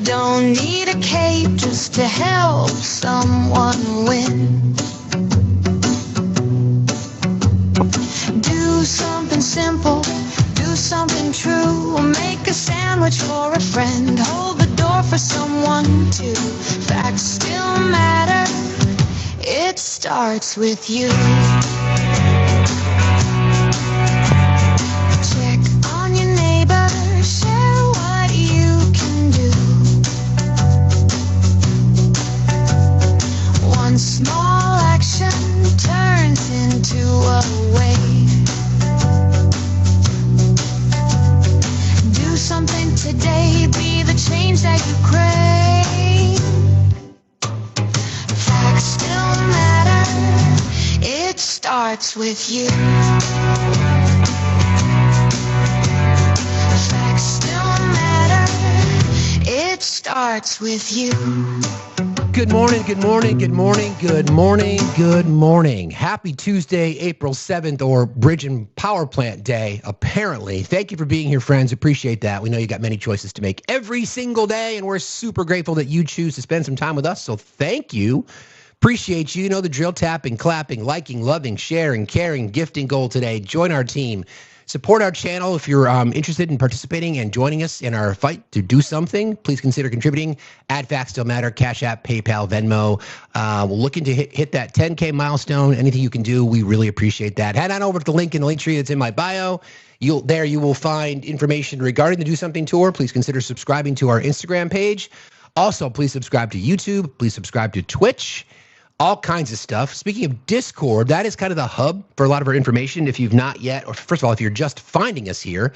don't need a cape just to help someone win. Do something simple, do something true. Make a sandwich for a friend, hold the door for someone too. Facts still matter, it starts with you. Check on your neighbor, share what you can do. One small action turns into a wave. Do something today, be the change that you crave. Facts still matter, it starts with you. Facts still matter, it starts with you. Good morning, good morning, good morning, good morning, good morning. Happy Tuesday, April 7th, or Bridge and Power Plant Day, apparently. Thank you for being here, friends. Appreciate that. We know you got many choices to make every single day, and we're super grateful that you choose to spend some time with us, so thank you. Appreciate you. You know the drill: tapping, clapping, liking, loving, sharing, caring, gifting goal today. Join our team. Support our channel. If you're interested in participating and joining us in our fight to do something, please consider contributing. Add Factsstillmatter, Cash App, PayPal, Venmo. We're looking to hit that 10K milestone. Anything you can do, we really appreciate that. Head on over to the link in the link tree that's in my bio. There you will find information regarding the Do Something Tour. Please consider subscribing to our Instagram page. Also, please subscribe to YouTube. Please subscribe to Twitch. All kinds of stuff. Speaking of Discord, that is kind of the hub for a lot of our information. If you've not yet, or first of all, if you're just finding us here,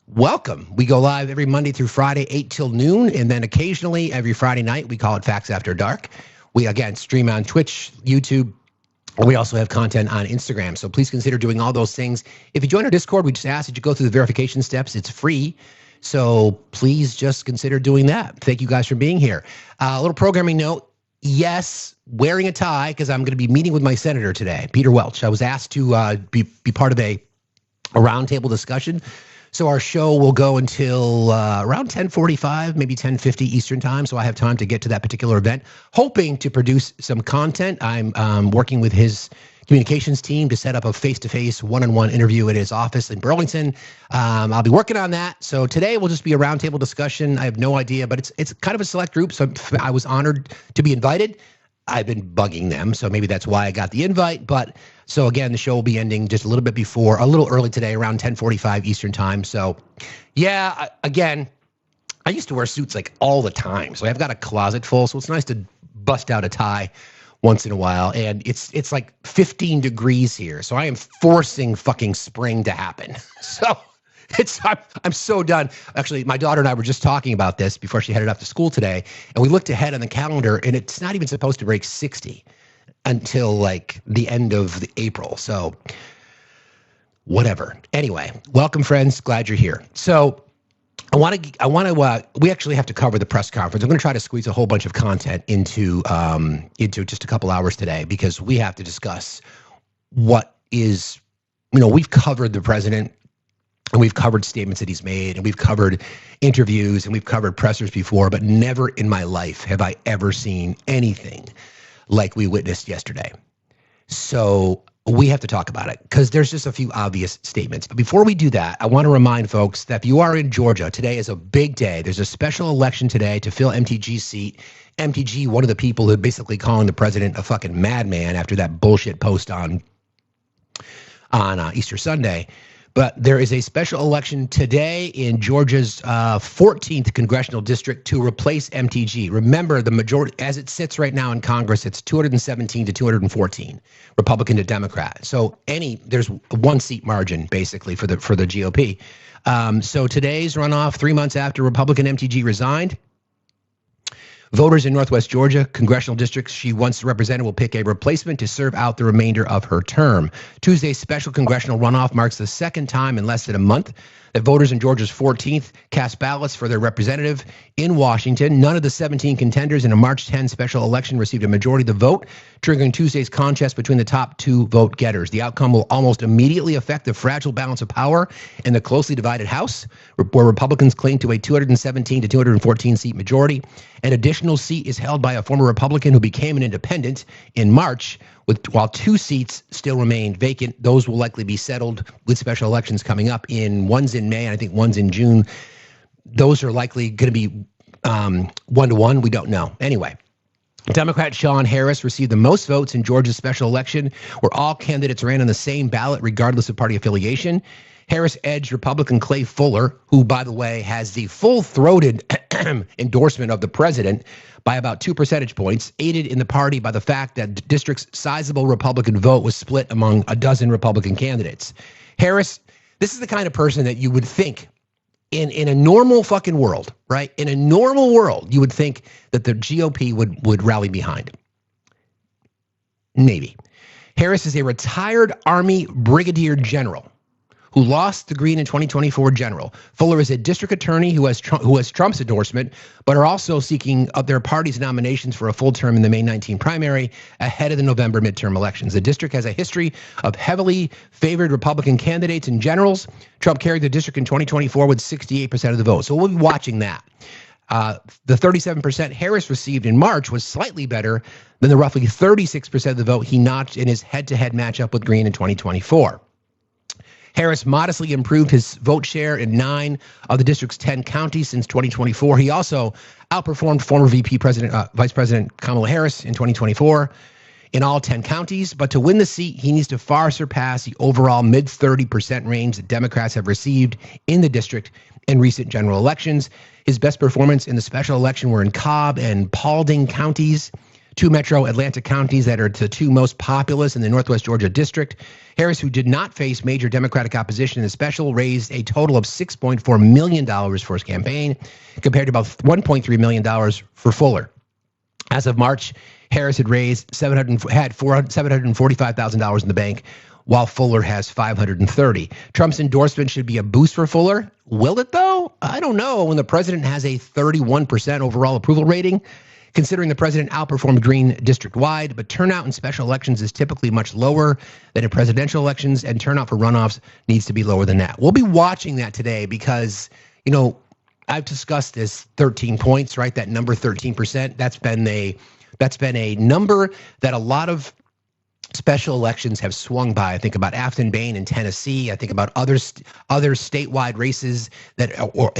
welcome. We go live every Monday through Friday, 8 till noon, and then occasionally every Friday night, we call it Facts After Dark. We, again, stream on Twitch, YouTube, and we also have content on Instagram. So please consider doing all those things. If you join our Discord, we just ask that you go through the verification steps. It's free. So please just consider doing that. Thank you guys for being here. A little programming note. Yes, wearing a tie, because I'm going to be meeting with my senator today, Peter Welch. I was asked to be part of a roundtable discussion. So our show will go until around 10:45, maybe 10:50 Eastern time. So I have time to get to that particular event, hoping to produce some content. I'm working with his communications team to set up a face-to-face one-on-one interview at his office in Burlington. I'll be working on that. So today will just be a roundtable discussion. I have no idea, but it's kind of a select group. So I was honored to be invited. I've been bugging them, so maybe that's why I got the invite. But so again, the show will be ending just a little bit before, a little early today, around 10:45 Eastern time. So yeah, again, I used to wear suits like all the time. So I've got a closet full. So it's nice to bust out a tie once in a while, and it's like 15 degrees here, so I am forcing fucking spring to happen. So I'm so done. Actually, my daughter and I were just talking about this before she headed off to school today, and we looked ahead on the calendar, and it's not even supposed to break 60 until like the end of April. So whatever. Anyway, welcome, friends. Glad you're here. So we actually have to cover the press conference. I'm going to try to squeeze a whole bunch of content into just a couple hours today, because we have to discuss what is, we've covered the president, and we've covered statements that he's made, and we've covered interviews, and we've covered pressers before, but never in my life have I ever seen anything like we witnessed yesterday. So we have to talk about it, because there's just a few obvious statements. But before we do that, I want to remind folks that if you are in Georgia, today is a big day. There's a special election today to fill MTG's seat. MTG, one of the people who basically calling the president a fucking madman after that bullshit post on Easter Sunday. But there is a special election today in Georgia's 14th congressional district to replace MTG. Remember, the majority, as it sits right now in Congress, it's 217 to 214, Republican to Democrat. So there's a 1-seat margin basically for the GOP. So today's runoff, 3 months after Republican MTG resigned, Voters in Northwest Georgia congressional districts she once represented will pick a replacement to serve out the remainder of her term. Tuesday's special congressional runoff marks the second time in less than a month that voters in Georgia's 14th cast ballots for their representative in Washington. None of the 17 contenders in a March 10 special election received a majority of the vote, triggering Tuesday's contest between the top two vote getters. The outcome will almost immediately affect the fragile balance of power in the closely divided House, where Republicans cling to a 217 to 214 seat majority. An additional seat is held by a former Republican who became an independent in March, while two seats still remain vacant. Those will likely be settled with special elections coming up. One's in May, and I think one's in June. Those are likely going to be 1-to-1. We don't know. Anyway, Democrat Sean Harris received the most votes in Georgia's special election, where all candidates ran on the same ballot regardless of party affiliation. Harris edged Republican Clay Fuller, who, by the way, has the full-throated endorsement of the president, by about 2 percentage points, aided in the party by the fact that the district's sizable Republican vote was split among a dozen Republican candidates. Harris, this is the kind of person that you would think in a normal fucking world, right? In a normal world, you would think that the GOP would rally behind. Maybe. Harris is a retired Army brigadier general who lost the Green in 2024 general. Fuller is a district attorney who has Trump's endorsement, but are also seeking their party's nominations for a full term in the May 19 primary ahead of the November midterm elections. The district has a history of heavily favored Republican candidates and generals. Trump carried the district in 2024 with 68% of the vote. So we'll be watching that. The 37% Harris received in March was slightly better than the roughly 36% of the vote he notched in his head-to-head matchup with Green in 2024. Harris modestly improved his vote share in 9 of the district's 10 counties since 2024. He also outperformed former Vice President Kamala Harris in 2024 in all 10 counties. But to win the seat, he needs to far surpass the overall mid-30% range that Democrats have received in the district in recent general elections. His best performance in the special election were in Cobb and Paulding counties, 2 metro Atlanta counties that are the 2 most populous in the Northwest Georgia district. Harris, who did not face major Democratic opposition in the special, raised a total of $6.4 million for his campaign, compared to about $1.3 million for Fuller. As of March, Harris had raised $745,000 in the bank, while Fuller has $530,000. Trump's endorsement should be a boost for Fuller. Will it, though? I don't know. When the president has a 31% overall approval rating, considering the president outperformed Green district-wide, but turnout in special elections is typically much lower than in presidential elections, and turnout for runoffs needs to be lower than that. We'll be watching that today because, I've discussed this 13 points, right? That number 13%, that's been a number that a lot of special elections have swung by. I think about Afton Bain in Tennessee. I think about other statewide races or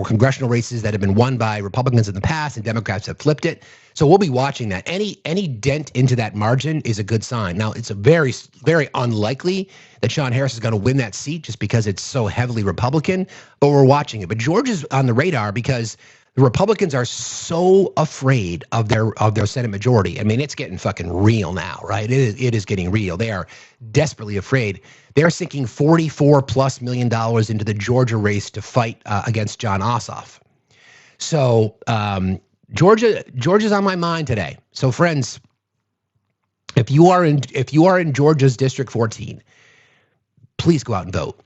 congressional races that have been won by Republicans in the past, and Democrats have flipped it. So we'll be watching that. Any dent into that margin is a good sign. Now, it's a very, very unlikely that Sean Harris is going to win that seat just because it's so heavily Republican, but we're watching it. But Georgia's on the radar because the Republicans are so afraid of their Senate majority. I mean, it's getting fucking real now, right? It is getting real. They are desperately afraid. They're sinking $44+ million into the Georgia race to fight against John Ossoff. So Georgia's on my mind today. So friends, if you are in Georgia's District 14, please go out and vote,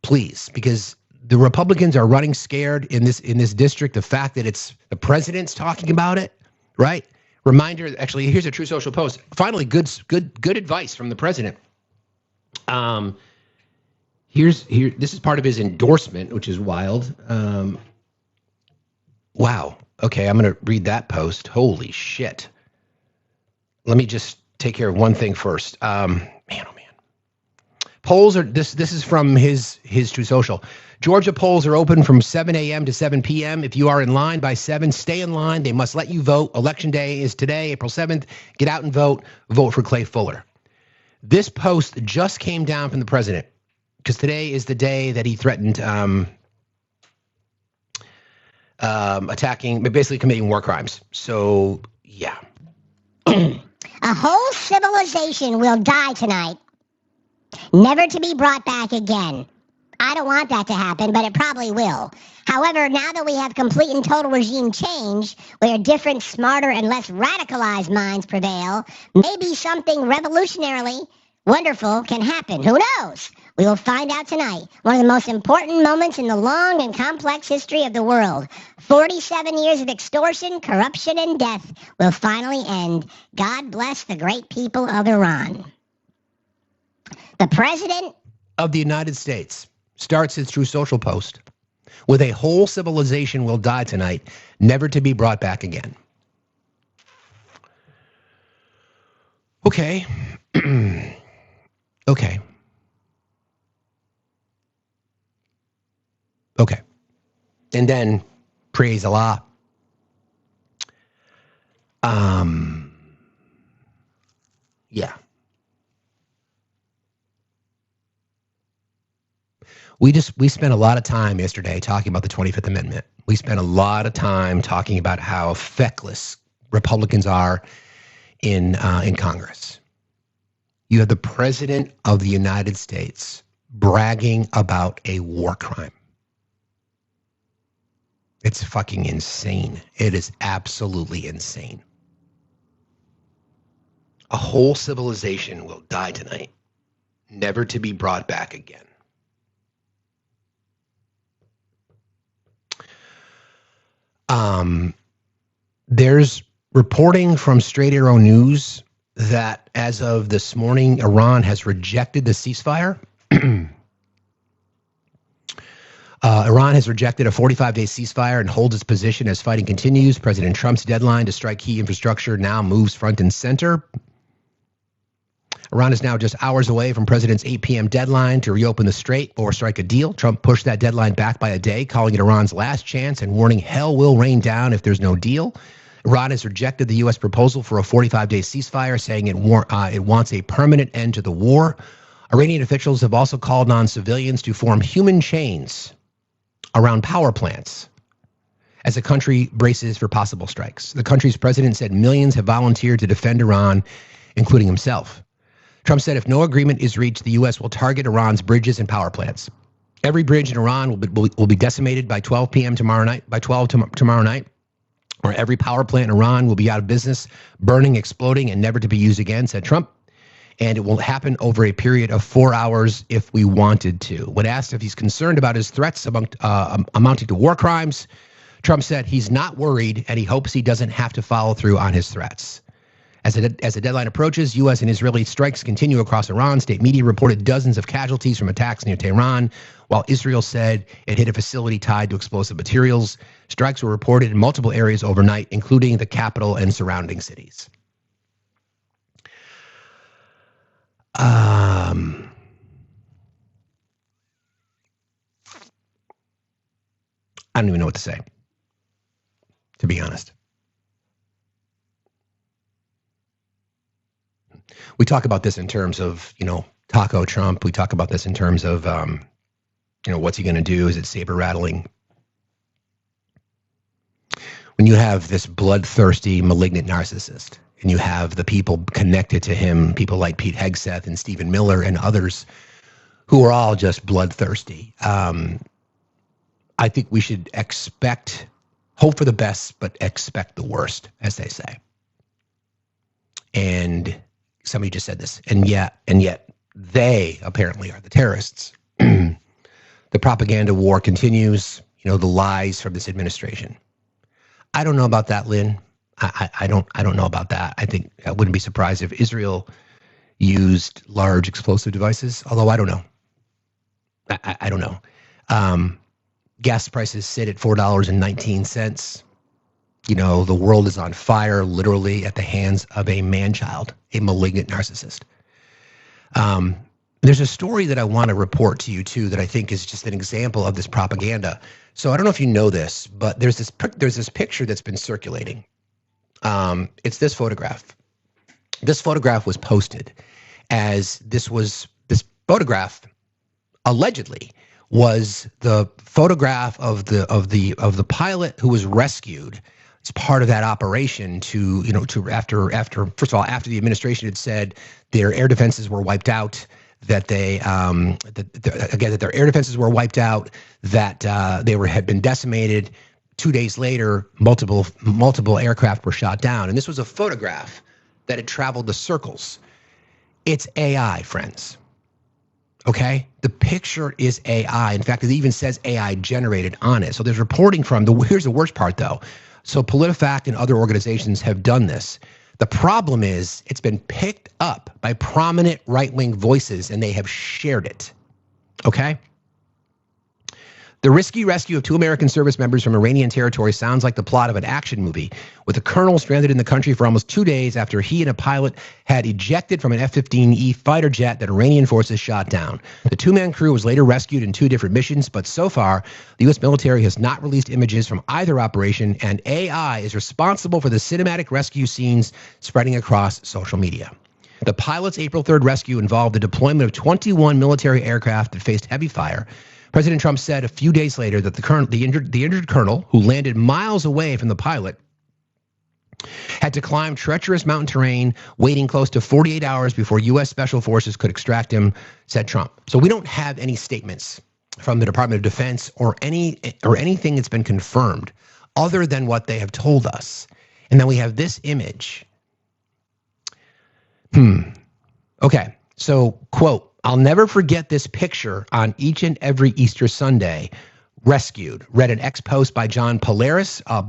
please, because the Republicans are running scared in this district. The fact that it's the president's talking about it, right? Reminder. Actually, here's a True Social post. Finally, good advice from the president. This is part of his endorsement, which is wild. Wow. Okay, I'm gonna read that post. Holy shit. Let me just take care of one thing first. Man, oh man. Polls are this is from his True Social. Georgia polls are open from 7 a.m. to 7 p.m. If you are in line by 7, stay in line. They must let you vote. Election day is today, April 7th. Get out and vote. Vote for Clay Fuller. This post just came down from the president because today is the day that he threatened attacking, basically committing war crimes. So, yeah. A whole civilization will die tonight, never to be brought back again. I don't want that to happen, but it probably will. However, now that we have complete and total regime change, where different, smarter, and less radicalized minds prevail, maybe something revolutionarily wonderful can happen. Who knows? We will find out tonight. One of the most important moments in the long and complex history of the world. 47 years of extortion, corruption, and death will finally end. God bless the great people of Iran. The President of the United States starts his True Social post with a whole civilization will die tonight, never to be brought back again. Okay. Okay. Okay. And then, praise Allah. Yeah. We spent a lot of time yesterday talking about the 25th Amendment. We spent a lot of time talking about how feckless Republicans are in Congress. You have the President of the United States bragging about a war crime. It's fucking insane. It is absolutely insane. A whole civilization will die tonight, never to be brought back again. There's reporting from Straight Arrow News that as of this morning, Iran has rejected the ceasefire. Iran has rejected a 45-day ceasefire and holds its position as fighting continues. President Trump's deadline to strike key infrastructure now moves front and center. Iran is now just hours away from President's 8 p.m. deadline to reopen the strait or strike a deal. Trump pushed that deadline back by a day, calling it Iran's last chance and warning hell will rain down if there's no deal. Iran has rejected the U.S. proposal for a 45-day ceasefire, saying it wants a permanent end to the war. Iranian officials have also called on civilians to form human chains around power plants as the country braces for possible strikes. The country's president said millions have volunteered to defend Iran, including himself. Trump said if no agreement is reached, the U.S. will target Iran's bridges and power plants. Every bridge in Iran will be decimated by 12 p.m. tomorrow night, tomorrow night, or every power plant in Iran will be out of business, burning, exploding, and never to be used again, said Trump. And it will happen over a period of 4 hours if we wanted to. When asked if he's concerned about his threats amounting to war crimes, Trump said he's not worried and he hopes he doesn't have to follow through on his threats. As the deadline approaches, U.S. and Israeli strikes continue across Iran. State media reported dozens of casualties from attacks near Tehran, while Israel said it hit a facility tied to explosive materials. Strikes were reported in multiple areas overnight, including the capital and surrounding cities. I don't even know what to say, to be honest. We talk about this in terms of, Taco Trump. We talk about this in terms of, what's he going to do? Is it saber rattling? When you have this bloodthirsty, malignant narcissist, and you have the people connected to him, people like Pete Hegseth and Stephen Miller and others who are all just bloodthirsty, I think we should hope for the best, but expect the worst, as they say. And somebody just said this, and yet they apparently are the terrorists. The propaganda war continues, the lies from this administration. I don't know about that, Lynn. I don't know about that. I think I wouldn't be surprised if Israel used large explosive devices, although I don't know. I don't know. Gas prices sit at $4.19. The world is on fire, literally at the hands of a man-child, a malignant narcissist. There's a story that I want to report to you, too, that I think is just an example of this propaganda. So I don't know if you know this, but there's this picture that's been circulating. It's this photograph. This photograph was posted as this photograph allegedly was the photograph of the pilot who was rescued. It's part of that operation after the administration had said their air defenses were wiped out, that they that their air defenses were wiped out, that had been decimated. 2 days later, multiple aircraft were shot down, and this was a photograph that had traveled the circles. It's AI, friends. Okay, the picture is AI. In fact, it even says AI generated on it. So there's reporting from here's the worst part though. So PolitiFact and other organizations have done this. The problem is it's been picked up by prominent right-wing voices and they have shared it. Okay? The risky rescue of 2 American service members from Iranian territory sounds like the plot of an action movie, with a colonel stranded in the country for almost 2 days after he and a pilot had ejected from an F-15E fighter jet that Iranian forces shot down. The 2-man crew was later rescued in 2 different missions, but so far, the U.S. military has not released images from either operation, and AI is responsible for the cinematic rescue scenes spreading across social media. The pilot's April 3rd rescue involved the deployment of 21 military aircraft that faced heavy fire. President Trump said a few days later that the injured colonel, who landed miles away from the pilot, had to climb treacherous mountain terrain, waiting close to 48 hours before U.S. Special Forces could extract him, said Trump. So we don't have any statements from the Department of Defense or anything that's been confirmed other than what they have told us. And then we have this image. Okay, so quote, "I'll never forget this picture on each and every Easter Sunday. Rescued," read an ex-post by John Polaris, a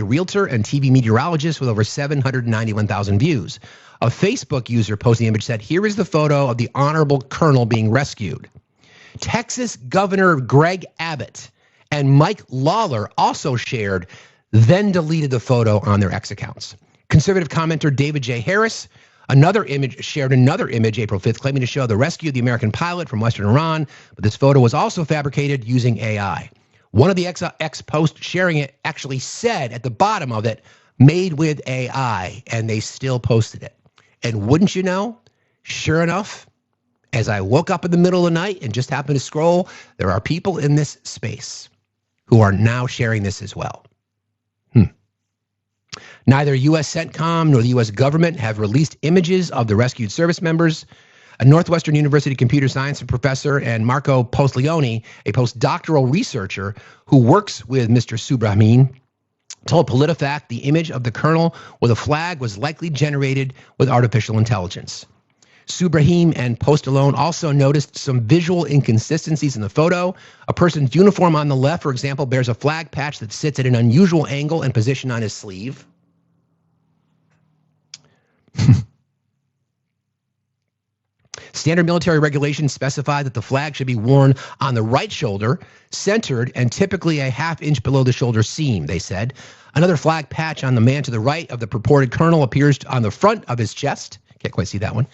realtor and TV meteorologist with over 791,000 views. A Facebook user posting the image said, "Here is the photo of the honorable colonel being rescued." Texas Governor Greg Abbott and Mike Lawler also shared, then deleted the photo on their X accounts. Conservative commenter David J. Harris shared another image April 5th, claiming to show the rescue of the American pilot from Western Iran, but this photo was also fabricated using AI. One of the ex-posts sharing it actually said at the bottom of it, "made with AI," and they still posted it. And wouldn't you know, sure enough, as I woke up in the middle of the night and just happened to scroll, there are people in this space who are now sharing this as well. Neither U.S. CENTCOM nor the U.S. government have released images of the rescued service members. A Northwestern University computer science professor and Marco Postleone, a postdoctoral researcher who works with Mr. Subrahim, told PolitiFact the image of the colonel with a flag was likely generated with artificial intelligence. Subrahim and Postleone also noticed some visual inconsistencies in the photo. A person's uniform on the left, for example, bears a flag patch that sits at an unusual angle and position on his sleeve. Standard military regulations specify that the flag should be worn on the right shoulder, centered, and typically a half-inch below the shoulder seam, they said. Another flag patch on the man to the right of the purported colonel appears on the front of his chest. Can't quite see that one.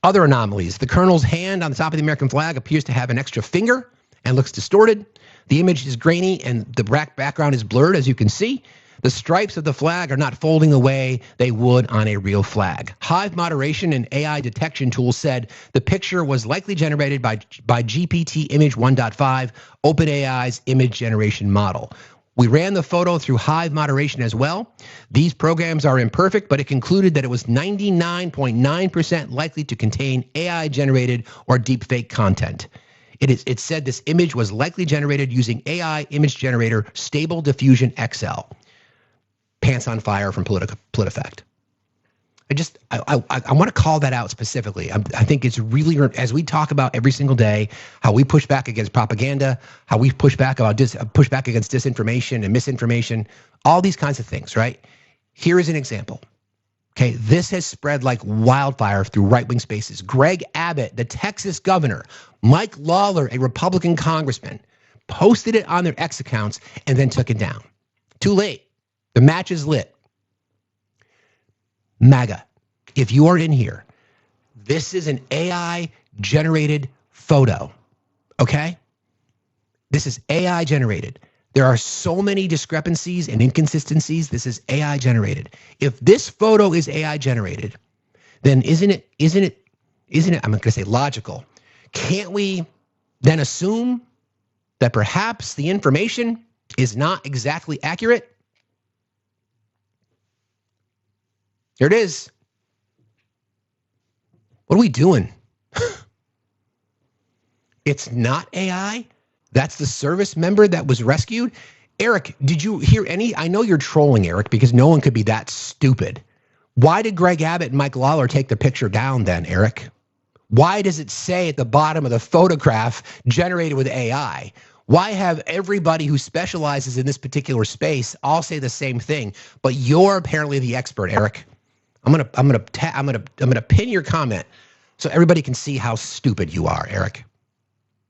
Other anomalies. The colonel's hand on the top of the American flag appears to have an extra finger and looks distorted. The image is grainy and the background is blurred, as you can see. The stripes of the flag are not folding the way they would on a real flag. Hive moderation and AI detection tools said the picture was likely generated by GPT Image 1.5, OpenAI's image generation model. We ran the photo through Hive moderation as well. These programs are imperfect, but it concluded that it was 99.9% likely to contain AI-generated or deepfake content. It said this image was likely generated using AI image generator Stable Diffusion XL. Pants on fire from PolitiFact. I want to call that out specifically. I think it's really, as we talk about every single day, how we push back against propaganda, how we push back against disinformation and misinformation, all these kinds of things, right? Here is an example. Okay, this has spread like wildfire through right-wing spaces. Greg Abbott, the Texas governor, Mike Lawler, a Republican congressman, posted it on their X accounts and then took it down. Too late. The match is lit. MAGA, if you are in here, this is an AI-generated photo, okay? This is AI-generated. There are so many discrepancies and inconsistencies. This is AI-generated. If this photo is AI-generated, then isn't it, I'm going to say logical. Can't we then assume that perhaps the information is not exactly accurate? Here it is. What are we doing? It's not AI? That's the service member that was rescued? Eric, did you hear any? I know you're trolling, Eric, because no one could be that stupid. Why did Greg Abbott and Mike Lawler take the picture down then, Eric? Why does it say at the bottom of the photograph generated with AI? Why have everybody who specializes in this particular space all say the same thing, but you're apparently the expert, Eric? I'm gonna pin your comment so everybody can see how stupid you are, Eric.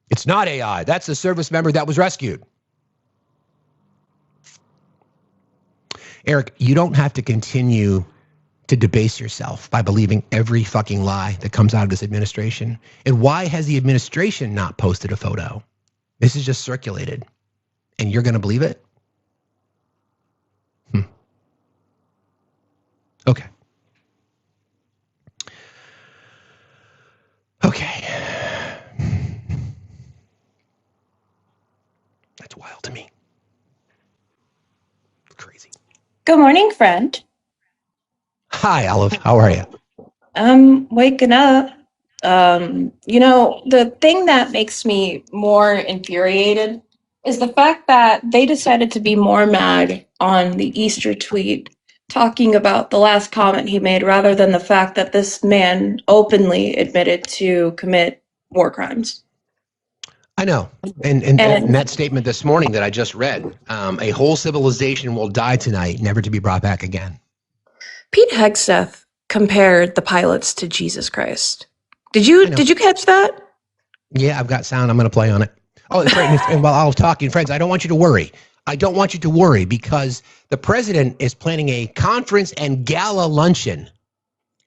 It's not AI. That's the service member that was rescued. Eric, you don't have to continue to debase yourself by believing every fucking lie that comes out of this administration. And why has the administration not posted a photo? This is just circulated. And you're going to believe it? Okay. Okay. That's wild to me. Crazy. Good morning, friend. Hi, Olive. How are you? I'm waking up. The thing that makes me more infuriated is the fact that they decided to be more mad on the Easter tweet talking about the last comment he made rather than the fact that this man openly admitted to commit war crimes. I know. And that statement this morning that I just read, a whole civilization will die tonight, never to be brought back again. Pete Hegseth compared the pilots to Jesus Christ. Did you catch that? Yeah, I've got sound. I'm going to play on it. Oh, that's right. And while I was talking, friends, I don't want you to worry. I don't want you to worry because the president is planning a conference and gala luncheon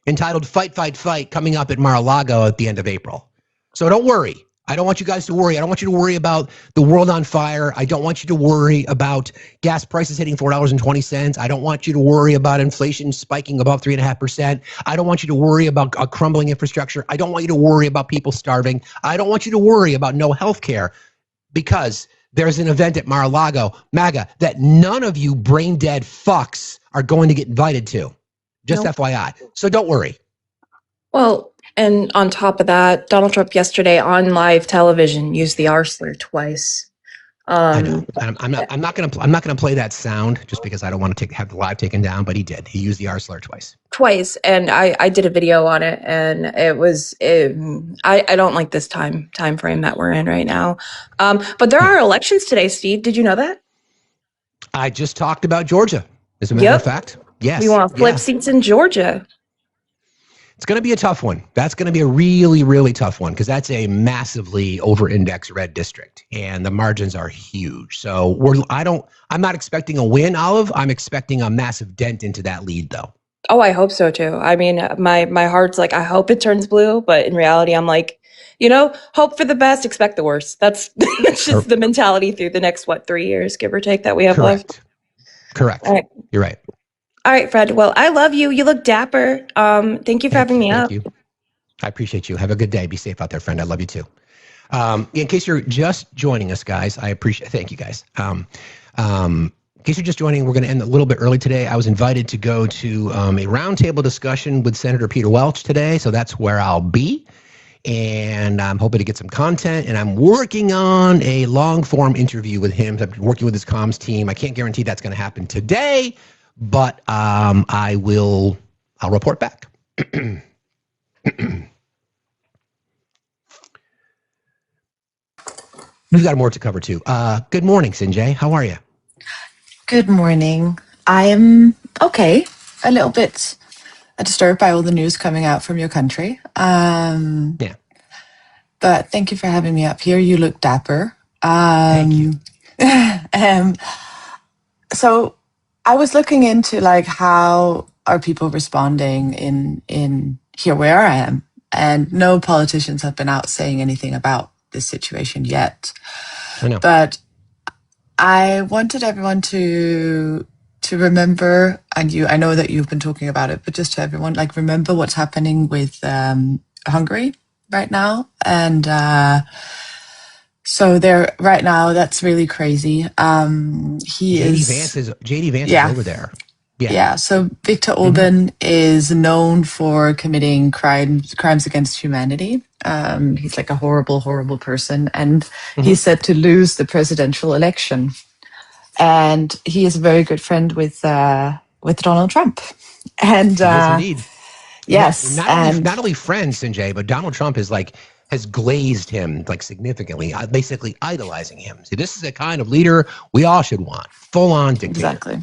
entitled Fight, Fight, Fight coming up at Mar-a-Lago at the end of April. So don't worry. I don't want you guys to worry. I don't want you to worry about the world on fire. I don't want you to worry about gas prices hitting $4.20. I don't want you to worry about inflation spiking above 3.5%. I don't want you to worry about a crumbling infrastructure. I don't want you to worry about people starving. I don't want you to worry about no health care because there's an event at Mar-a-Lago, MAGA, that none of you brain dead fucks are going to get invited to. Just nope. FYI. So don't worry. Well, and on top of that, Donald Trump yesterday on live television used the R slur twice. I know. I'm not gonna play that sound just because I don't want to have the live taken down. But he did. He used the R slur twice. Twice, and I did a video on it, and I don't like this time frame that we're in right now. But there are elections today, Steve. Did you know that? I just talked about Georgia. As a matter of fact, yes. We want to flip seats in Georgia. It's going to be a tough one. That's going to be a really, really tough one because that's a massively over-indexed red district, and the margins are huge. So I'm not expecting a win, Olive. I'm expecting a massive dent into that lead, though. Oh, I hope so too. I mean, my heart's like, I hope it turns blue, but in reality, I'm like, hope for the best, expect the worst. That's just the mentality through the next 3 years, give or take, that we have left. Correct. Right. You're right. All right, Fred. Well, I love you. You look dapper. Thank you for having me up. Thank you. I appreciate you. Have a good day. Be safe out there, friend. I love you too. In case you're just joining us, guys, thank you guys. In case you're just joining, we're going to end a little bit early today. I was invited to go to a roundtable discussion with Senator Peter Welch today, so that's where I'll be. And I'm hoping to get some content, and I'm working on a long-form interview with him. I've been working with his comms team. I can't guarantee that's going to happen today, but I'll report back. We've got more to cover too. Good morning, Sinjay. How are you? Good morning. I am okay. A little bit disturbed by all the news coming out from your country. Yeah. But thank you for having me up here. You look dapper. Thank you. So I was looking into how are people responding in here where I am, and no politicians have been out saying anything about this situation yet. I know. But I wanted everyone to remember, and I know that you've been talking about it, but just to everyone, remember what's happening with Hungary right now. And so they're right now, that's really crazy. JD Vance is over there. Yeah, so Viktor Orban is known for committing crimes against humanity. He's like a horrible, horrible person, and he's set to lose the presidential election. And he is a very good friend with Donald Trump. And He is indeed. yes, Not only friends, Sanjay, but Donald Trump is like has glazed him like significantly, basically idolizing him. See, this is the kind of leader we all should want. Full on dictator.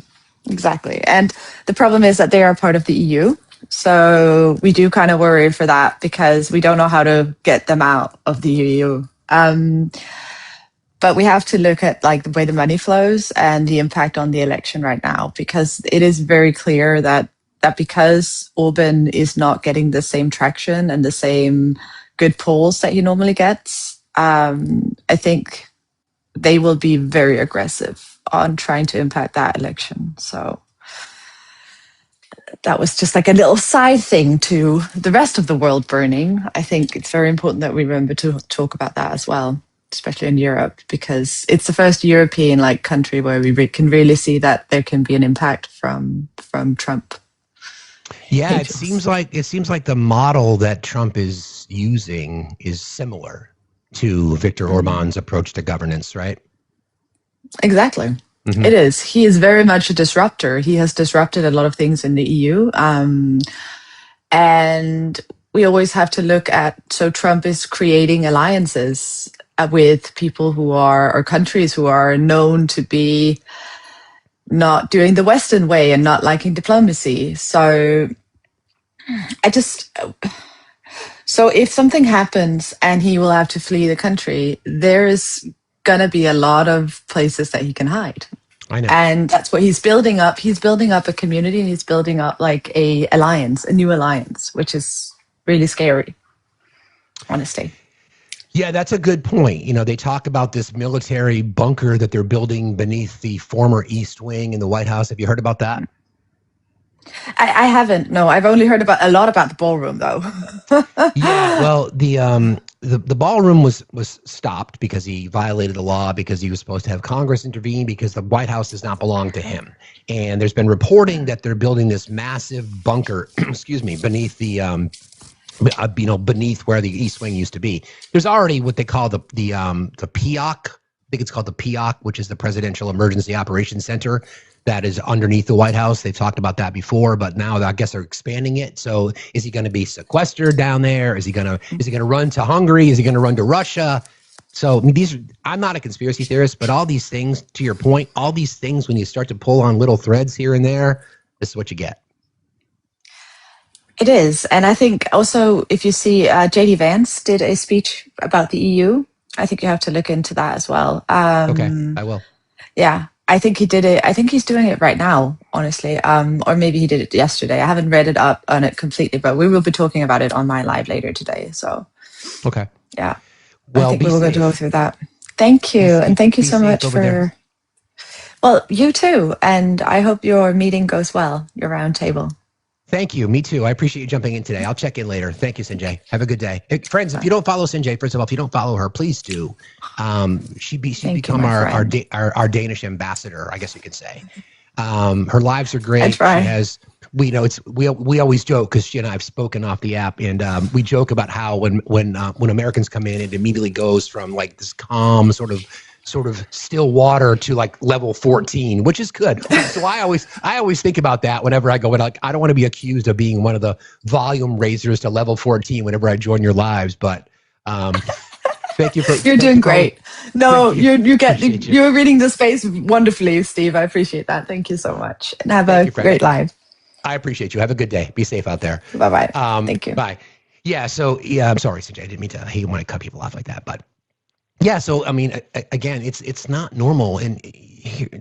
Exactly. And the problem is that they are part of the EU. So we do kind of worry for that because we don't know how to get them out of the EU. But we have to look at like the way the money flows and the impact on the election right now, because it is very clear that because Orban is not getting the same traction and the same good polls that he normally gets, I think they will be very aggressive on trying to impact that election. So that was just like a little side thing to the rest of the world burning. I think it's very important that we remember to talk about that as well, especially in Europe, because it's the first European like country where we can really see that there can be an impact from Trump. Yeah, it seems like the model that Trump is using is similar to Viktor Orban's approach to governance, right? Exactly. It is. He is very much a disruptor. He has disrupted a lot of things in the EU. And we always have to look at, so Trump is creating alliances with people who are, or countries who are known to be not doing the Western way and not liking diplomacy. So so if something happens and he will have to flee the country, there is going to be a lot of places that he can hide. I know. And that's what he's building up. He's building up a community, and he's building up like a new alliance, which is really scary, honestly. Yeah, that's a good point. You know, they talk about this military bunker that they're building beneath the former East Wing in the White House. Have you heard about that? I haven't. No, I've only heard a lot about the ballroom, though. Yeah, well, the ballroom was stopped because he violated the law, because he was supposed to have Congress intervene, because the White House does not belong to him. And there's been reporting that they're building this massive bunker, excuse me, beneath the beneath where the East Wing used to be. There's already what they call the POC. I think it's called the POC, which is the Presidential Emergency Operations Center. That is underneath the White House. They've talked about that before, but now I guess they're expanding it. So is he going to be sequestered down there? Is he going to run to Hungary? Is he going to run to Russia? So I mean, I'm not a conspiracy theorist, but all these things, to your point, all these things, when you start to pull on little threads here and there, this is what you get. It is. And I think also, if you see JD Vance did a speech about the EU, I think you have to look into that as well. Okay, I will. Yeah. I think he did it. I think he's doing it right now, honestly. Or maybe he did it yesterday. I haven't read it up on it completely, but we will be talking about it on my live later today. So, okay. Yeah. Well, I think we will go to go through that. Thank you. And thank you so much for, well, you too. And I hope your meeting goes well, your round table. Thank you. Me too. I appreciate you jumping in today. I'll check in later. Thank you, Sanjay. Have a good day. Hey, friends, if you don't follow Sanjay, first of all, if you don't follow her, please do. She's become our Danish ambassador, I guess you could say. Her lives are great. She has, we always joke, because she and I have spoken off the app, and we joke about how when Americans come in, it immediately goes from like this calm sort of still water to like level 14, which is good. So I always think about that whenever I go in. Like, I don't want to be accused of being one of the volume raisers to level 14 whenever I join your lives, but thank you for. You're doing great. No, you're reading the space wonderfully, Steve. I appreciate that. Thank you so much, and have a great live. I appreciate you. Have a good day. Be safe out there. Bye bye. Thank you. Bye. Yeah. So I'm sorry, Sanjay. I didn't mean to. I hate when I cut people off like that, but. Yeah, so I mean, again, it's not normal, and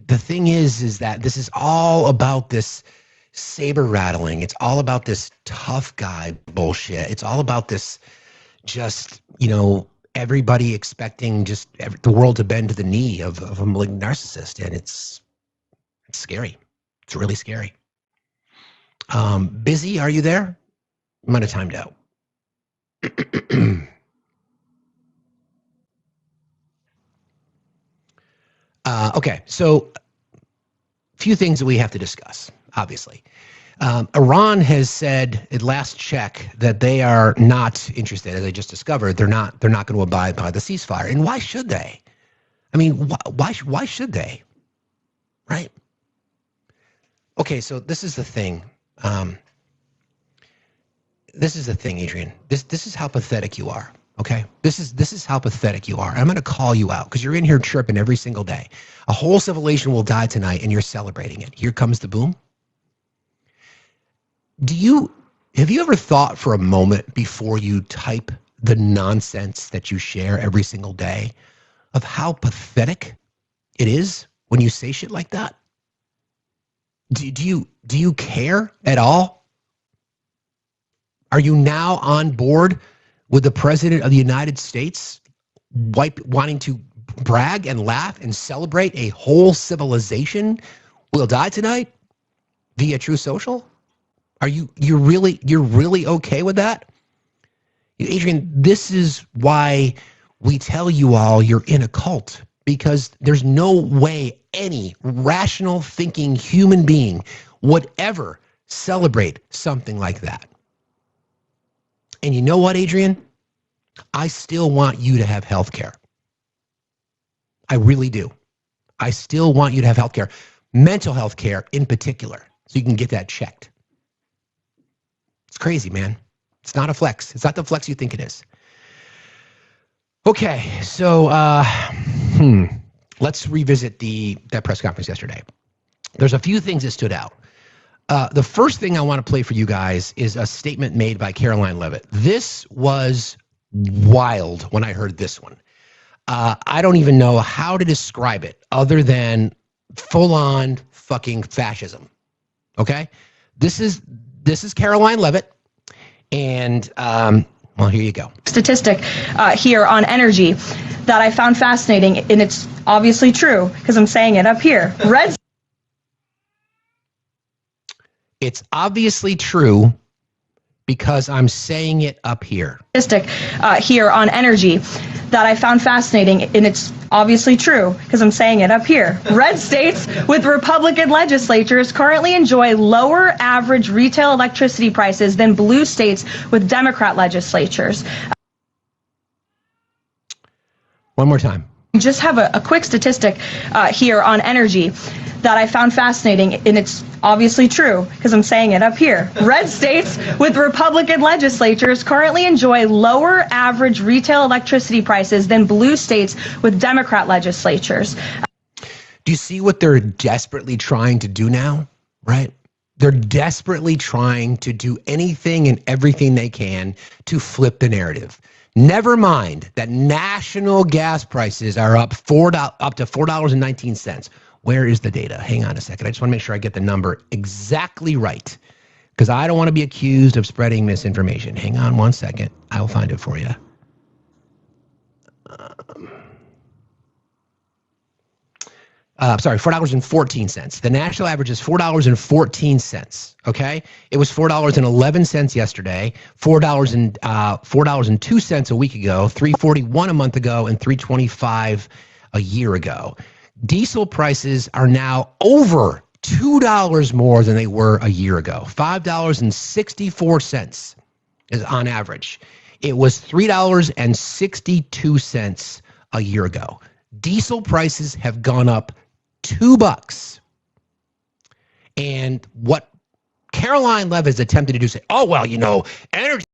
the thing is that this is all about this saber rattling. It's all about this tough guy bullshit. It's all about this, just everybody expecting just the world to bend to the knee of a malignant narcissist, and it's scary. It's really scary. Busy, are you there? I might have timed out. Okay, so a few things that we have to discuss. obviously. Iran has said at last check that they are not interested, as I just discovered. They're not going to abide by the ceasefire. And why should they? I mean, why should they? Right? Okay, so this is the thing. This is the thing, Adrian. This is how pathetic you are. Okay, this is how pathetic you are. I'm going to call you out because you're in here chirping every single day. A whole civilization will die tonight, and you're celebrating it. Here comes the boom. Have you ever thought for a moment before you type the nonsense that you share every single day of how pathetic it is when you say shit like that? Do you care at all? Are you now on board with the president of the United States wanting to brag and laugh and celebrate a whole civilization will die tonight via True Social? You're really okay with that? Adrian, this is why we tell you all you're in a cult, because there's no way any rational thinking human being would ever celebrate something like that. And you know what, Adrian? I still want you to have health care. I really do. I still want you to have health care, mental health care in particular, so you can get that checked. It's crazy, man. It's not a flex. It's not the flex you think it is. Okay, so let's revisit that press conference yesterday. There's a few things that stood out. The first thing I want to play for you guys is a statement made by Caroline Leavitt. This was wild when I heard this one. I don't even know how to describe it other than full-on fucking fascism. Okay? This is Caroline Leavitt, and well, here you go. Statistic here on energy that I found fascinating, and it's obviously true because I'm saying it up here. It's obviously true because I'm saying it up here. Statistic here on energy that I found fascinating, and it's obviously true because I'm saying it up here. Red states with Republican legislatures currently enjoy lower average retail electricity prices than blue states with Democrat legislatures. One more time. Just have a quick statistic here on energy that I found fascinating, and it's obviously true because I'm saying it up here. Red states with Republican legislatures currently enjoy lower average retail electricity prices than blue states with Democrat legislatures. Do you see what they're desperately trying to do now, right? They're desperately trying to do anything and everything they can to flip the narrative. Never mind that national gas prices are up to $4.19. Where is the data? Hang on a second. I just want to make sure I get the number exactly right, because I don't want to be accused of spreading misinformation. Hang on one second. I will find it for you. Sorry, $4.14. The national average is $4.14. Okay, it was $4.11 yesterday, $4.02 a week ago, $3.41 a month ago, and $3.25 a year ago. Diesel prices are now over $2 more than they were a year ago. $5.64 is on average. It was $3.62 a year ago. Diesel prices have gone up $2. And what Caroline Leavitt has attempted to do is say, oh, well, energy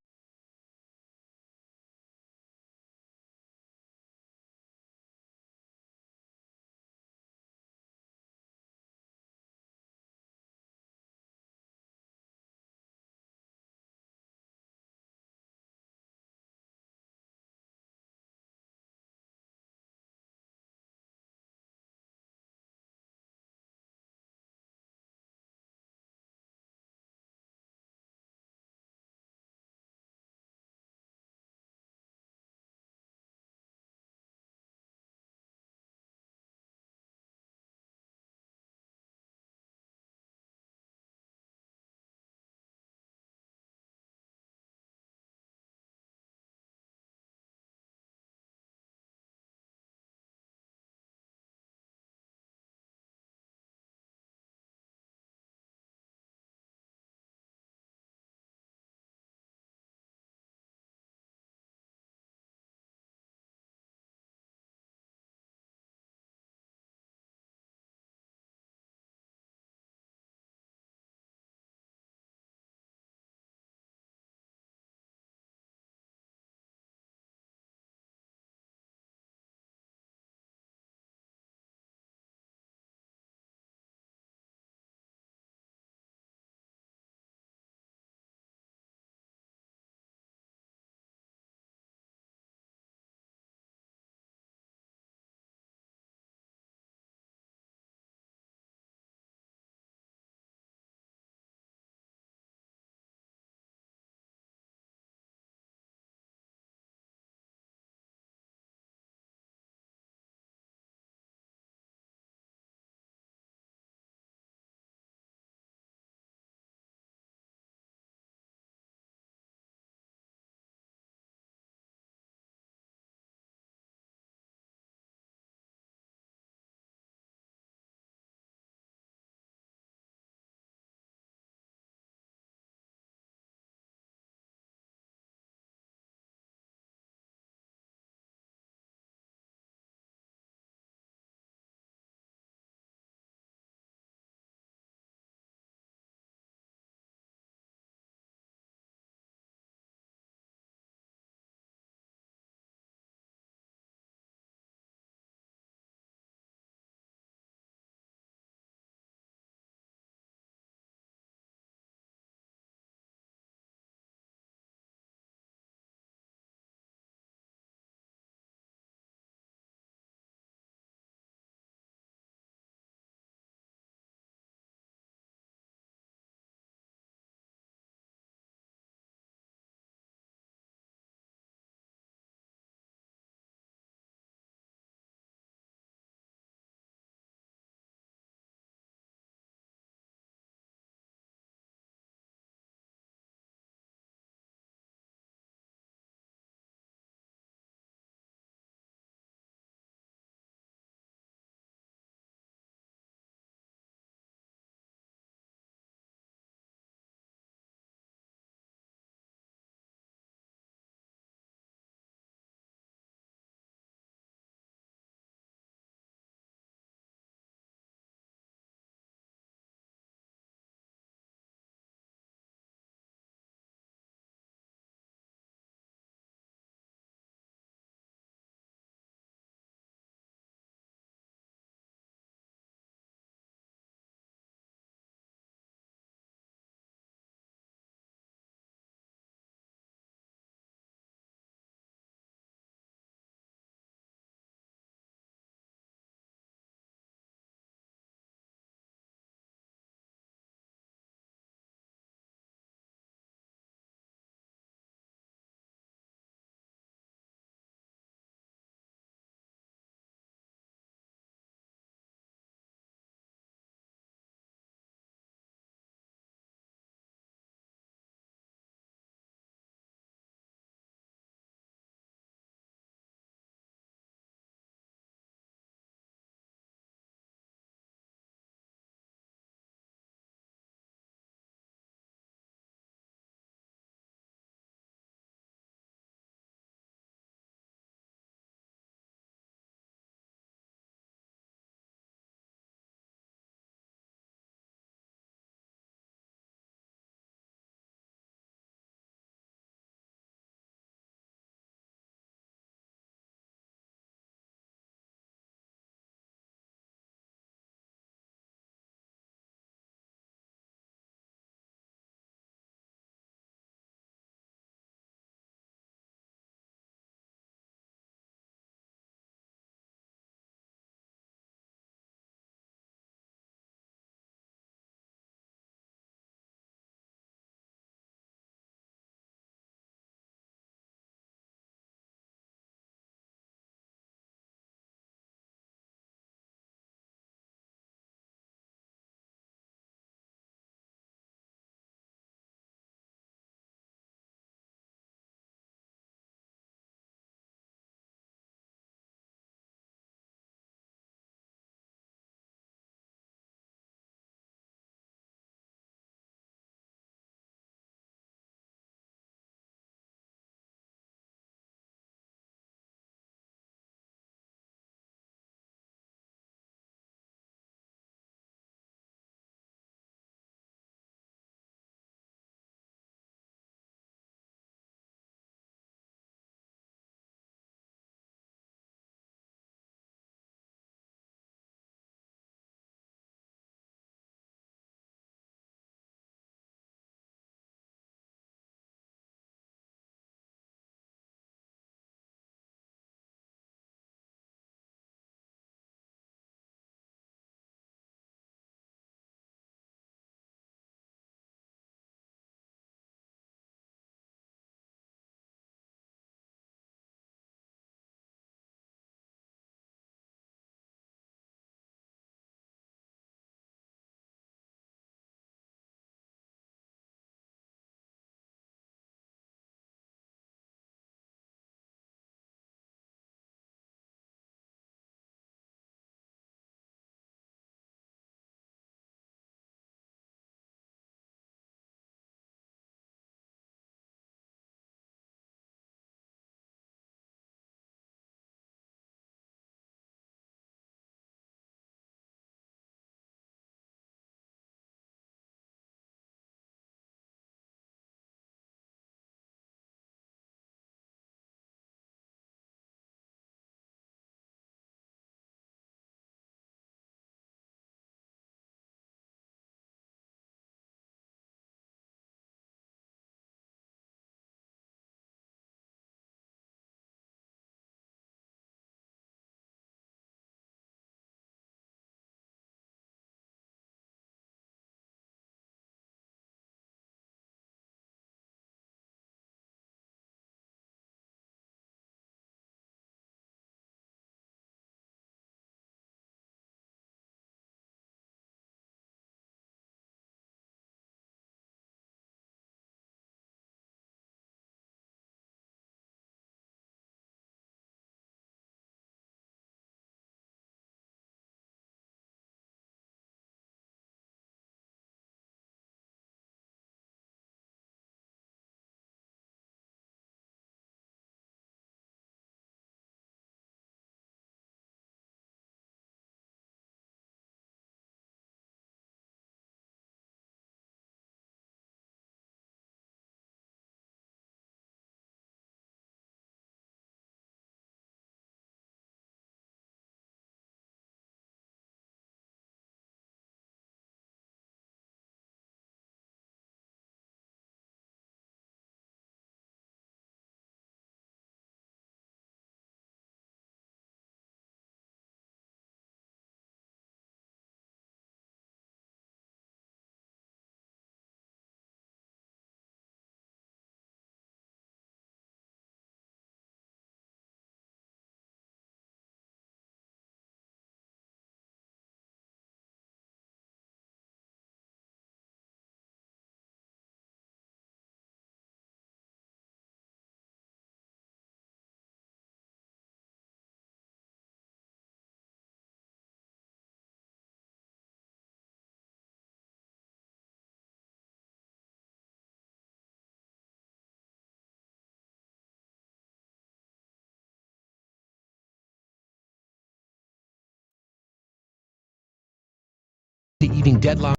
evening deadline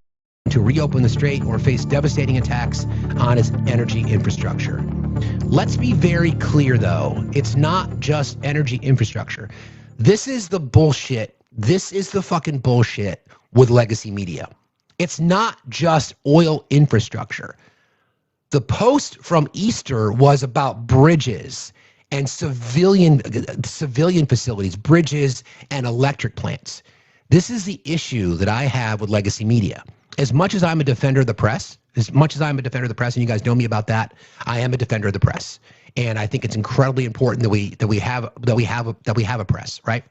to reopen the strait or face devastating attacks on its energy infrastructure. Let's be very clear, though. It's not just energy infrastructure. This is the bullshit. This is the fucking bullshit with legacy media. It's not just oil infrastructure. The post from Easter was about bridges and civilian facilities, bridges and electric plants. This is the issue that I have with legacy media. As much as I'm a defender of the press, and you guys know me about that, I am a defender of the press, and I think it's incredibly important that we have a press, right?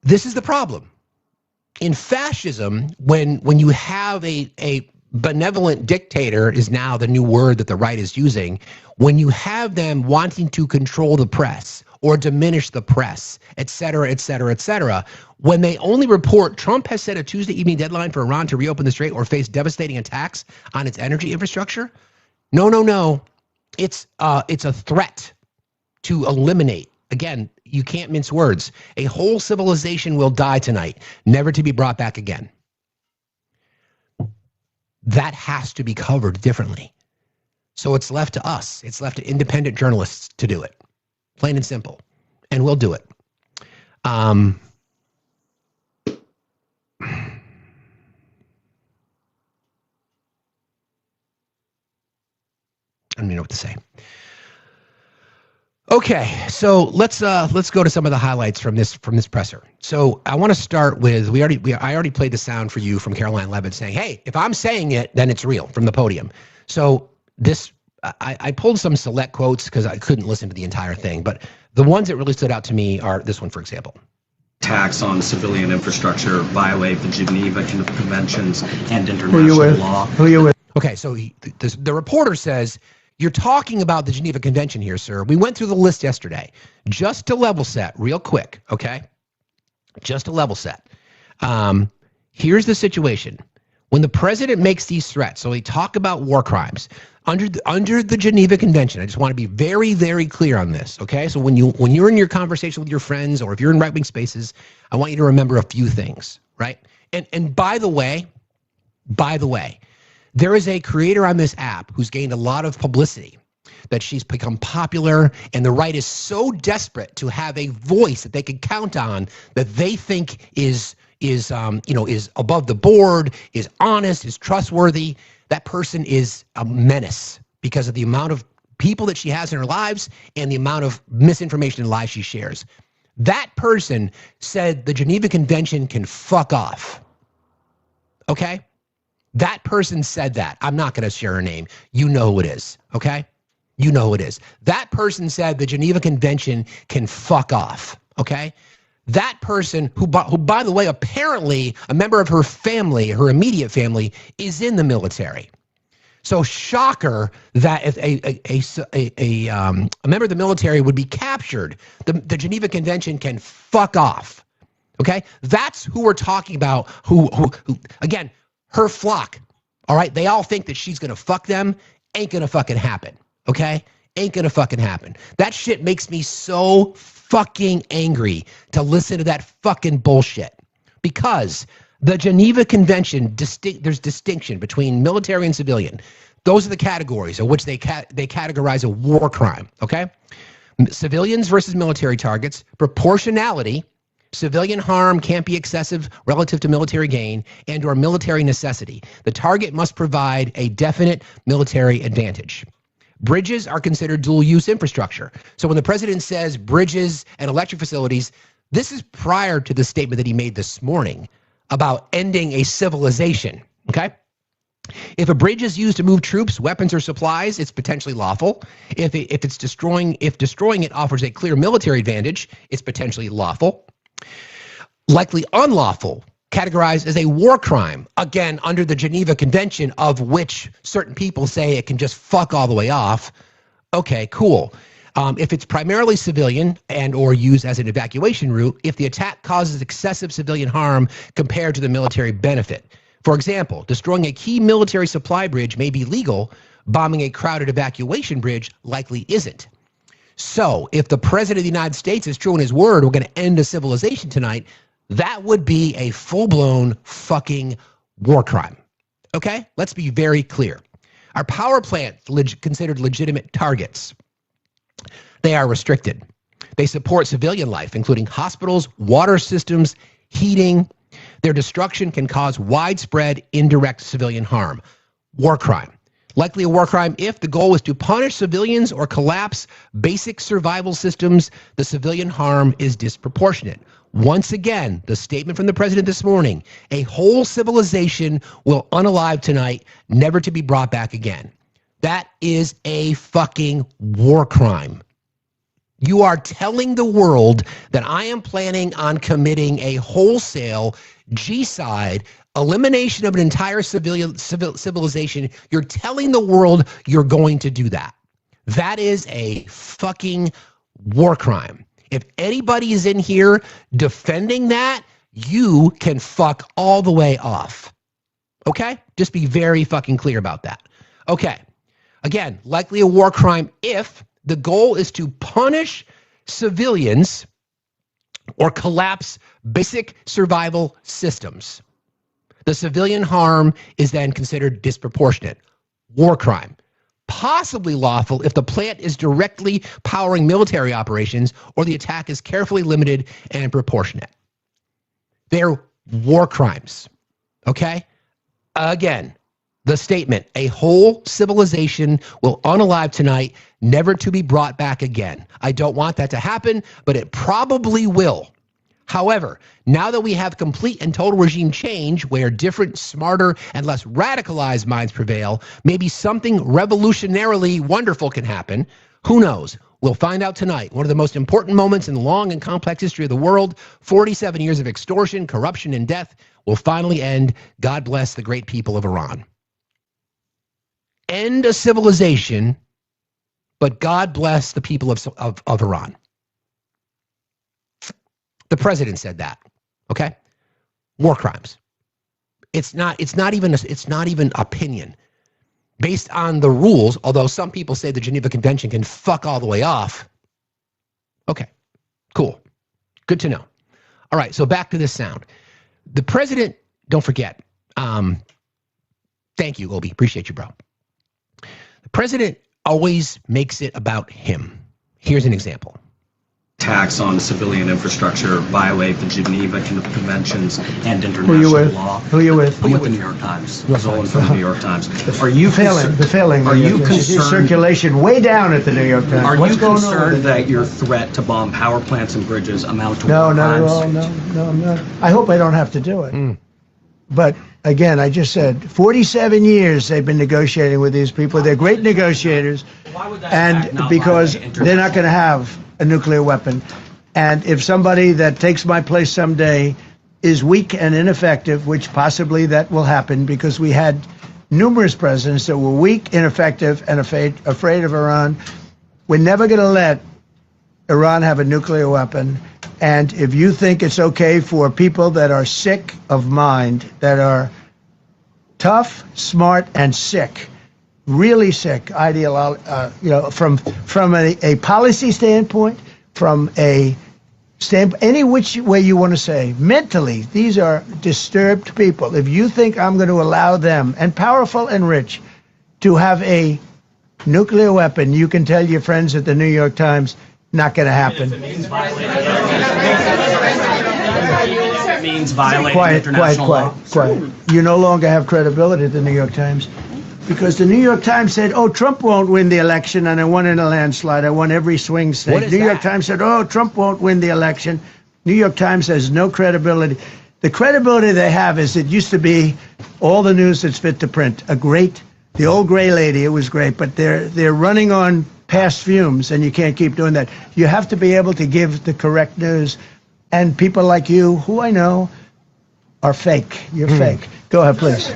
This is the problem. In fascism, when you have a benevolent dictator is now the new word that the right is using, when you have them wanting to control the press or diminish the press, et cetera, et cetera, et cetera, when they only report Trump has set a Tuesday evening deadline for Iran to reopen the strait or face devastating attacks on its energy infrastructure. No. It's a threat to eliminate. Again, you can't mince words. A whole civilization will die tonight, never to be brought back again. That has to be covered differently. So it's left to us. It's left to independent journalists to do it. Plain and simple. And we'll do it. I don't even know what to say. Okay, so let's go to some of the highlights from this presser. So I want to start with I already played the sound for you from Caroline Levitt saying, "Hey, if I'm saying it, then it's real," from the podium. So this I pulled some select quotes because I couldn't listen to the entire thing, but the ones that really stood out to me are this one, for example. Attacks on civilian infrastructure violate the Geneva Conventions and international law. Who you with? Okay, so the reporter says, "You're talking about the Geneva Convention here, sir. We went through the list yesterday." Just to level set real quick, okay? Just to level set. Here's the situation. When the president makes these threats, so they talk about war crimes, under the Geneva Convention, I just want to be very, very clear on this, okay? So when you're in your conversation with your friends or if you're in right-wing spaces, I want you to remember a few things, right? And by the way, there is a creator on this app who's gained a lot of publicity, that she's become popular, and the right is so desperate to have a voice that they can count on that they think is above the board, is honest, is trustworthy. That person is a menace because of the amount of people that she has in her lives and the amount of misinformation and lies she shares. That person said the Geneva Convention can fuck off. Okay? That person said that. I'm not going to share her name. You know who it is, okay? You know who it is. That person said the Geneva Convention can fuck off, okay? That person, who by the way, apparently a member of her family, her immediate family, is in the military. So shocker that if a member of the military would be captured, the Geneva Convention can fuck off, okay? That's who we're talking about, who again, her flock, all right? They all think that she's going to fuck them. Ain't going to fucking happen, okay? Ain't going to fucking happen. That shit makes me so fucking angry to listen to that fucking bullshit, because the Geneva Convention, there's distinction between military and civilian. Those are the categories in which they categorize a war crime, okay? Civilians versus military targets, proportionality, civilian harm can't be excessive relative to military gain, and or military necessity. The target must provide a definite military advantage. Bridges are considered dual-use infrastructure. So when the president says bridges and electric facilities, this is prior to the statement that he made this morning about ending a civilization, okay? If a bridge is used to move troops, weapons, or supplies, it's potentially lawful. If destroying it offers a clear military advantage, it's potentially lawful. Likely unlawful, categorized as a war crime, again, under the Geneva Convention, of which certain people say it can just fuck all the way off. Okay, cool. If it's primarily civilian and or used as an evacuation route, if the attack causes excessive civilian harm compared to the military benefit. For example, destroying a key military supply bridge may be legal, bombing a crowded evacuation bridge likely isn't. So if the president of the United States is true in his word, we're going to end a civilization tonight, That would be a full-blown fucking war crime. Okay? Let's be very clear. Are power plants considered legitimate targets? They are restricted. They support civilian life, including hospitals, water systems, heating. Their destruction can cause widespread indirect civilian harm. War crime. Likely a war crime if the goal is to punish civilians or collapse basic survival systems. The civilian harm is disproportionate. Once again, the statement from the president this morning, a whole civilization will unalive tonight, never to be brought back again. That is a fucking war crime. You are telling the world that I am planning on committing a wholesale G-side elimination of an entire civilization. You're telling the world you're going to do that. That is a fucking war crime. If anybody is in here defending that, you can fuck all the way off. Okay? Just be very fucking clear about that. Okay. Again, likely a war crime if the goal is to punish civilians or collapse basic survival systems. The civilian harm is then considered disproportionate. War crime. Possibly lawful if the plant is directly powering military operations or the attack is carefully limited and proportionate. They're war crimes. Okay? Again, the statement, a whole civilization will unalive tonight, never to be brought back again. I don't want that to happen, but it probably will. However, now that we have complete and total regime change where different, smarter, and less radicalized minds prevail, maybe something revolutionarily wonderful can happen. Who knows? We'll find out tonight. One of the most important moments in the long and complex history of the world, 47 years of extortion, corruption, and death, will finally end. God bless the great people of Iran. End a civilization, but God bless the people of Iran. The president said that. Okay? War crimes. It's not even opinion. Based on the rules, although some people say the Geneva Convention can fuck all the way off. Okay. Cool. Good to know. All right, so back to this sound. The president, don't forget. Thank you, Obi. Appreciate you, bro. The president always makes it about him. Here's an example. Attacks on civilian infrastructure violate the Geneva Conventions and international law. Who are you with? I'm with the New York Times. Zolan from the New York Times. Are you failing? Are you concerned? Circulation way down at the New York Times. Are you concerned that your threat to bomb power plants and bridges amount to no, war not crimes? at all. No, I'm not. I hope I don't have to do it. But again, I just said 47 years they've been negotiating with these people. They're great negotiators, and because they're not going to have a nuclear weapon. And if somebody that takes my place someday is weak and ineffective, which possibly that will happen because we had numerous presidents that were weak, ineffective, and afraid of Iran, we're never going to let Iran have a nuclear weapon. And if you think it's okay for people that are sick of mind, that are tough, smart, and sick, really sick, from a policy standpoint, from a standpoint, any which way you want to say, mentally, these are disturbed people. If you think I'm going to allow them, and powerful and rich, to have a nuclear weapon, you can tell your friends at the New York Times, not going to happen. It means violating international law. Quiet. You no longer have credibility at the New York Times. Because the New York Times said, oh, Trump won't win the election, and I won in a landslide. I won every swing state. New York Times said, oh, Trump won't win the election. New York Times has no credibility. The credibility they have is it used to be all the news that's fit to print. The old gray lady, it was great, but they're running on past fumes, and you can't keep doing that. You have to be able to give the correct news. And people like you, who I know, are fake. You're fake. Go ahead, please.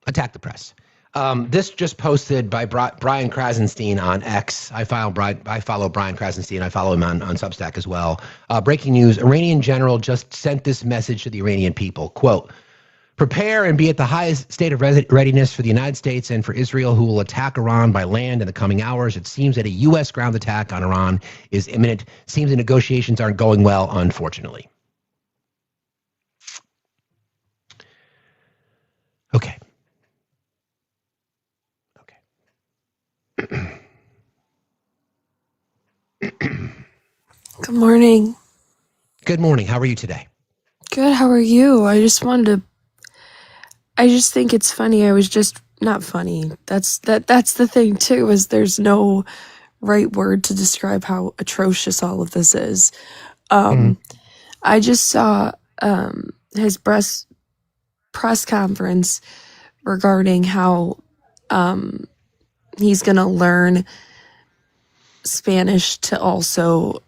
Attack the press. This just posted by Brian Krasenstein on X. I follow Brian Krasenstein. I follow him on Substack as well. Breaking news, Iranian general just sent this message to the Iranian people. Quote, prepare and be at the highest state of readiness for the United States and for Israel, who will attack Iran by land in the coming hours. It seems that a U.S. ground attack on Iran is imminent. Seems the negotiations aren't going well, unfortunately. Good morning. Good morning. How are you today? Good, how are you? I just think it's funny. I was just not funny. That's the thing too, is there's no right word to describe how atrocious all of this is. I just saw his press conference regarding how he's going to learn Spanish to also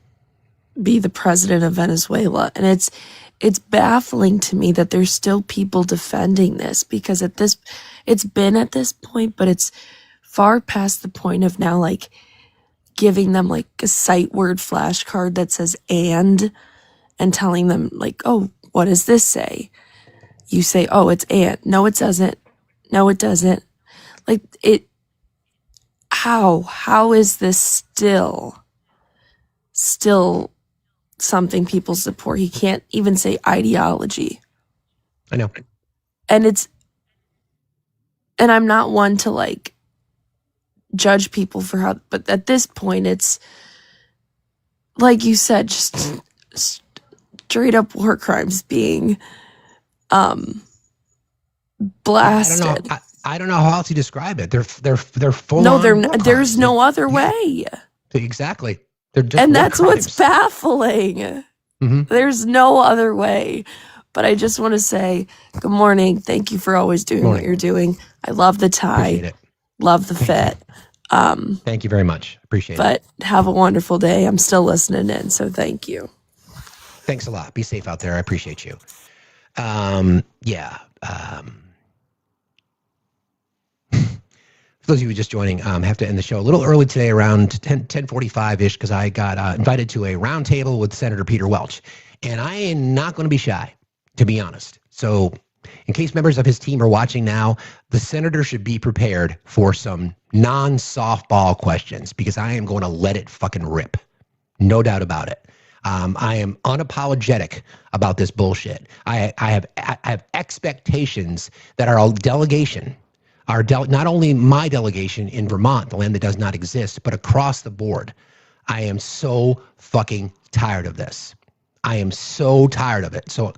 be the president of Venezuela. And it's baffling to me that there's still people defending this, because it's been at this point, but it's far past the point of now like giving them like a sight word flashcard that says and telling them like, oh, what does this say? You say, oh, it's and. No, it doesn't. No, it doesn't. Like it, how is this still something people support? He can't even say ideology. I know. And I'm not one to like judge people for how, but at this point it's like you said, just straight up war crimes being blasted. I don't know how else to describe it. They're full. No, there's no other way. Exactly. They're just and war that's crimes. what's baffling. Mm-hmm. There's no other way. But I just want to say good morning. Thank you for always doing what you're doing. I love the tie. Appreciate it. Love the fit. Thank you very much. Appreciate it. But have a wonderful day. I'm still listening in, so thank you. Thanks a lot. Be safe out there. I appreciate you. For those of you who are just joining, have to end the show a little early today, around 10:45-ish, because I got invited to a roundtable with Senator Peter Welch. And I am not going to be shy, to be honest. So in case members of his team are watching now, the senator should be prepared for some non-softball questions, because I am going to let it fucking rip. No doubt about it. I am unapologetic about this bullshit. I have expectations that our delegation, not only my delegation in Vermont, the land that does not exist, but across the board. I am so fucking tired of this. I am so tired of it. So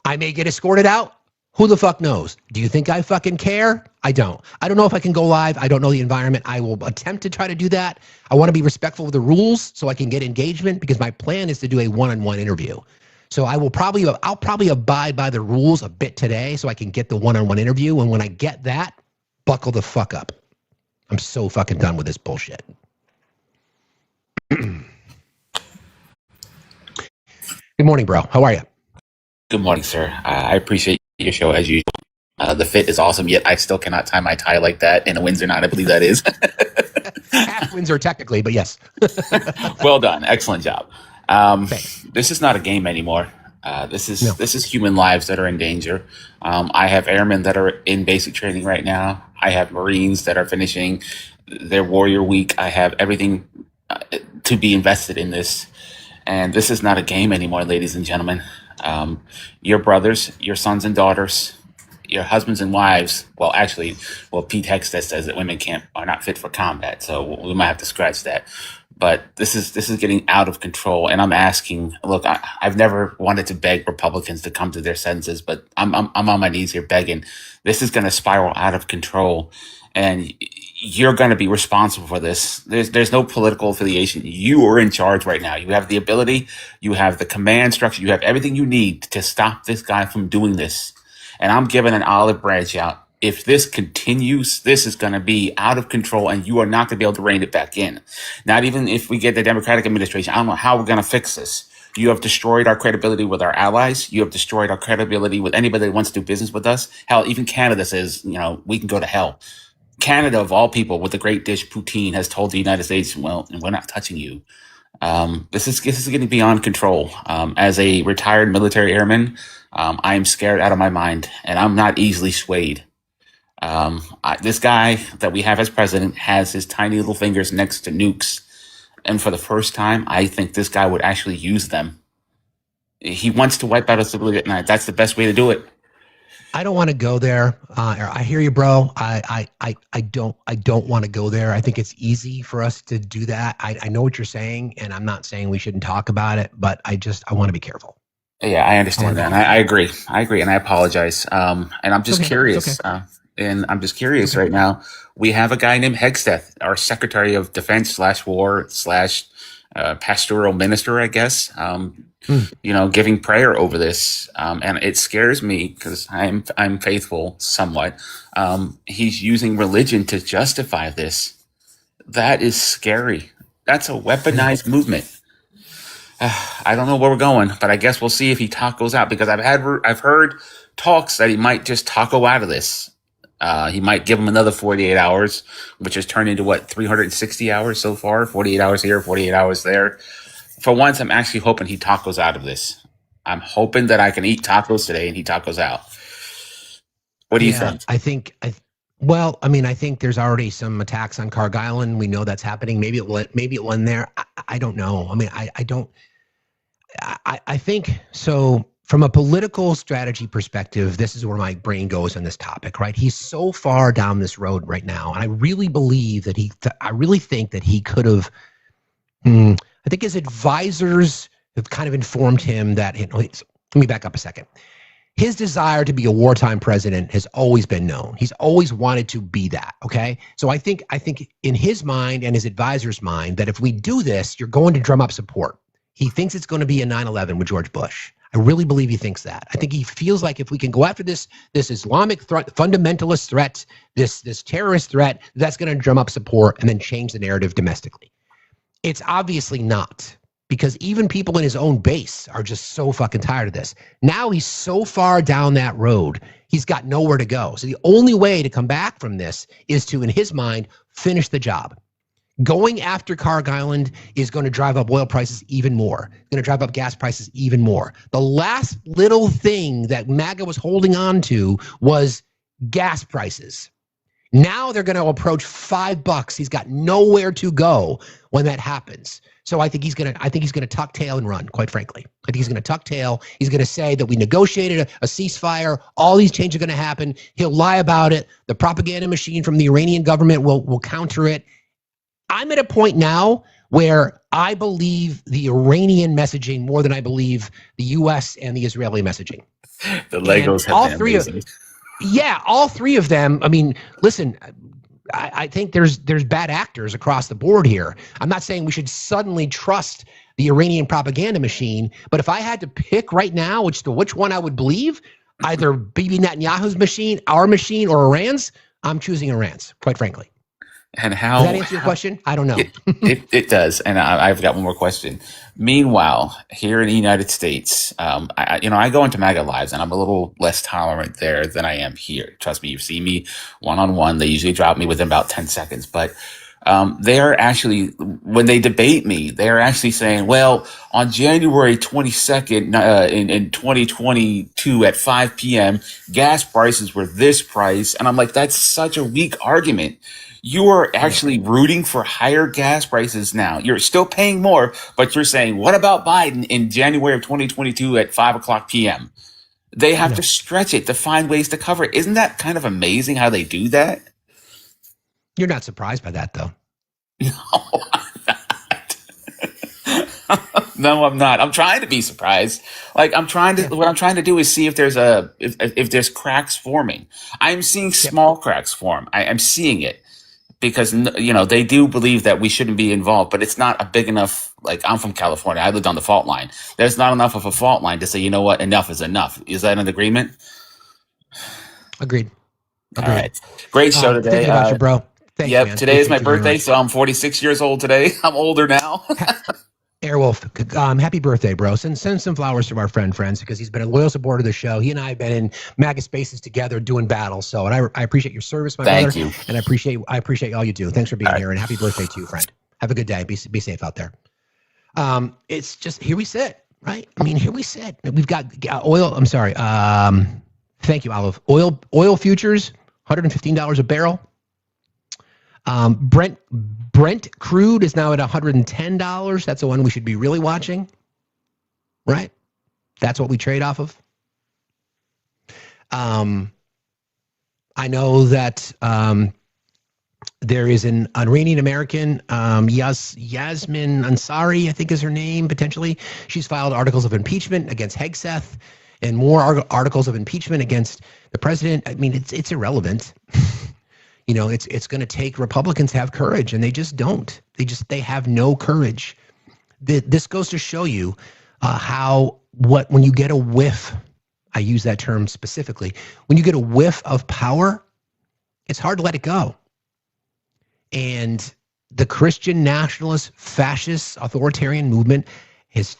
I may get escorted out. Who the fuck knows? Do you think I fucking care? I don't. I don't know if I can go live. I don't know the environment. I will attempt to try to do that. I want to be respectful of the rules so I can get engagement, because my plan is to do a one-on-one interview. So I'll probably abide by the rules a bit today so I can get the one-on-one interview. And when I get that, buckle the fuck up. I'm so fucking done with this bullshit. Good morning, bro. How are you? Good morning, sir. I appreciate your show as usual. The fit is awesome, yet I still cannot tie my tie like that in a Windsor knot, I believe that is. Half Windsor technically, but yes. Well done. Excellent job. This is not a game anymore. This is human lives that are in danger. I have airmen that are in basic training right now. I have Marines that are finishing their Warrior Week. I have everything to be invested in this. And this is not a game anymore, ladies and gentlemen. Your brothers, your sons and daughters, your husbands and wives. Well, actually, Pete Hexteth says that women are not fit for combat, so we might have to scratch that. But this is getting out of control, and I'm asking. Look, I've never wanted to beg Republicans to come to their senses, but I'm on my knees here begging. This is going to spiral out of control, and you're going to be responsible for this. There's no political affiliation. You are in charge right now. You have the ability, you have the command structure, you have everything you need to stop this guy from doing this. And I'm giving an olive branch out. If this continues, this is going to be out of control, and you are not going to be able to rein it back in. Not even if we get the Democratic administration. I don't know how we're going to fix this. You have destroyed our credibility with our allies. You have destroyed our credibility with anybody that wants to do business with us. Hell, even Canada says, we can go to hell. Canada, of all people, with the great dish poutine, has told the United States, well, we're not touching you. This is getting beyond control. As a retired military airman, I am scared out of my mind, and I'm not easily swayed. This guy that we have as president has his tiny little fingers next to nukes. And for the first time, I think this guy would actually use them. He wants to wipe out a civilian. That's the best way to do it. I don't want to go there. I hear you, bro. I don't want to go there. I think it's easy for us to do that. I know what you're saying, and I'm not saying we shouldn't talk about it, but I want to be careful. Yeah, I understand that. And I agree. I agree, and I apologize. And I'm just curious. And I'm just curious right now. We have a guy named Hegstead, our Secretary of Defense /War / pastoral minister, I guess. You know, giving prayer over this, and it scares me because I'm faithful somewhat. He's using religion to justify this. That is scary. That's a weaponized movement. I don't know where we're going, but I guess we'll see if he tacos out, because I've heard talks that he might just taco out of this. He might give him another 48 hours, which has turned into 360 hours so far, 48 hours here, 48 hours there. For once, I'm actually hoping he tacos out of this. I'm hoping that I can eat tacos today and he tacos out. What do you think? I think there's already some attacks on Carg Island. We know that's happening. Maybe it will end there. I don't know. I mean, I think so. From a political strategy perspective, this is where my brain goes on this topic, right? He's so far down this road right now, and I really believe that I really think that he could have. I think his advisors have kind of informed him that. Let me back up a second. His desire to be a wartime president has always been known. He's always wanted to be that, okay? So I think in his mind and his advisor's mind that if we do this, you're going to drum up support. He thinks it's going to be a 9/11 with George Bush. I really believe he thinks that. I think he feels like if we can go after this Islamic threat, fundamentalist threat, this terrorist threat, that's going to drum up support and then change the narrative domestically. It's obviously not. Because even people in his own base are just so fucking tired of this. Now he's so far down that road, he's got nowhere to go. So the only way to come back from this is to, in his mind, finish the job. Going after Carg Island is going to drive up oil prices even more. It's going to drive up gas prices even more. The last little thing that MAGA was holding on to was gas prices. Now they're going to approach $5. He's got nowhere to go when that happens. So I think he's going to tuck tail and run, quite frankly. I think he's going to tuck tail. He's going to say that we negotiated a ceasefire. All these changes are going to happen. He'll lie about it. The propaganda machine from the Iranian government will counter it. I'm at a point now where I believe the Iranian messaging more than I believe the U.S. and the Israeli messaging. The Legos have been amazing. All three of them. I mean, listen, I think there's bad actors across the board here. I'm not saying we should suddenly trust the Iranian propaganda machine, but if I had to pick right now which one I would believe, either Bibi Netanyahu's machine, our machine, or Iran's, I'm choosing Iran's, quite frankly. And how does that answer your question? I don't know. It does, and I've got one more question. Meanwhile, here in the United States, I go into MAGA lives, and I'm a little less tolerant there than I am here. Trust me, you see me one-on-one. They usually drop me within about 10 seconds, but they are actually, when they debate me, they are actually saying, well, on January 22nd in 2022 at 5 p.m., gas prices were this price, and I'm like, that's such a weak argument. You are actually rooting for higher gas prices now. You're still paying more, but you're saying, what about Biden in January of 2022 at 5 o'clock p.m.? They have to stretch it to find ways to cover it. Isn't that kind of amazing how they do that? You're not surprised by that, though. No, I'm not. No, I'm not. I'm trying to be surprised. Like what I'm trying to do is see if there's cracks forming. I'm seeing small cracks form. I'm seeing it. Because, they do believe that we shouldn't be involved, but it's not a big enough, like, I'm from California. I lived on the fault line. There's not enough of a fault line to say, you know what, enough is enough. Is that an agreement? Agreed. All right. Great show today. Thinking about you, bro. Thanks, man. Today is my birthday, so I'm 46 years old today. I'm older now. Airwolf, happy birthday, bro. Send some flowers to our friends, because he's been a loyal supporter of the show. He and I have been in MAGA spaces together doing battle. So, and I appreciate your service, my brother. Thank you. And I appreciate all you do. Thanks for being here, and happy birthday to you, friend. Have a good day. Be safe out there. It's just, here we sit, right? I mean, here we sit. We've got oil. I'm sorry. Thank you, Olive. Oil futures, $115 a barrel. Brent crude is now at $110. That's the one we should be really watching, right? That's what we trade off of. I know that there is an Iranian American, Yasmin Ansari, I think is her name, potentially. She's filed articles of impeachment against Hegseth and more articles of impeachment against the president. I mean, it's irrelevant. You know, it's going to take Republicans to have courage, and they just don't. They have no courage. This goes to show you when you get a whiff, I use that term specifically, when you get a whiff of power, it's hard to let it go. And the Christian nationalist, fascist, authoritarian movement is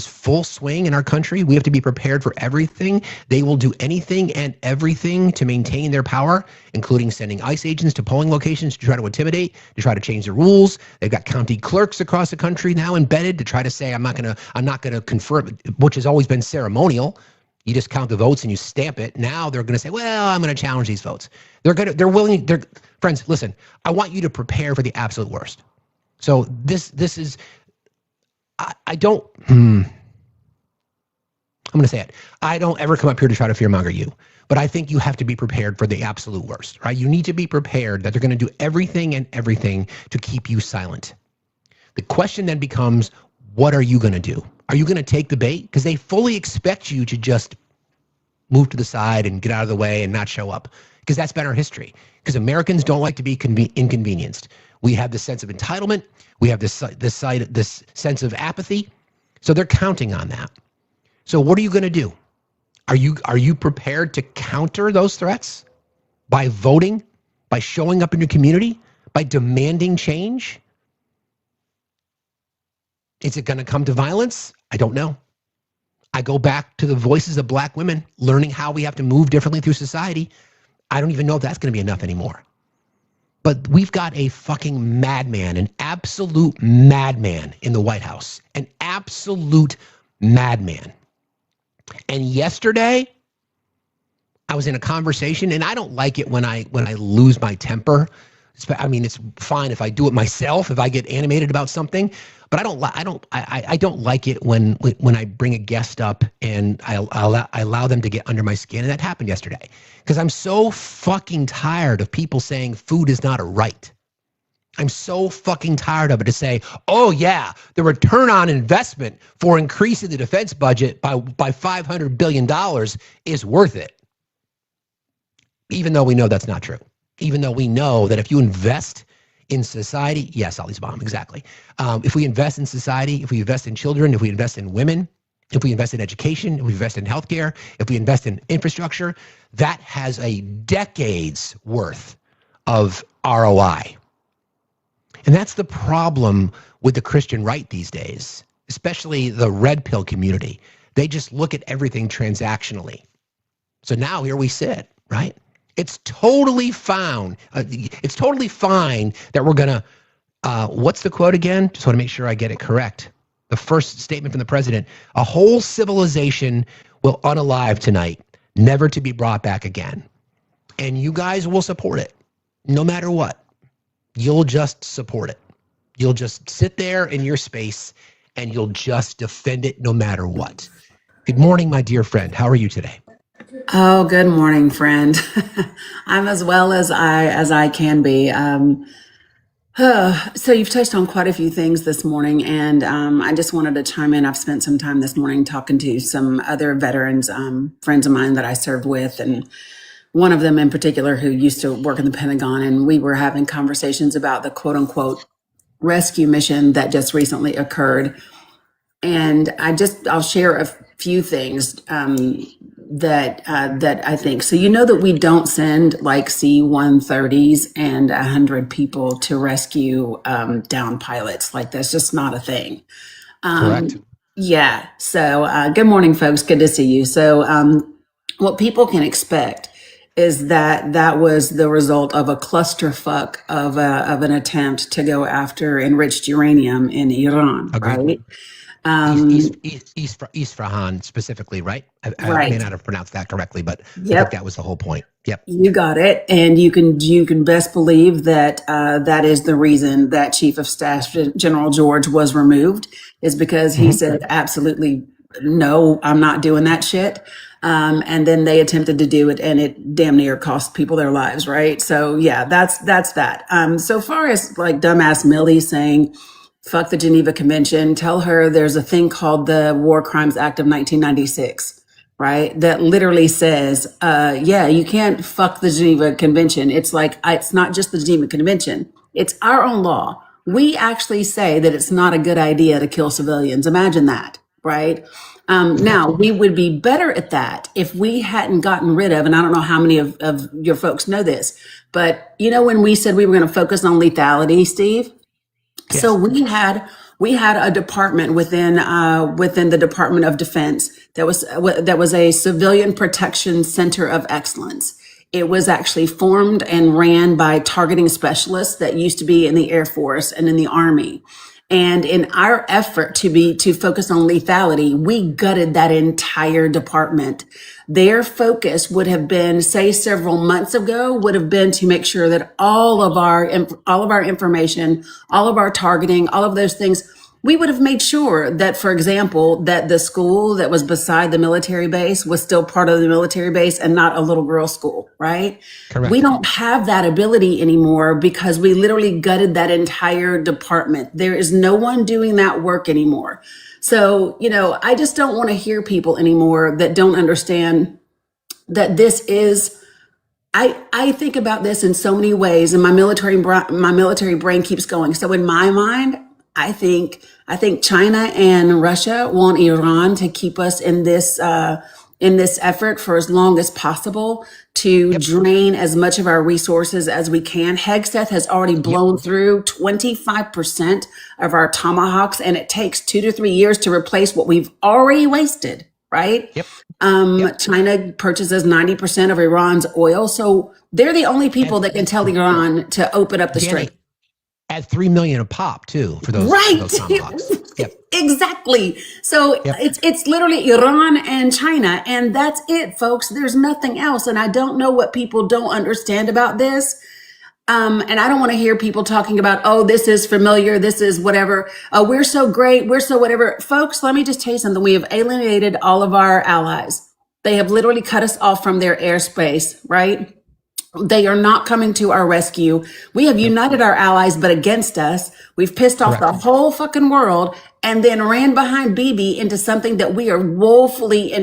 full swing in our country. We have to be prepared for everything. They will do anything and everything to maintain their power, including sending ICE agents to polling locations to try to intimidate, to try to change the rules. They've got county clerks across the country now embedded to try to say, I'm not gonna confirm, which has always been ceremonial. You just count the votes and you stamp it. Now they're going to say, well, I'm going to challenge these votes. Friends, listen, I want you to prepare for the absolute worst. So this is, I'm going to say it. I don't ever come up here to try to fearmonger you, but I think you have to be prepared for the absolute worst, right? You need to be prepared that they're going to do everything to keep you silent. The question then becomes, what are you going to do? Are you going to take the bait? Because they fully expect you to just move to the side and get out of the way and not show up. Because that's been our history. Because Americans don't like to be inconvenienced. We have this sense of entitlement. We have this sense of apathy. So they're counting on that. So what are you going to do? Are you prepared to counter those threats by voting, by showing up in your community, by demanding change? Is it going to come to violence? I don't know. I go back to the voices of Black women learning how we have to move differently through society. I don't even know if that's going to be enough anymore. But we've got a fucking madman, an absolute madman in the White House, an absolute madman. And yesterday, I was in a conversation, and I don't like it when I lose my temper. I mean, it's fine if I do it myself, if I get animated about something, but I don't like it when I bring a guest up and I allow them to get under my skin. And that happened yesterday because I'm so fucking tired of people saying food is not a right. I'm so fucking tired of it to say, oh yeah, the return on investment for increasing the defense budget by $500 billion is worth it. Even though we know that's not true. Even though we know that if you invest in society, yes, Ollie's bomb, exactly. If we invest in society, if we invest in children, if we invest in women, if we invest in education, if we invest in healthcare, if we invest in infrastructure, that has a decade's worth of ROI. And that's the problem with the Christian right these days, especially the red pill community. They just look at everything transactionally. So now here we sit, right? It's totally fine. It's totally fine that we're going to, what's the quote again? Just want to make sure I get it correct. The first statement from the president, a whole civilization will unalive tonight, never to be brought back again. And you guys will support it, no matter what. You'll just support it. You'll just sit there in your space and you'll just defend it no matter what. Good morning, my dear friend. How are you today? Oh, good morning, friend. I'm as well as I can be. So you've touched on quite a few things this morning, and I just wanted to chime in. I've spent some time this morning talking to some other veterans, friends of mine that I served with, and one of them in particular who used to work in the Pentagon, and we were having conversations about the quote-unquote rescue mission that just recently occurred. And I'll share a few things that I think. So you know that we don't send like C-130s and 100 people to rescue down pilots. Like that's just not a thing. Correct. Yeah. So good morning, folks. Good to see you. So what people can expect is that was the result of a clusterfuck of an attempt to go after enriched uranium in Iran. Agreed. Right. Isfahan specifically, right? I Right. may not have pronounced that correctly, but I Yep. think that was the whole point. Yep. You got it. And you can best believe that that is the reason that Chief of Staff General George was removed, is because he said absolutely no, I'm not doing that shit. And then they attempted to do it, and it damn near cost people their lives, right? So yeah, that's that. So far as like dumbass Millie saying, fuck the Geneva Convention, tell her there's a thing called the War Crimes Act of 1996, right? That literally says, yeah, you can't fuck the Geneva Convention. It's like, it's not just the Geneva Convention, it's our own law. We actually say that it's not a good idea to kill civilians. Imagine that, right? Now, we would be better at that if we hadn't gotten rid of, and I don't know how many of your folks know this, but you know, when we said we were going to focus on lethality, Steve? Yes. So we had a department within the Department of Defense that was a Civilian Protection Center of Excellence. It was actually formed and ran by targeting specialists that used to be in the Air Force and in the Army. And in our effort to focus on lethality, we gutted that entire department. Their focus would have been, say, several months ago, would have been to make sure that all of our information, all of our targeting, all of those things, we would have made sure that, for example, that the school that was beside the military base was still part of the military base and not a little girl school, right? Correct. We don't have that ability anymore because we literally gutted that entire department. There is no one doing that work anymore. So, you know, I just don't want to hear people anymore that don't understand that this is, I think about this in so many ways, and my military brain keeps going. So in my mind, I think China and Russia want Iran to keep us in this effort for as long as possible to drain as much of our resources as we can. Hegseth has already blown through 25% of our tomahawks, and it takes 2 to 3 years to replace what we've already wasted, right? China purchases 90% of Iran's oil, so they're the only people that can tell Iran to open up the strait. At $3 million a pop too for those, right? Those tomahawks. Exactly. So it's literally Iran and China, and that's it, folks. There's nothing else. And I don't know what people don't understand about this. And I don't want to hear people talking about, oh, this is familiar, this is whatever. We're so great, we're so whatever. Folks, let me just tell you something. We have alienated all of our allies. They have literally cut us off from their airspace, right? They are not coming to our rescue. We have united our allies, but against us. We've pissed off the whole fucking world and then ran behind Bibi into something that we are woefully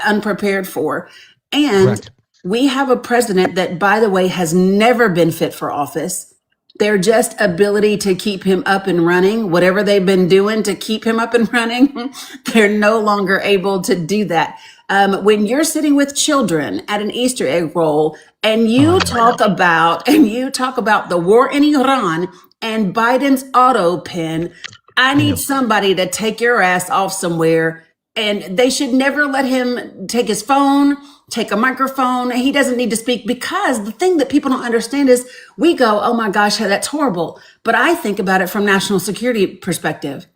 unprepared for. And we have a president that, by the way, has never been fit for office. Their just ability to keep him up and running, whatever they've been doing to keep him up and running, they're no longer able to do that. When you're sitting with children at an Easter egg roll and you talk about the war in Iran and Biden's auto pen, I need somebody to take your ass off somewhere. And they should never let him take his phone, take a microphone. He doesn't need to speak, because the thing that people don't understand is we go, oh my gosh, that's horrible. But I think about it from national security perspective.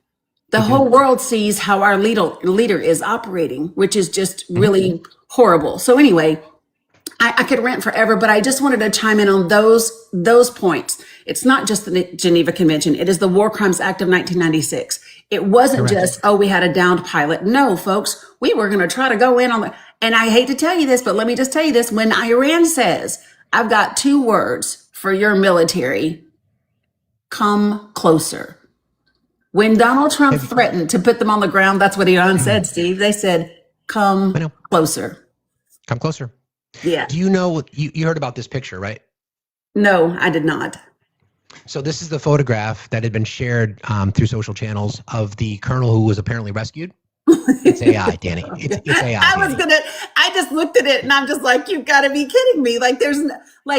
The whole world sees how our leader is operating, which is just really horrible. So anyway, I could rant forever, but I just wanted to chime in on those points. It's not just the Geneva Convention. It is the War Crimes Act of 1996. It wasn't just, oh, we had a downed pilot. No, folks, we were going to try to go in on the, and I hate to tell you this, but let me just tell you this. When Iran says, I've got 2 words for your military, come closer. When Donald Trump threatened to put them on the ground, that's what Iran said, Steve. They said, come closer. Come closer. Yeah. Do you know, you heard about this picture, right? No, I did not. So this is the photograph that had been shared through social channels of the colonel who was apparently rescued. It's AI, Danny. It's AI. I just looked at it and I'm just like, you've got to be kidding me. Like,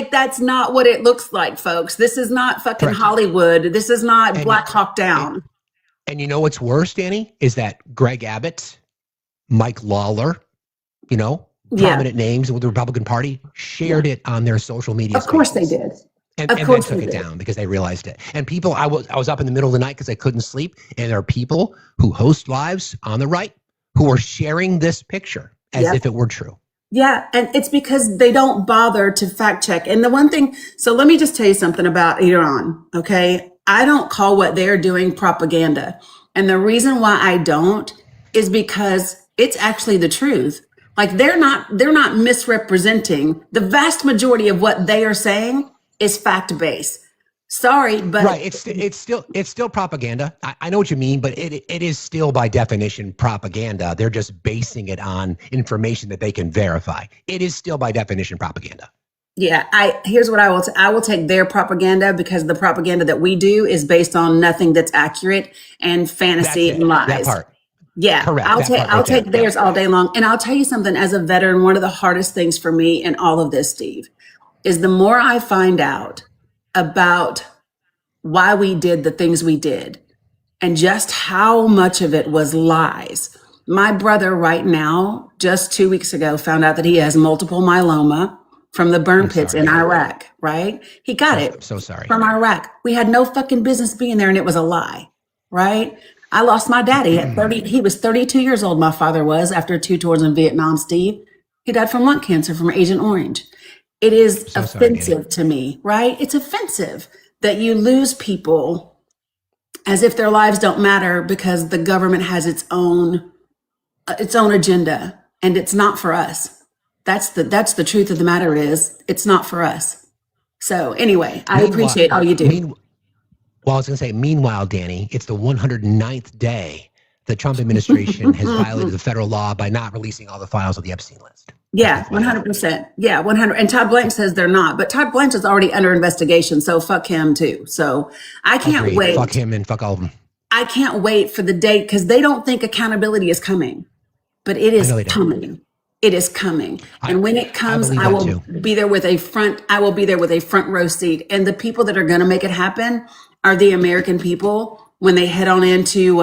that's not what it looks like, folks. This is not fucking Hollywood. This is not Black Hawk Down. And you know what's worse, Danny, is that Greg Abbott, Mike Lawler, prominent names with the Republican Party, shared it on their social media. Of course they did. And then took it down because they realized it. And people, I was up in the middle of the night because I couldn't sleep. And there are people who host lives on the right who are sharing this picture as if it were true. Yeah. And it's because they don't bother to fact check. And the one thing, so let me just tell you something about Iran. Okay. I don't call what they're doing propaganda. And the reason why I don't is because it's actually the truth. Like they're not misrepresenting. The vast majority of what they are saying is fact-based. Sorry, but right. It's still propaganda. I know what you mean, but it is still by definition propaganda. They're just basing it on information that they can verify. It is still by definition propaganda. Yeah, here's what I will take their propaganda, because the propaganda that we do is based on nothing that's accurate and fantasy and lies. That part. Yeah, Correct. I'll take theirs all day long. And I'll tell you something, as a veteran, one of the hardest things for me in all of this, Steve, is the more I find out about why we did the things we did and just how much of it was lies. My brother right now, just 2 weeks ago, found out that he has multiple myeloma from the burn pits in Iraq, right? He got it. I'm so sorry. From Iraq. We had no fucking business being there, and it was a lie, right? I lost my daddy at 30. He was 32 years old, my father was, after 2 tours in Vietnam, Steve. He died from lung cancer from Agent Orange. It is offensive to me, right? It's offensive that you lose people as if their lives don't matter because the government has its own agenda, and it's not for us. That's the truth of the matter is it's not for us. So anyway, I appreciate all you do. Well, I was going to say, meanwhile, Danny, it's the 109th day the Trump administration has violated the federal law by not releasing all the files of the Epstein list. Yeah, 100%. Yeah, 100. And Todd Blanche says they're not, but Todd Blanche is already under investigation, so fuck him too. So I can't wait. Fuck him and fuck all of them. I can't wait for the day, because they don't think accountability is coming, but it is coming. It is coming. And when it comes, I will be there with a front row seat. And the people that are going to make it happen are the American people when they head on into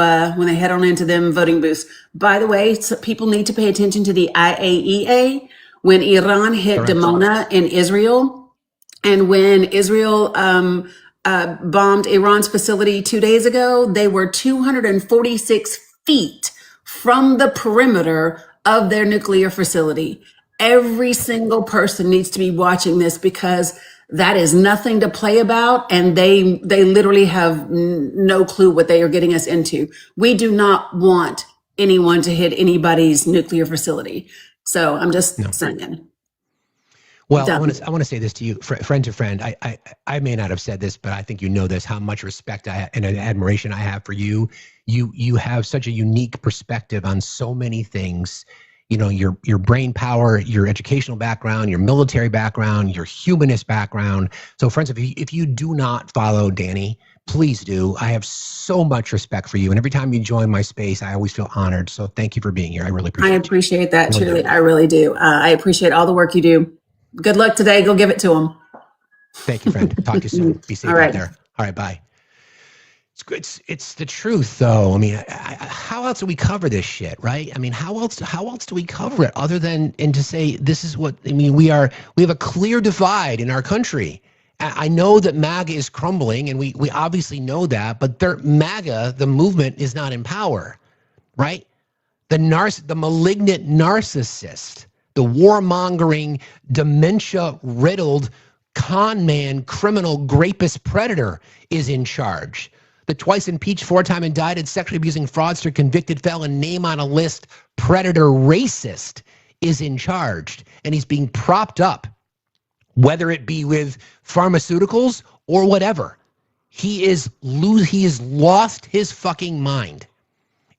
them voting booths. By the way, people need to pay attention to the IAEA. When Iran hit Dimona in Israel, and when Israel bombed Iran's facility 2 days ago, they were 246 feet from the perimeter of their nuclear facility. Every single person needs to be watching this, because that is nothing to play about, and they literally have no clue what they are getting us into. We do not want anyone to hit anybody's nuclear facility. So I'm just saying. Well, I want to say this to you, friend to friend. I may not have said this, but I think you know this, how much respect and admiration I have for you. You have such a unique perspective on so many things. You know, your brain power, your educational background, your military background, your humanist background. So friends, if you do not follow Danny, please do. I have so much respect for you. And every time you join my space, I always feel honored. So thank you for being here. I really appreciate it. I appreciate that, truly. I really do. I appreciate all the work you do. Good luck today. Go give it to him. Thank you, friend. Talk to you soon. Be safe out there. All right, bye. It's the truth, though. I mean, how else do we cover this shit, right? I mean, how else do we cover it other than to say this is what I mean? We have a clear divide in our country. I know that MAGA is crumbling, and we obviously know that, but MAGA, the movement, is not in power, right? The malignant narcissist, the warmongering, dementia-riddled con man, criminal, rapist, predator is in charge. The twice impeached, 4-time indicted, sexually abusing fraudster, convicted felon, name on a list, predator, racist is in charge. And he's being propped up, whether it be with pharmaceuticals or whatever. He has lost his fucking mind.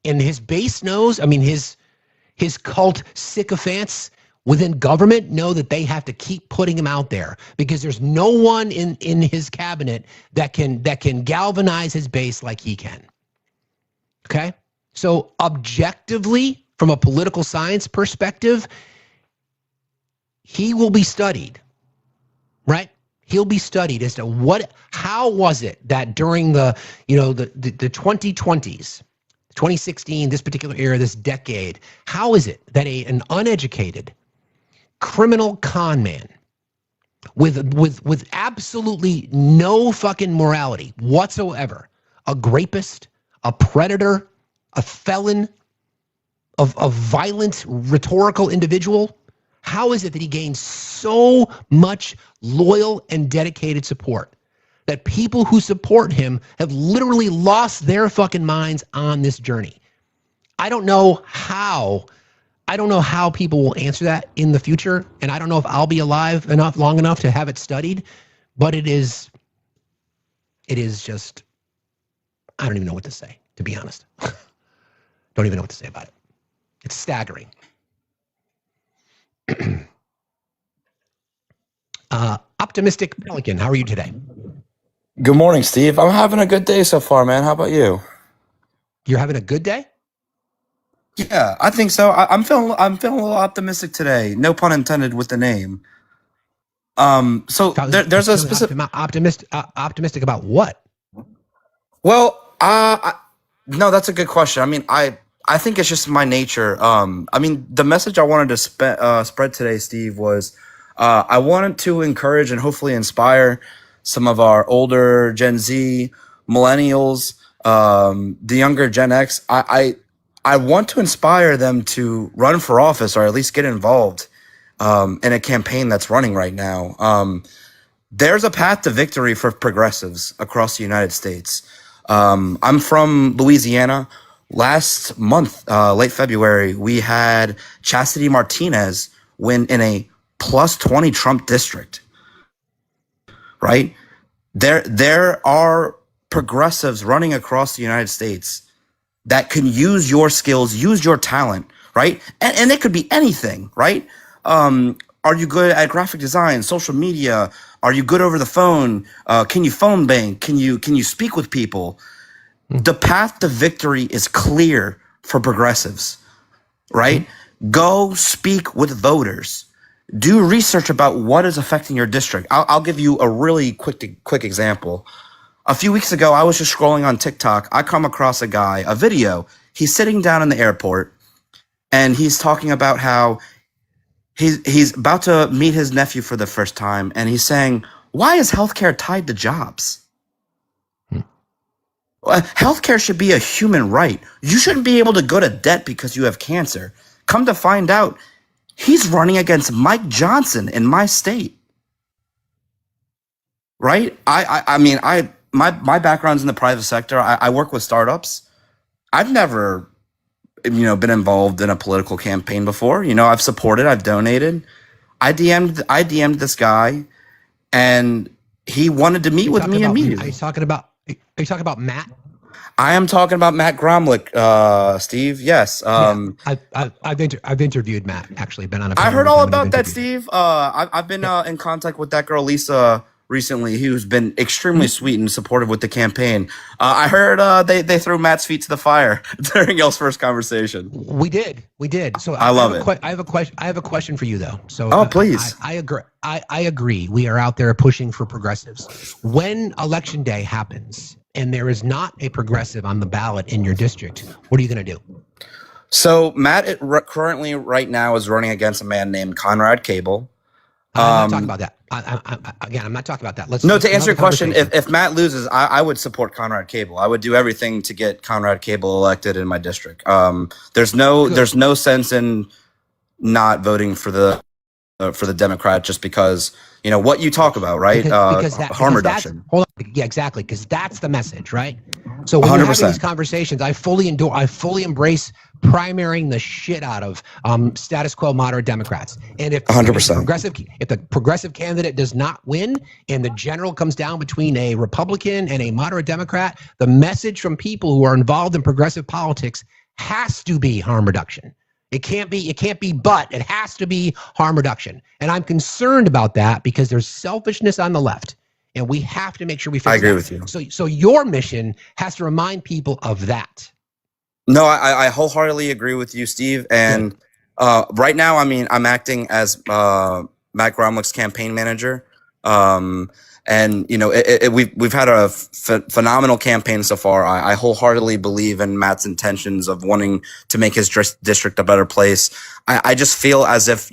And his base knows, I mean, his cult sycophants within government know that they have to keep putting him out there, because there's no one in his cabinet that can galvanize his base like he can. Okay? So objectively, from a political science perspective, he will be studied, right? He'll be studied as to how was it that during the 2020s, 2016, this particular era, this decade, how is it that an uneducated criminal con man with absolutely no fucking morality whatsoever, a rapist, a predator, a felon, a violent, rhetorical individual, how is it that he gains so much loyal and dedicated support that people who support him have literally lost their fucking minds on this journey? I don't know how people will answer that in the future, and I don't know if I'll be alive long enough to have it studied, but it is just, I don't even know what to say, to be honest. Don't even know what to say about it. It's staggering. Optimistic Pelican, how are you today? Good morning, Steve. I'm having a good day so far, man. How about you? You're having a good day? Yeah, I think so. I'm feeling a little optimistic today. No pun intended with the name. There's a specific optimistic about what? Well, no, that's a good question. I mean, I think it's just my nature. I mean, the message I wanted to spread today, Steve, was I wanted to encourage and hopefully inspire some of our older Gen Z, millennials, the younger Gen X. I want to inspire them to run for office or at least get involved in a campaign that's running right now. There's a path to victory for progressives across the United States. I'm from Louisiana. Last month, late February, we had Chastity Martinez win in a +20 Trump district. Right? There are progressives running across the United States that can use your skills, use your talent, right? And it could be anything, right? Are you good at graphic design, social media? Are you good over the phone? Can you phone bank? Can you speak with people? The path to victory is clear for progressives, right? Go speak with voters. Do research about what is affecting your district. I'll give you a really quick example. A few weeks ago, I was just scrolling on TikTok. I come across a video. He's sitting down in the airport, and he's talking about how he's about to meet his nephew for the first time, and he's saying, "Why is healthcare tied to jobs? Healthcare should be a human right. You shouldn't be able to go to debt because you have cancer." Come to find out, he's running against Mike Johnson in my state. Right? I mean, my background's in the private sector. I work with startups. I've never, been involved in a political campaign before. I've supported, I've donated. I DM'd this guy, and he wanted to meet with me immediately. Are you talking about Matt? I am talking about Matt Gromlich, Steve. Yes. I've interviewed Matt. Actually, been on a. I heard all about that, Steve. I've been in contact with that girl, Lisa, recently, who's been extremely sweet and supportive with the campaign. I heard they threw Matt's feet to the fire during y'all's first conversation. We did. So I love it. I have a question. I have a question for you though. So please. I agree. I agree. We are out there pushing for progressives. When election day happens and there is not a progressive on the ballot in your district, what are you going to do? So Matt currently right now is running against a man named Conrad Cable. I'm not talking about that. I'm not talking about that. To answer your question, if Matt loses, I would support Conrad Cable. I would do everything to get Conrad Cable elected in my district. There's no sense in not voting for the Democrat just because what you talk about, right? Harm reduction. Hold on. Yeah, exactly. Because that's the message, right? So when we're having these conversations, I fully embrace primarying the shit out of status quo moderate Democrats. And if 100%, if the progressive candidate does not win and the general comes down between a Republican and a moderate Democrat, the message from people who are involved in progressive politics has to be harm reduction. It can't be but it has to be harm reduction. And I'm concerned about that because there's selfishness on the left. And we have to make sure we fix that. I agree with you. So your mission has to remind people of that. No, I wholeheartedly agree with you, Steve. And right now, I mean, I'm acting as Matt Gromlich's campaign manager. And we've had a phenomenal campaign so far. I wholeheartedly believe in Matt's intentions of wanting to make his district a better place. I just feel as if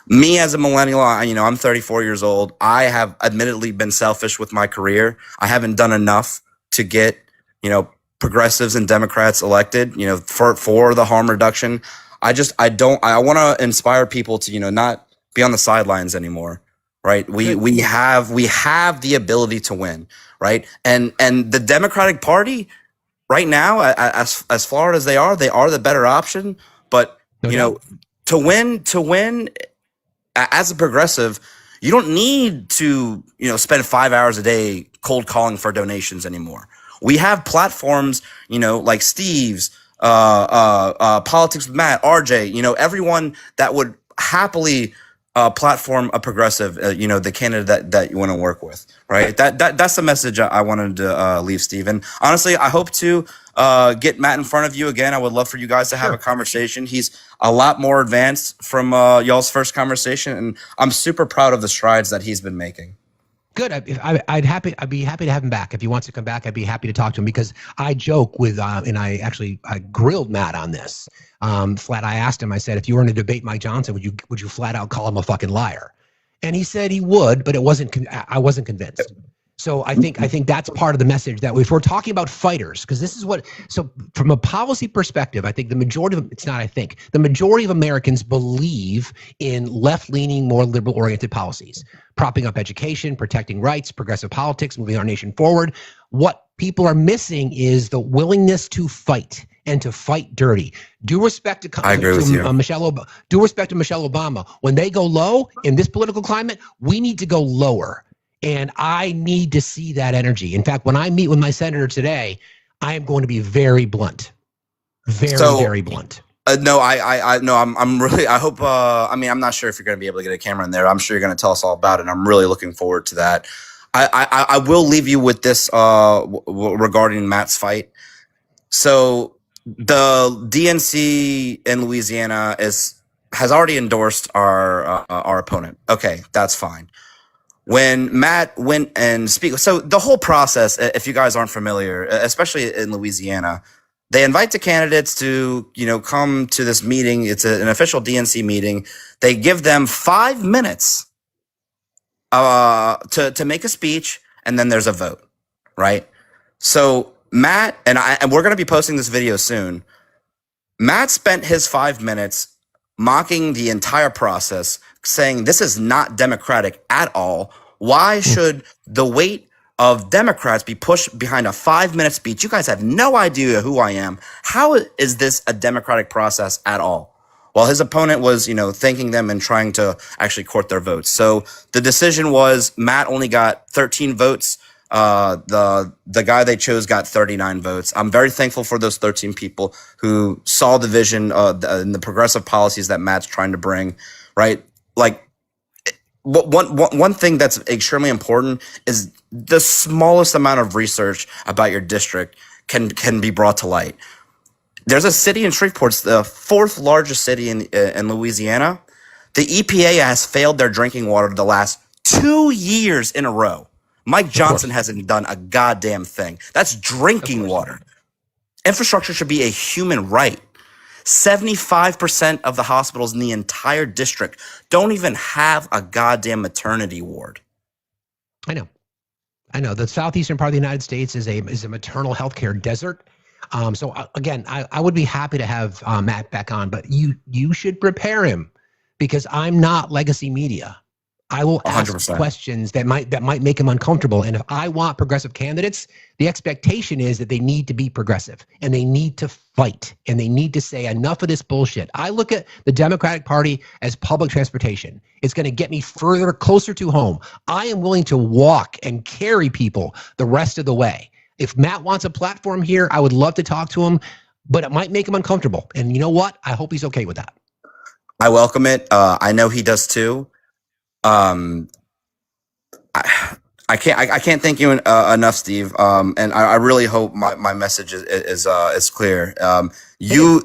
me as a millennial, I'm 34 years old. I have admittedly been selfish with my career. I haven't done enough to get progressives and Democrats elected. For the harm reduction. I want to inspire people to not be on the sidelines anymore. Right. We have the ability to win. Right. And the Democratic Party right now, as flawed as they are the better option. But No you doubt. know, to win as a progressive, you don't need to, spend 5 hours a day cold calling for donations anymore. We have platforms, like Steve's, Politics with Matt, RJ, everyone that would happily platform a progressive, the candidate that you want to work with, right? That's the message I wanted to leave, Steve. And honestly, I hope to get Matt in front of you again. I would love for you guys to have a conversation. He's a lot more advanced from y'all's first conversation, and I'm super proud of the strides that he's been making. Good. I'd be happy to have him back. If he wants to come back, I'd be happy to talk to him, because I joke with, and I grilled Matt on this. Flat, I asked him, I said, if you were in a debate Mike Johnson, would you flat out call him a fucking liar? And he said he would, but I wasn't convinced. So I think that's part of the message, that if we're talking about fighters, because this is so from a policy perspective, I think the majority of Americans believe in left-leaning, more liberal-oriented policies, propping up education, protecting rights, progressive politics, moving our nation forward. What people are missing is the willingness to fight, and to fight dirty. Due respect to Michelle Obama. When they go low in this political climate, we need to go lower. And I need to see that energy. In fact, when I meet with my senator today, I am going to be very blunt, very blunt. No, I'm really, I hope, I'm not sure if you're going to be able to get a camera in there. I'm sure you're going to tell us all about it. I'm really looking forward to that. I will leave you with this, regarding Matt's fight. So the DNC in Louisiana has already endorsed our opponent. Okay, that's fine. When Matt went and so the whole process, if you guys aren't familiar, especially in Louisiana, they invite the candidates to, come to this meeting. It's an official DNC meeting. They give them 5 minutes to make a speech, and then there's a vote, right? So Matt and we're going to be posting this video soon. Matt spent his 5 minutes mocking the entire process, saying this is not democratic at all. Why should the weight of Democrats be pushed behind a 5-minute speech? You guys have no idea who I am. How is this a democratic process at all? While his opponent was, thanking them and trying to actually court their votes. So the decision was Matt only got 13 votes. The guy they chose got 39 votes. I'm very thankful for those 13 people who saw the vision and the progressive policies that Matt's trying to bring, right? Like, one thing that's extremely important is the smallest amount of research about your district can be brought to light. There's a city in Shreveport, it's the 4th largest city in Louisiana. The EPA has failed their drinking water the last 2 years in a row. Mike Johnson hasn't done a goddamn thing. That's drinking water. Infrastructure should be a human right. 75% of the hospitals in the entire district don't even have a goddamn maternity ward. I know. The southeastern part of the United States is a maternal healthcare desert. So again, I would be happy to have Matt back on, but you should prepare him, because I'm not legacy media. I will ask 100%. questions that might make him uncomfortable. And if I want progressive candidates, the expectation is that they need to be progressive, and they need to fight, and they need to say enough of this bullshit. I look at the Democratic Party as public transportation. It's going to get me closer to home. I am willing to walk and carry people the rest of the way. If Matt wants a platform here, I would love to talk to him, but it might make him uncomfortable. And you know what? I hope he's okay with that. I welcome it. I know he does too. I can't thank you enough, Steve. And I really hope my message is clear.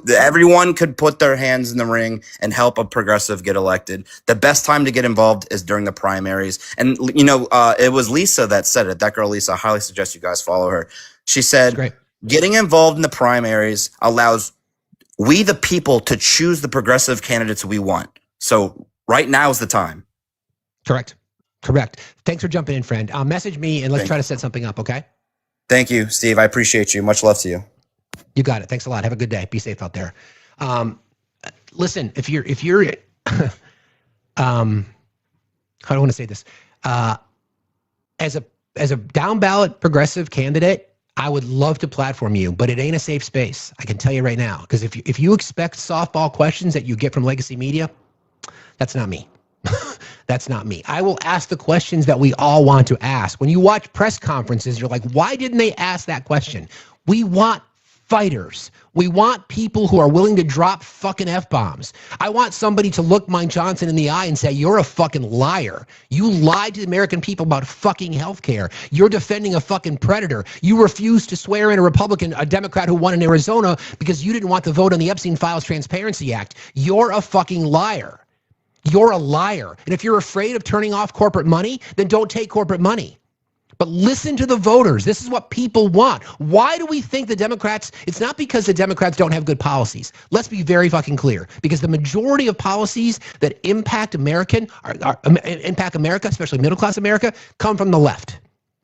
Everyone could put their hands in the ring and help a progressive get elected. The best time to get involved is during the primaries. And it was Lisa that said it. That girl Lisa, I highly suggest you guys follow her. She said, getting involved in the primaries allows we the people to choose the progressive candidates we want. So right now is the time. Correct. Thanks for jumping in, friend. Message me and let's try to set something up, okay? Thank you, Steve. I appreciate you. Much love to you. You got it. Thanks a lot. Have a good day. Be safe out there. Listen, if you're how do I want to say this? As a down ballot progressive candidate, I would love to platform you, but it ain't a safe space. I can tell you right now, because if you expect softball questions that you get from legacy media, that's not me. That's not me. I will ask the questions that we all want to ask. When you watch press conferences, you're like, why didn't they ask that question? We want fighters. We want people who are willing to drop fucking F-bombs. I want somebody to look Mike Johnson in the eye and say, you're a fucking liar. You lied to the American people about fucking healthcare. You're defending a fucking predator. You refused to swear in a Democrat who won in Arizona because you didn't want the vote on the Epstein Files Transparency Act. You're a fucking liar. You're a liar. And if you're afraid of turning off corporate money, then don't take corporate money. But listen to the voters. This is what people want. Why do we think the Democrats? It's not because the Democrats don't have good policies. Let's be very fucking clear. Because the majority of policies that impact America, especially middle class America, come from the left.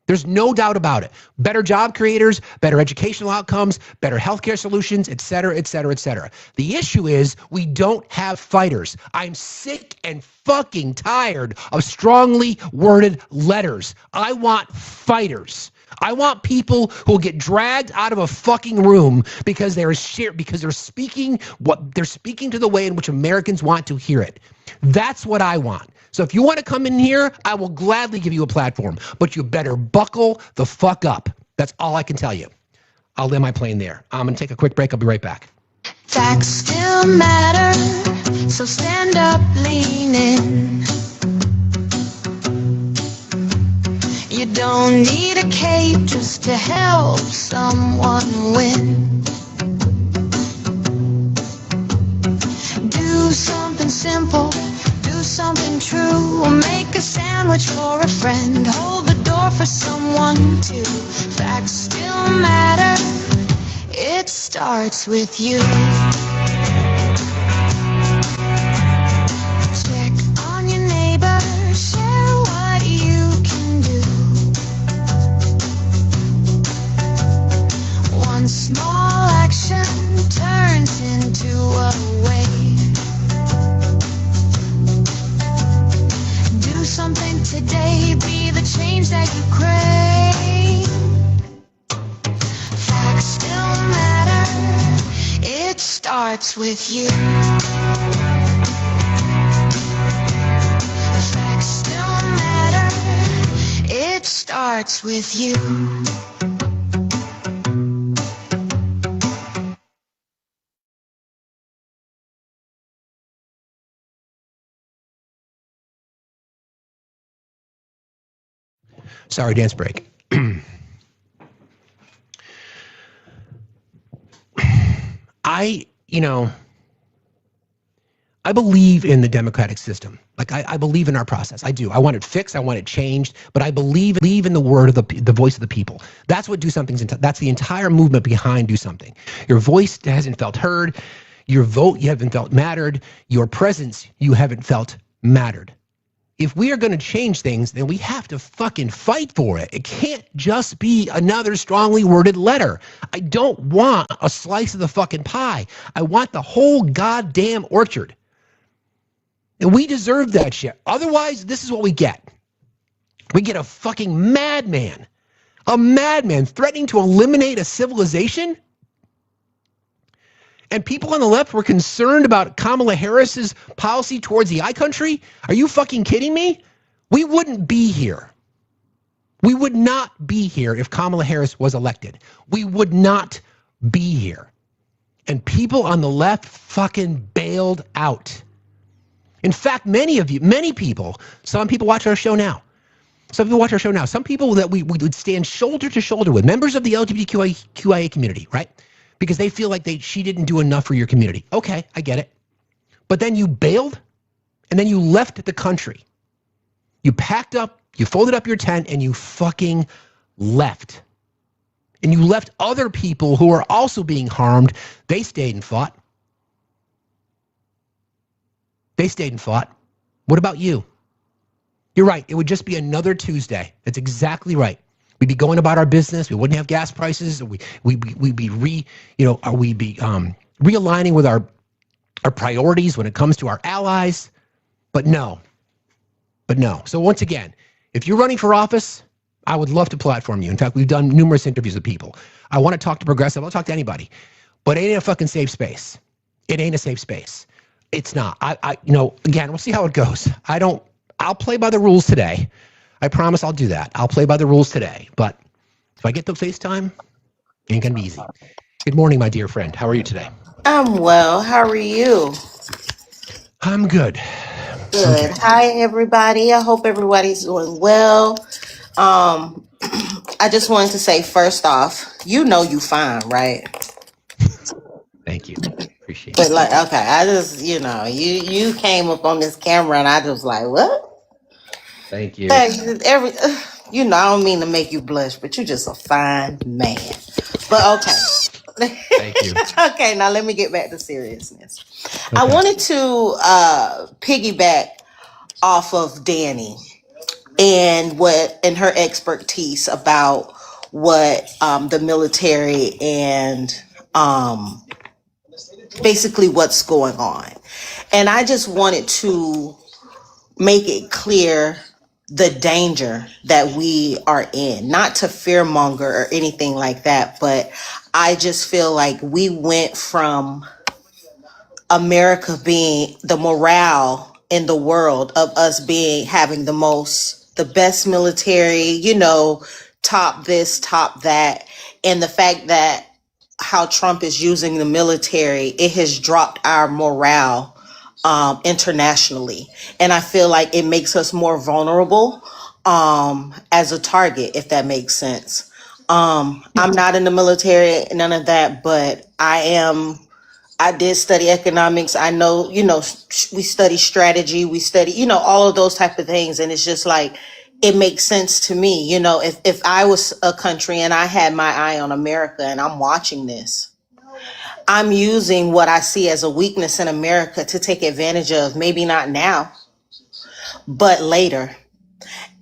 There's no doubt about it. Better job creators, better educational outcomes, better healthcare solutions, et cetera, et cetera, et cetera. The issue is we don't have fighters. I'm sick and fucking tired of strongly worded letters. I want fighters. I want people who will get dragged out of a fucking room because they're speaking to the way in which Americans want to hear it. That's what I want. So if you want to come in here, I will gladly give you a platform, but you better buckle the fuck up. That's all I can tell you. I'll land my plane there. I'm going to take a quick break. I'll be right back. Facts still matter, so stand up, lean in. You don't need a cape just to help someone win. Do something simple, do something true, or make a sandwich for a friend, hold the door for someone too. Facts still matter, it starts with you. Check on your neighbor, share what you can do. One small action turns into a wave. Do something today, be the change that you crave. Facts still matter, it starts with you. Facts still matter, it starts with you. Sorry, dance break. I believe in the democratic system. Like I believe in our process. I do. I want it fixed. I want it changed. But I believe in the word of the voice of the people. That's what Do Something's. That's the entire movement behind Do Something. Your voice hasn't felt heard. Your vote you haven't felt mattered. Your presence you haven't felt mattered. If we are going to change things, then we have to fucking fight for it. It can't just be another strongly worded letter. I don't want a slice of the fucking pie. I want the whole goddamn orchard. And we deserve that shit. Otherwise, this is what we get. We get a fucking madman. A madman threatening to eliminate a civilization. And people on the left were concerned about Kamala Harris's policy towards the I country? Are you fucking kidding me? We wouldn't be here. We would not be here if Kamala Harris was elected. We would not be here. And people on the left fucking bailed out. In fact, many people, some people watch our show now. Some people that we would stand shoulder to shoulder with, members of the LGBTQIA community, right? Because they feel like she didn't do enough for your community. Okay, I get it. But then you bailed, and then you left the country. You packed up, you folded up your tent, and you fucking left. And you left other people who are also being harmed. They stayed and fought. What about you? You're right. It would just be another Tuesday. That's exactly right. We'd be going about our business. We wouldn't have gas prices. We'd be realigning with our priorities when it comes to our allies. But no. So once again, if you're running for office, I would love to platform you. In fact, we've done numerous interviews with people. I want to talk to progressive. I'll talk to anybody, but it ain't a fucking safe space. It ain't a safe space. It's not. Again, we'll see how it goes. I'll play by the rules today. I promise I'll do that. I'll play by the rules today. But if I get the FaceTime, it ain't gonna be easy. Good morning, my dear friend. How are you today? I'm well. How are you? I'm good. Good. Okay. Hi, everybody. I hope everybody's doing well. I just wanted to say, first off, you fine, right? Thank you. Appreciate But it. okay, I just, you came up on this camera and I just like, what? Thank you. Hey, I don't mean to make you blush, but you're just a fine man. But okay. Thank you. Okay, now let me get back to seriousness. Okay. I wanted to piggyback off of Danny and her expertise about what the military and basically what's going on. And I just wanted to make it clear the danger that we are in, not to fearmonger or anything like that, but I just feel like we went from America being the morale in the world of us having the best military, top this, top that. And the fact that how Trump is using the military, it has dropped our morale internationally. And I feel like it makes us more vulnerable as a target, if that makes sense. I'm not in the military, none of that, but I did study economics. I know, we study strategy, we study, all of those type of things. And it's just like, it makes sense to me. If I was a country and I had my eye on America and I'm watching this, I'm using what I see as a weakness in America to take advantage of, maybe not now, but later.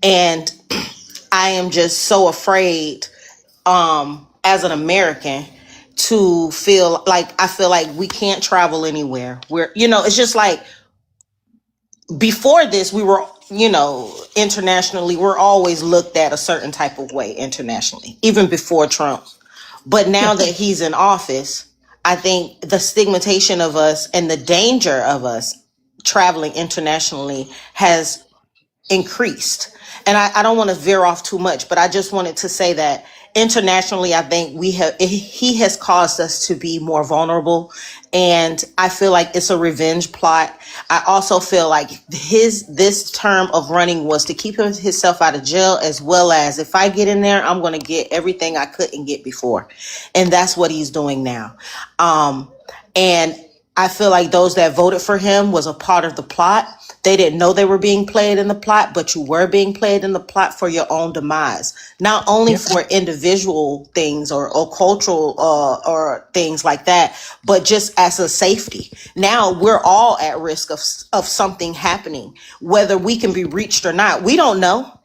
And I am just so afraid, as an American, to feel like we can't travel anywhere. It's just like before this, we were, internationally, we're always looked at a certain type of way internationally, even before Trump. But now that he's in office, I think the stigmatization of us and the danger of us traveling internationally has increased. And I don't want to veer off too much, but I just wanted to say that internationally, I think he has caused us to be more vulnerable. And I feel like it's a revenge plot. I also feel like this term of running was to keep himself out of jail, as well as, if I get in there, I'm going to get everything I couldn't get before. And that's what he's doing now. And I feel like those that voted for him was a part of the plot. They didn't know they were being played in the plot, but you were being played in the plot for your own demise. Not only for individual things or cultural or things like that, but just as a safety. Now we're all at risk of something happening, whether we can be reached or not. We don't know.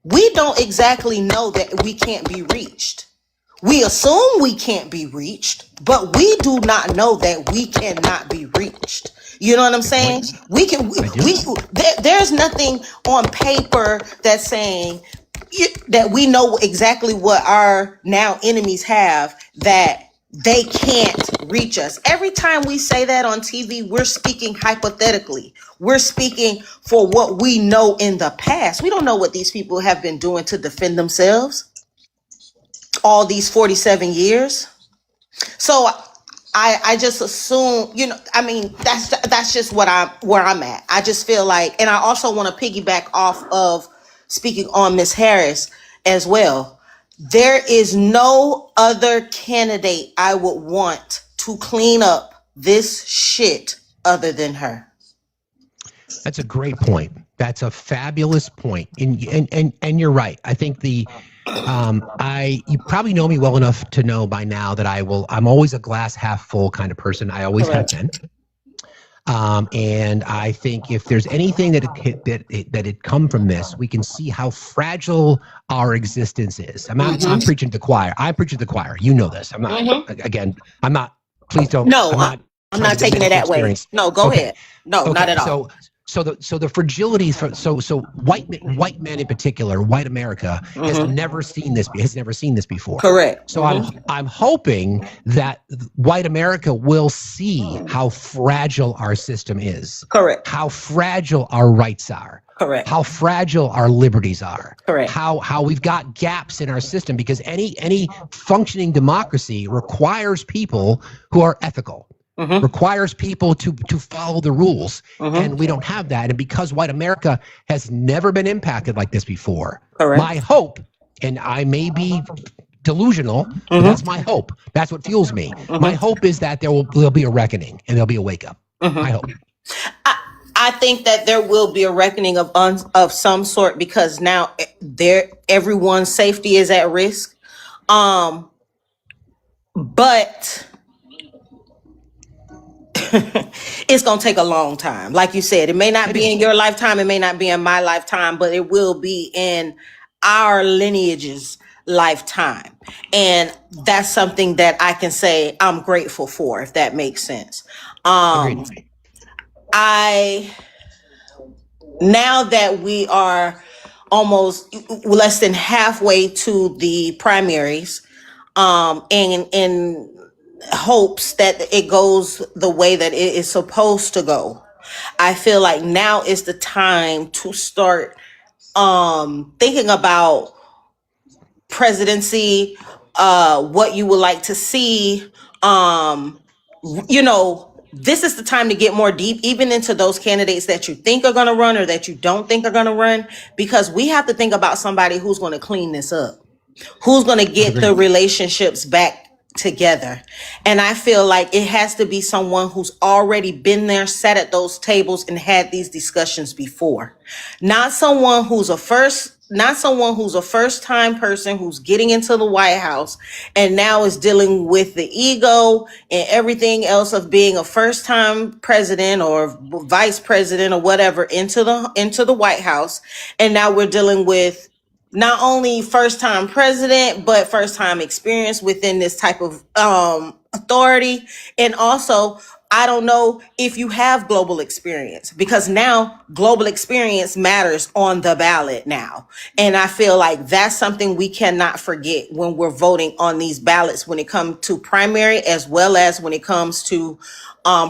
We don't exactly know that we can't be reached. We assume we can't be reached, but we do not know that we cannot be reached. You know what I'm saying? There's nothing on paper that's saying that we know exactly what our now enemies have, that they can't reach us. Every time we say that on TV, we're speaking hypothetically. We're speaking for what we know in the past. We don't know what these people have been doing to defend themselves all these 47 years. So I just assume, that's just where I'm at. I just feel like, and I also want to piggyback off of speaking on Miss Harris as well. There is no other candidate I would want to clean up this shit other than her. That's a great point. That's a fabulous point. And you're right. I think you probably know me well enough to know by now that I'm always a glass half full kind of person. I always have been. And I think if there's anything that had come from this, we can see how fragile our existence is. I'm preaching to the choir. I'm preaching to the choir. You know this. I'm not, again, please don't. No, I'm not taking it that way. No, go ahead. No, not at all. So the fragility, so white men in particular, white America has never seen this before. Correct. So I'm hoping that white America will see how fragile our system is. Correct. How fragile our rights are. Correct. How fragile our liberties are. Correct. How we've got gaps in our system, because any functioning democracy requires people who are ethical. Requires people to follow the rules, and we don't have that. And because white America has never been impacted like this before, my hope, and I may be delusional, but that's my hope. That's what fuels me. My hope is that there'll be a reckoning and there'll be a wake up. I hope. I think that there will be a reckoning of some sort, because now everyone's safety is at risk. But it's going to take a long time. Like you said, it may not be in your lifetime. It may not be in my lifetime, but it will be in our lineage's lifetime. And that's something that I can say I'm grateful for, if that makes sense. Now that we are almost less than halfway to the primaries, in hopes that it goes the way that it is supposed to go, I feel like now is the time to start thinking about presidency, what you would like to see. This is the time to get more deep, even into those candidates that you think are going to run or that you don't think are going to run, because we have to think about somebody who's going to clean this up, who's going to get the relationships back together. And I feel like it has to be someone who's already been there, sat at those tables and had these discussions before. Not someone who's a first time person who's getting into the White House and now is dealing with the ego and everything else of being a first time president or vice president or whatever into the White House. And now we're dealing with not only first time president, but first time experience within this type of authority. And also, I don't know if you have global experience, because now global experience matters on the ballot now. And I feel like that's something we cannot forget when we're voting on these ballots, when it comes to primary as well as when it comes to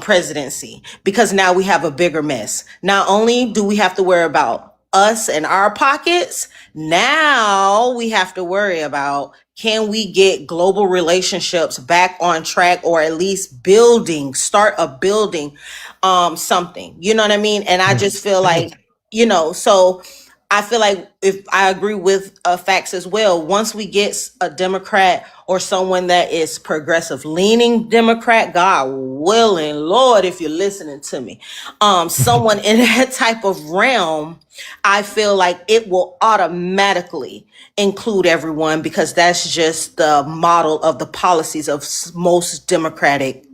presidency, because now we have a bigger mess. Not only do we have to worry about us and our pockets, now we have to worry about, can we get global relationships back on track, or at least start a building something, you know what I mean? And I just feel like, so I feel like, if I agree with Facts as well, once we get a Democrat or someone that is progressive leaning Democrat, God willing, Lord, if you're listening to me, someone in that type of realm, I feel like it will automatically include everyone, because that's just the model of the policies of most Democratic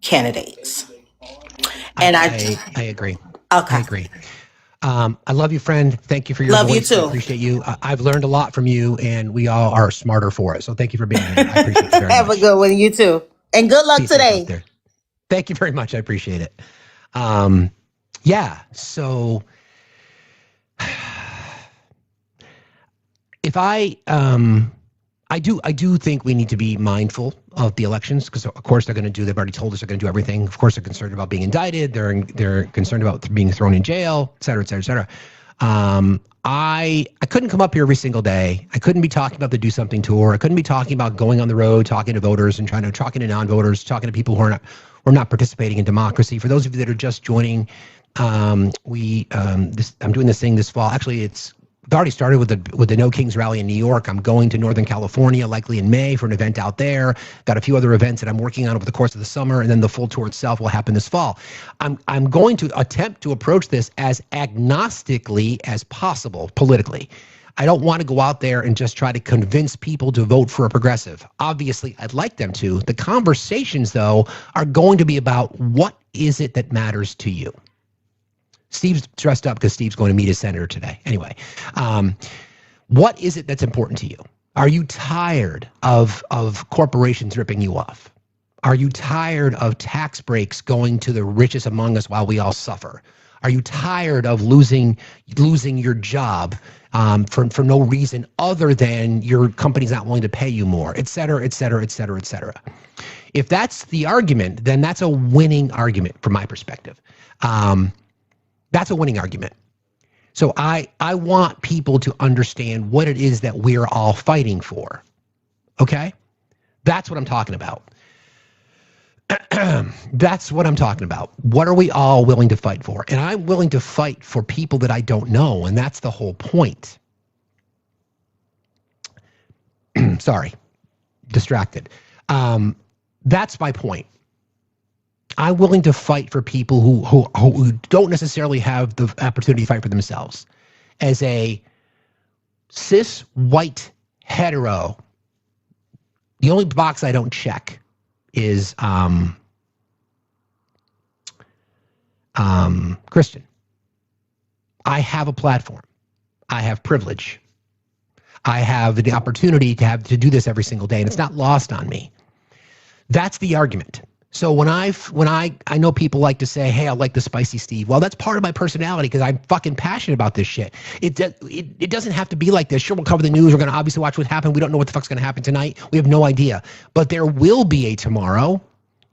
candidates. And I agree. Okay. I agree. I love you, friend. Thank you for your Love voice. you too. I appreciate you. I've learned a lot from you, and we all are smarter for it. So thank you for being here. I appreciate it very much. Have a good one, you too. And good luck today. Thank you very much. I appreciate it. So if I do think we need to be mindful of the elections, because of course they've already told us they're going to do everything. Of course, they're concerned about being indicted. They're concerned about being thrown in jail, et cetera, et cetera, et cetera. I couldn't come up here every single day. I couldn't be talking about the Do Something tour. I couldn't be talking about going on the road, talking to voters and talking to non-voters, talking to people who are not participating in democracy. For those of you that are just joining, I'm doing this thing this fall. Actually, it's already started with the No Kings rally in New York. I'm going to Northern California, likely in May, for an event out there. Got a few other events that I'm working on over the course of the summer, and then the full tour itself will happen this fall. I'm going to attempt to approach this as agnostically as possible politically. I don't want to go out there and just try to convince people to vote for a progressive. Obviously, I'd like them to. The conversations, though, are going to be about, what is it that matters to you? Steve's dressed up because Steve's going to meet his senator today. Anyway, what is it that's important to you? Are you tired of corporations ripping you off? Are you tired of tax breaks going to the richest among us while we all suffer? Are you tired of losing your job for no reason other than your company's not willing to pay you more, et cetera, et cetera, et cetera, et cetera? If that's the argument, then that's a winning argument from my perspective. That's a winning argument. So I want people to understand what it is that we're all fighting for. Okay? That's what I'm talking about. That's what I'm talking about. What are we all willing to fight for? And I'm willing to fight for people that I don't know, and that's the whole point. Sorry, distracted. That's my point. I'm willing to fight for people who don't necessarily have the opportunity to fight for themselves. As a cis, white, hetero, the only box I don't check is Christian. I have a platform. I have privilege. I have the opportunity to do this every single day, and it's not lost on me. That's the argument. So when I know people like to say, hey, I like the spicy Steve. Well, that's part of my personality because I'm fucking passionate about this shit. It doesn't have to be like this. Sure, we'll cover the news. We're going to obviously watch what happened. We don't know what the fuck's going to happen tonight. We have no idea. But there will be a tomorrow,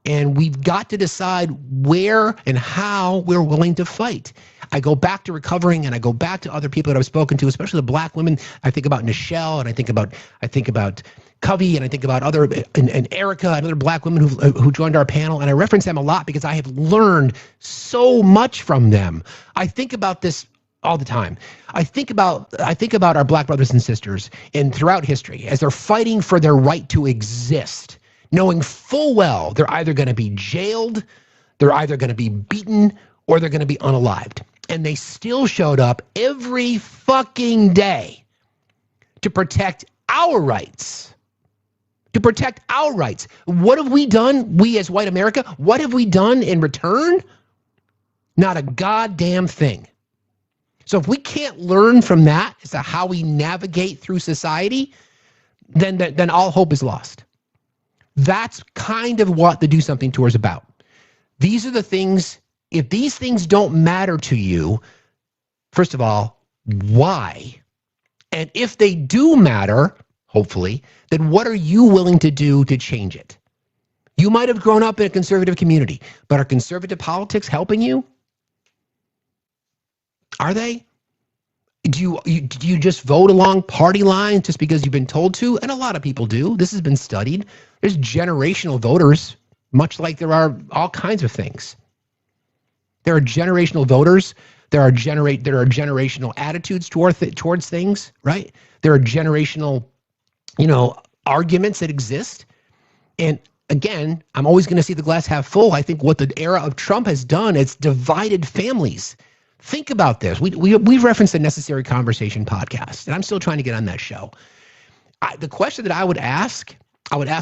and we've got to decide where and how we're willing to fight. I go back to recovering, and I go back to other people that I've spoken to, especially the black women. I think about Nichelle, and I think about Covey, and I think about other and Erica and other black women who joined our panel, and I reference them a lot because I have learned so much from them. I think about this all the time. I think about our black brothers and sisters and throughout history as they're fighting for their right to exist, knowing full well they're either going to be jailed, they're either going to be beaten, or they're going to be unalived. And they still showed up every fucking day to protect our rights. To protect our rights. What have we done, we as white America? What have we done in return? Not a goddamn thing. So if we can't learn from that as to how we navigate through society, then all hope is lost. That's kind of what the Do Something Tour is about. These are the things, if these things don't matter to you, first of all, why? And if they do matter, hopefully, then what are you willing to do to change it? You might have grown up in a conservative community, but are conservative politics helping you? Are they? Do you just vote along party lines just because you've been told to? And a lot of people do. This has been studied. There's generational voters, much like there are all kinds of things. There are generational voters. There are generational attitudes towards things, right? There are generational arguments that exist. And again, I'm always going to see the glass half full. I think what the era of Trump has done, it's divided families. Think about this. We've referenced the Necessary Conversation podcast, and I'm still trying to get on that show. The question that I would ask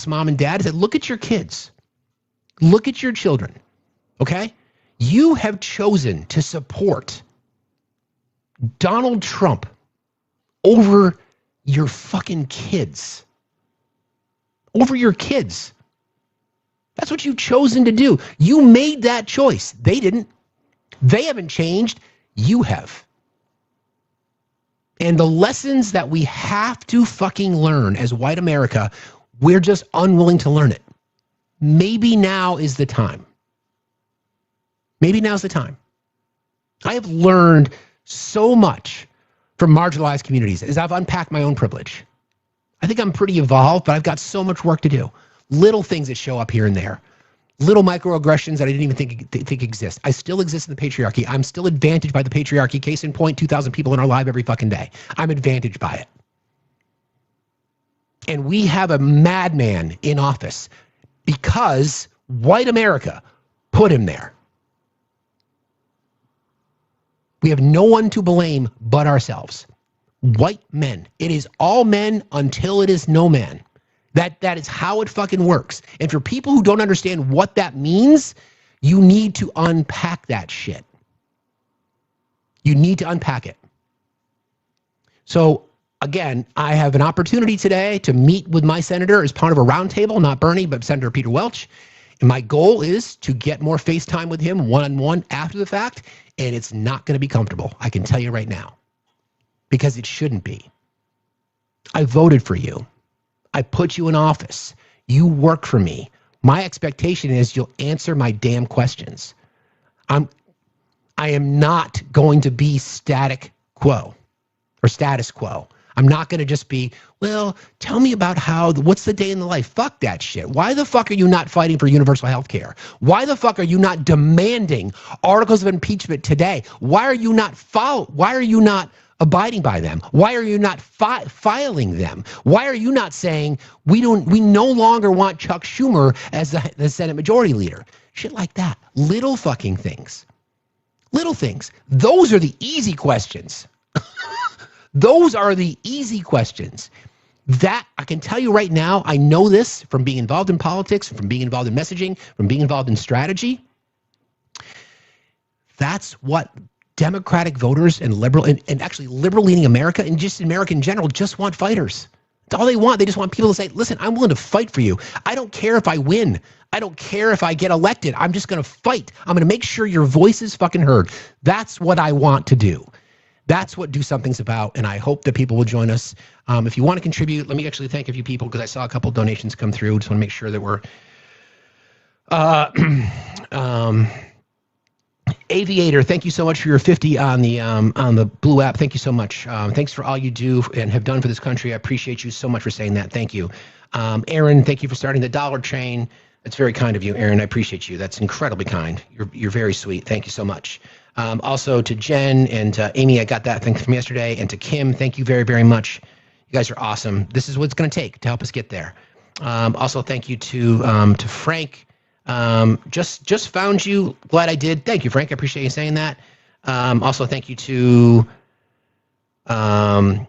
mom and dad is that look at your kids. Look at your children, okay? You have chosen to support Donald Trump over your fucking kids. Over your kids. That's what you've chosen to do. You made that choice. They didn't. They haven't changed. You have. And the lessons that we have to fucking learn as white America, we're just unwilling to learn it. Maybe now is the time. Maybe now's the time. I have learned so much from marginalized communities as I've unpacked my own privilege. I think I'm pretty evolved, but I've got so much work to do. Little things that show up here and there. Little microaggressions that I didn't even think exist. I still exist in the patriarchy. I'm still advantaged by the patriarchy. Case in point, 2,000 people in our live every fucking day. I'm advantaged by it. And we have a madman in office because white America put him there. We have no one to blame but ourselves. White men. It is all men until it is no man. That is how it fucking works. And for people who don't understand what that means, you need to unpack that shit. You need to unpack it. So again, I have an opportunity today to meet with my senator as part of a roundtable, not Bernie, but Senator Peter Welch. My goal is to get more FaceTime with him one-on-one after the fact, and it's not going to be comfortable. I can tell you right now, because it shouldn't be. I voted for you. I put you in office. You work for me. My expectation is you'll answer my damn questions. I am not going to be status quo. I'm not going to just be, well, tell me about what's the day in the life? Fuck that shit. Why the fuck are you not fighting for universal health care? Why the fuck are you not demanding articles of impeachment today? Why are you not abiding by them? Why are you not filing them? Why are you not saying we no longer want Chuck Schumer as the Senate Majority Leader? Shit like that. Little fucking things. Little things. Those are the easy questions. Those are the easy questions. That I can tell you right now, I know this from being involved in politics, from being involved in messaging, from being involved in strategy. That's what Democratic voters and actually liberal-leaning America and just America in general just want fighters. That's all they want. They just want people to say, listen, I'm willing to fight for you. I don't care if I win. I don't care if I get elected. I'm just going to fight. I'm going to make sure your voice is fucking heard. That's what I want to do. That's what Do Something's about, and I hope that people will join us. If you want to contribute, let me actually thank a few people because I saw a couple donations come through. Just want to make sure that we're Aviator, thank you so much for your 50 on the Blue app. Thank you so much. Thanks for all you do and have done for this country. I appreciate you so much for saying that. Thank you. Aaron, thank you for starting the dollar chain. That's very kind of you, Aaron. I appreciate you. That's incredibly kind. You're very sweet. Thank you so much. Also to Jen and Amy, I got that thing from yesterday, and to Kim, thank you very, very much. You guys are awesome. This is what it's going to take to help us get there. Also, thank you to Frank. Just found you. Glad I did. Thank you, Frank. I appreciate you saying that. Also, thank you to Tom.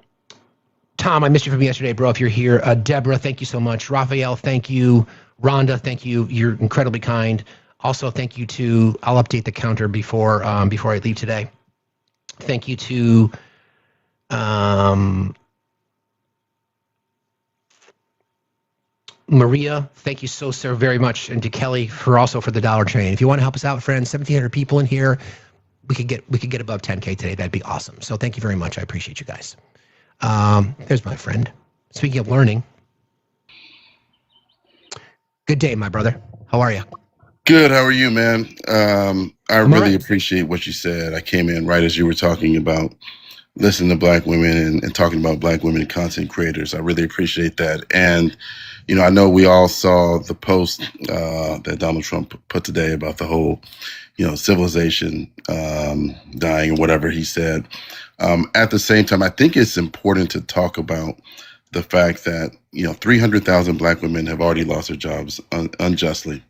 I missed you from yesterday, bro. If you're here, Deborah, thank you so much. Raphael, thank you. Rhonda, thank you. You're incredibly kind. Also, thank you to. I'll update the counter before I leave today. Thank you to. Maria, thank you so very much, and to Kelly for the dollar chain. If you want to help us out, friends, 1,700 people in here, we could get above 10K today. That'd be awesome. So thank you very much. I appreciate you guys. There's my friend. Speaking of learning, good day, my brother. How are you? Good. How are you, man? I really appreciate what you said. I came in right as you were talking about listening to Black women and talking about Black women content creators. I really appreciate that. And, you know, I know we all saw the post that Donald Trump put today about the whole, you know, civilization dying or whatever he said. At the same time, I think it's important to talk about the fact that, you know, 300,000 Black women have already lost their jobs unjustly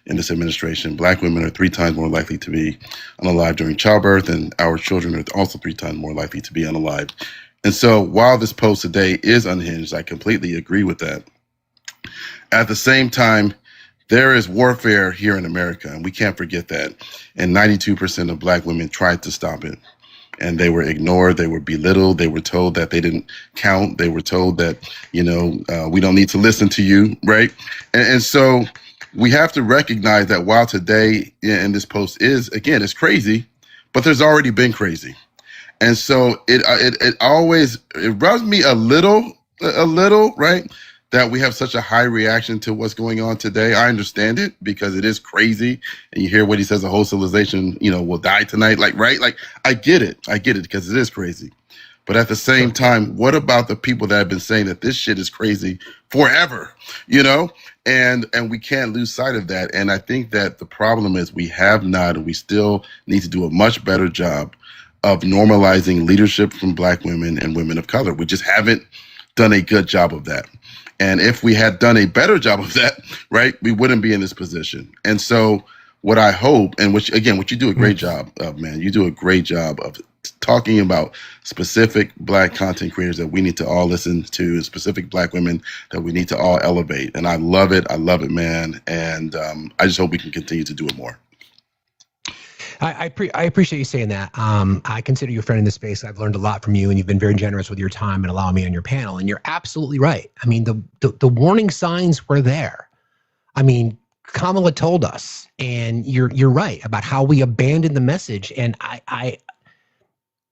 in this administration. Black women are 3 times more likely to be unalive during childbirth, and our children are also 3 times more likely to be unalive. And so while this post today is unhinged, I completely agree with that. At the same time, there is warfare here in America, and we can't forget that. And 92% of Black women tried to stop it. And they were ignored, they were belittled, they were told that they didn't count, they were told that, you know, we don't need to listen to you, right? And so we have to recognize that while today in this post is, again, it's crazy, but there's already been crazy. And so it always rubs me a little, right? That we have such a high reaction to what's going on today. I understand it because it is crazy. And you hear what he says, the whole civilization, you know, will die tonight. Like, right? Like, I get it because it is crazy. But at the same time, what about the people that have been saying that this shit is crazy forever, you know? And we can't lose sight of that. And I think that the problem is we have not, and we still need to do a much better job of normalizing leadership from Black women and women of color. We just haven't done a good job of that. And if we had done a better job of that, right, we wouldn't be in this position. And so what I hope, and which you do a great job of, man, you do a great job of talking about specific Black content creators that we need to all listen to, specific Black women that we need to all elevate. And I love it, man. And I just hope we can continue to do it more. I appreciate you saying that. I consider you a friend in this space. I've learned a lot from you, and you've been very generous with your time and allowing me on your panel. And you're absolutely right. I mean, the warning signs were there. I mean, Kamala told us, and you're right about how we abandoned the message. And I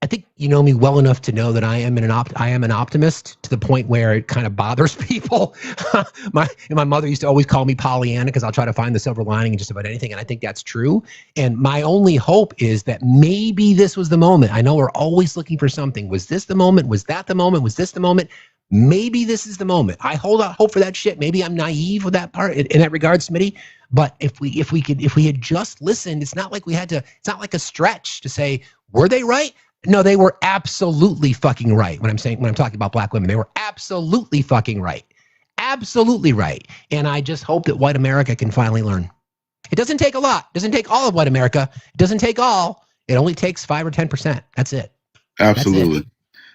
think you know me well enough to know that I am an optimist to the point where it kind of bothers people. my mother used to always call me Pollyanna because I'll try to find the silver lining in just about anything, and I think that's true. And my only hope is that maybe this was the moment. I know we're always looking for something. Was this the moment? Was that the moment? Was this the moment? Maybe this is the moment. I hold out hope for that shit. Maybe I'm naive with that part in that regard, Smitty. But if we had just listened, it's not like we had to. It's not like a stretch to say, were they right? No, they were absolutely fucking right. When I'm talking about black women, they were absolutely fucking right. Absolutely right. And I just hope that white America can finally learn. It doesn't take a lot. It doesn't take all of white America. It doesn't take all. It only takes 5 or 10%. That's it. Absolutely. That's it.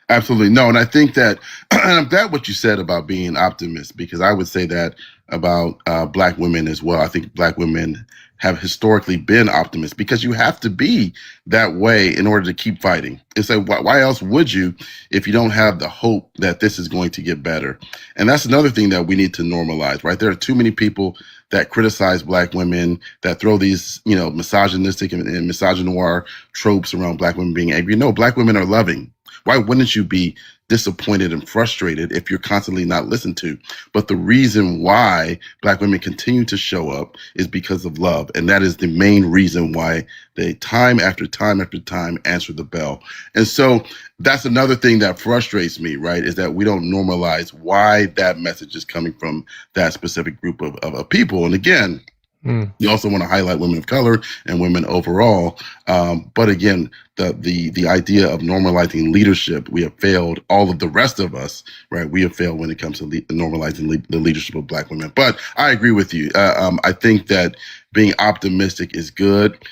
Absolutely. No, and I think that I'm glad what you said about being optimist, because I would say that about black women as well. I think black women have historically been optimists, because you have to be that way in order to keep fighting. It's like, why else would you if you don't have the hope that this is going to get better? And that's another thing that we need to normalize, right? There are too many people that criticize black women, that throw these, misogynistic and misogynoir tropes around black women being angry. No, black women are loving. Why wouldn't you be disappointed and frustrated if you're constantly not listened to? But the reason why black women continue to show up is because of love. And that is the main reason why they time after time after time answer the bell. And so that's another thing that frustrates me, right? Is that we don't normalize why that message is coming from that specific group of people. And again, you also want to highlight women of color and women overall. But again, the idea of normalizing leadership, we have failed. All of the rest of us, right? We have failed when it comes to normalizing the leadership of black women. But I agree with you. I think that being optimistic is good.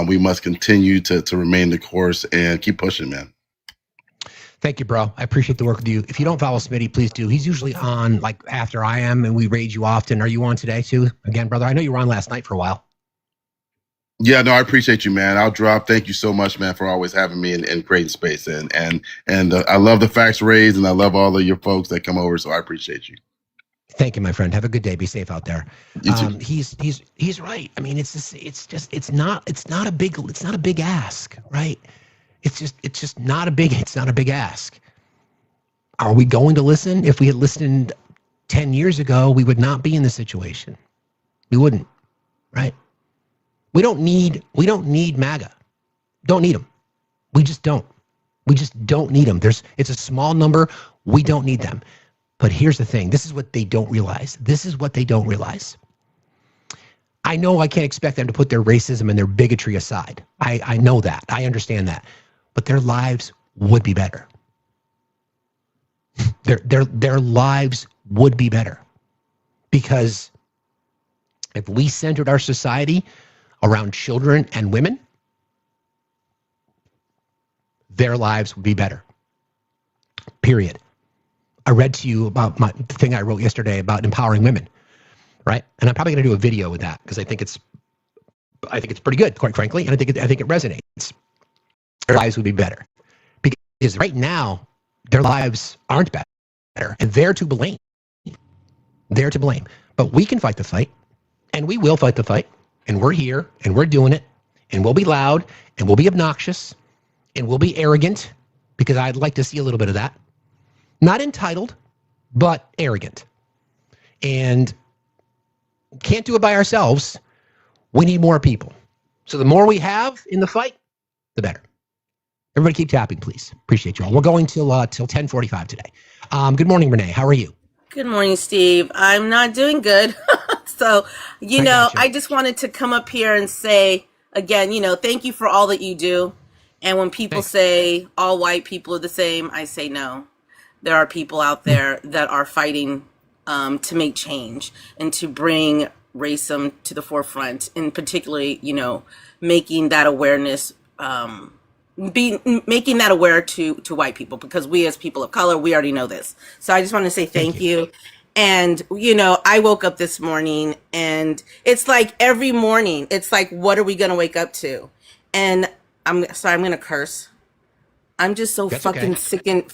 We must continue to remain the course and keep pushing, man. Thank you, bro. I appreciate the work with you. If you don't follow Smitty, please do. He's usually on like after I am, and we raid you often. Are you on today too? Again, brother, I know you were on last night for a while. Yeah, no, I appreciate you, man. I'll drop. Thank you so much, man, for always having me and creating space. And I love the Facts raids, and I love all of your folks that come over. So I appreciate you. Thank you, my friend. Have a good day. Be safe out there. You too. He's right. I mean, it's not a big ask, right? It's not a big ask. Are we going to listen? If we had listened 10 years ago, we would not be in this situation. We wouldn't, right? We don't need MAGA. Don't need them. We just don't need them. It's a small number. We don't need them. But here's the thing. This is what they don't realize. I know I can't expect them to put their racism and their bigotry aside. I know that. I understand that. But their lives would be better. Their lives would be better. Because if we centered our society around children and women, their lives would be better. Period. I read to you about the thing I wrote yesterday about empowering women, right? And I'm probably going to do a video with that because I think it's pretty good, quite frankly, and I think it resonates. Their lives would be better because right now their lives aren't better, and they're to blame. They're to blame. But we can fight the fight, and we will fight the fight, and we're here, and we're doing it, and we'll be loud, and we'll be obnoxious, and we'll be arrogant because I'd like to see a little bit of that. Not entitled, but arrogant. And can't do it by ourselves. We need more people. So the more we have in the fight, the better. Everybody keep tapping, please. Appreciate you all. We're going till 10:45 today. Good morning, Renee. How are you? Good morning, Steve. I'm not doing good. So, I just wanted to come up here and say, again, thank you for all that you do. And when people say all white people are the same, I say no. There are people out there that are fighting to make change and to bring racism to the forefront, and particularly, making that awareness, making that aware to white people, because we as people of color, we already know this. So I just want to say thank you. And, I woke up this morning, and it's like every morning, it's like, what are we going to wake up to? And I'm going to curse. I'm just so fucking sick and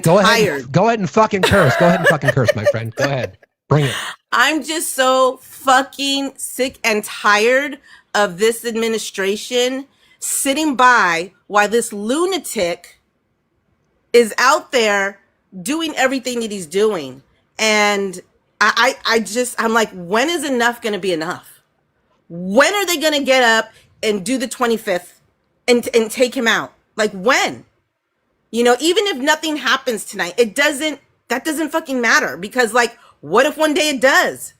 tired. Go ahead and fucking curse. Go ahead and fucking curse, my friend. Go ahead. Bring it. I'm just so fucking sick and tired of this administration sitting by while this lunatic is out there doing everything that he's doing. And I'm like, when is enough going to be enough? When are they going to get up and do the 25th and take him out? Like, when? You know, even if nothing happens tonight, that doesn't fucking matter, because like, what if one day it does?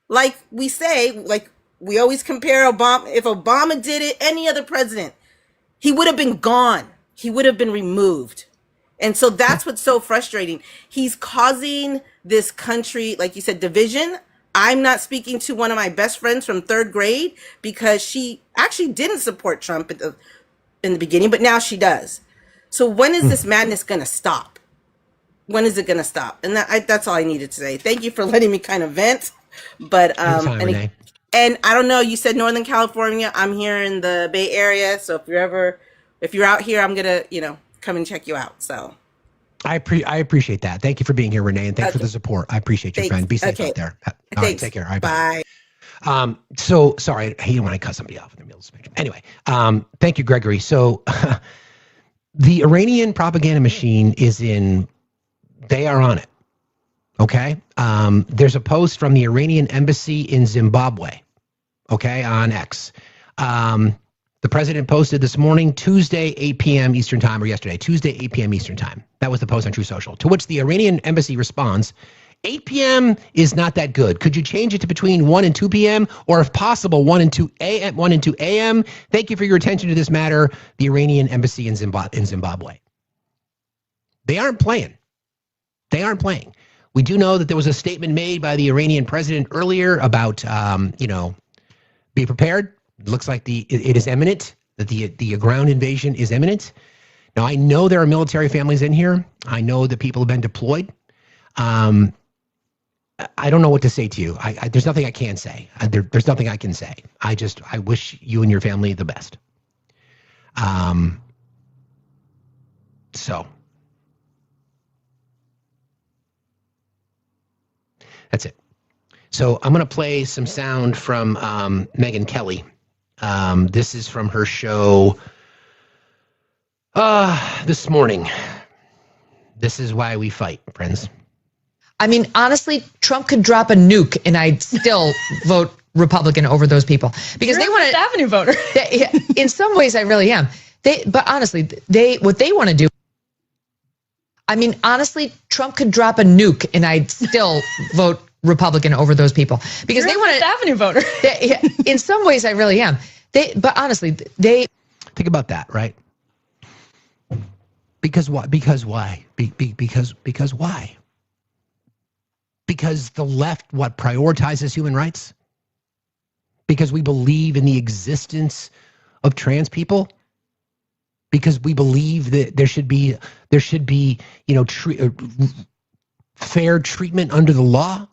Like we say, like we always compare Obama. If Obama did it, any other president, he would have been gone. He would have been removed. And so that's what's so frustrating. He's causing this country, like you said, division. I'm not speaking to one of my best friends from 3rd grade because she actually didn't support Trump in the beginning, but now she does. So when is this madness going to stop? When is it going to stop? And that's all I needed to say. Thank you for letting me kind of vent. But and I don't know, you said Northern California. I'm here in the Bay Area, so if you're out here, I'm gonna come and check you out. So I appreciate that. Thank you for being here, Renee, and thanks for the support. I appreciate you, friend. Be safe out there. All right, take care. All right, bye. So sorry, I hate when I cut somebody off in the middle of the spectrum. Anyway, thank you, Gregory. So the Iranian propaganda machine they are on it. Okay. There's a post from the Iranian embassy in Zimbabwe. Okay. On X. The president posted this morning, Tuesday, 8 p.m. Eastern time, or yesterday, Tuesday, 8 p.m. Eastern time. That was the post on True Social, to which the Iranian embassy responds, 8 p.m. is not that good. Could you change it to between 1 and 2 p.m. or if possible, 1 and 2 a.m.? Thank you for your attention to this matter. The Iranian embassy in Zimbabwe. They aren't playing. They aren't playing. We do know that there was a statement made by the Iranian president earlier about, be prepared. It looks like it is imminent, that the ground invasion is imminent. Now, I know there are military families in here. I know that people have been deployed. I don't know what to say to you. There's nothing I can say. There's nothing I can say. I wish you and your family the best. So that's it. So I'm going to play some sound from Megyn Kelly. This is from her show this morning. This is why we fight, friends. I mean, honestly, Trump could drop a nuke and I'd still vote Republican over those people because they want to. Avenue voter. In some ways, I really am. But honestly, what they want to do. I mean, honestly, Trump could drop a nuke and I'd still vote Republican over those people because they want to. Avenue voter. In some ways, I really am. But honestly, think about that, right? Because why? Because why? Because why? Because the left, prioritizes human rights? Because we believe in the existence of trans people? Because we believe that there should be fair treatment under the law?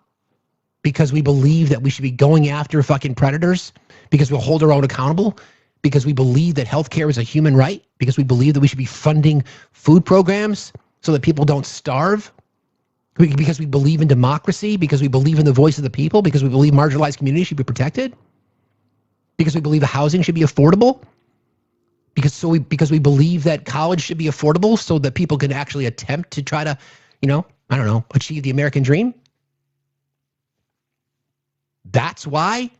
Because we believe that we should be going after fucking predators? Because we'll hold our own accountable? Because we believe that healthcare is a human right? Because we believe that we should be funding food programs so that people don't starve? Because we believe in democracy? Because we believe in the voice of the people? Because we believe marginalized communities should be protected? Because we believe the housing should be affordable? Because we believe that college should be affordable so that people can actually attempt to try to, achieve the American dream? That's why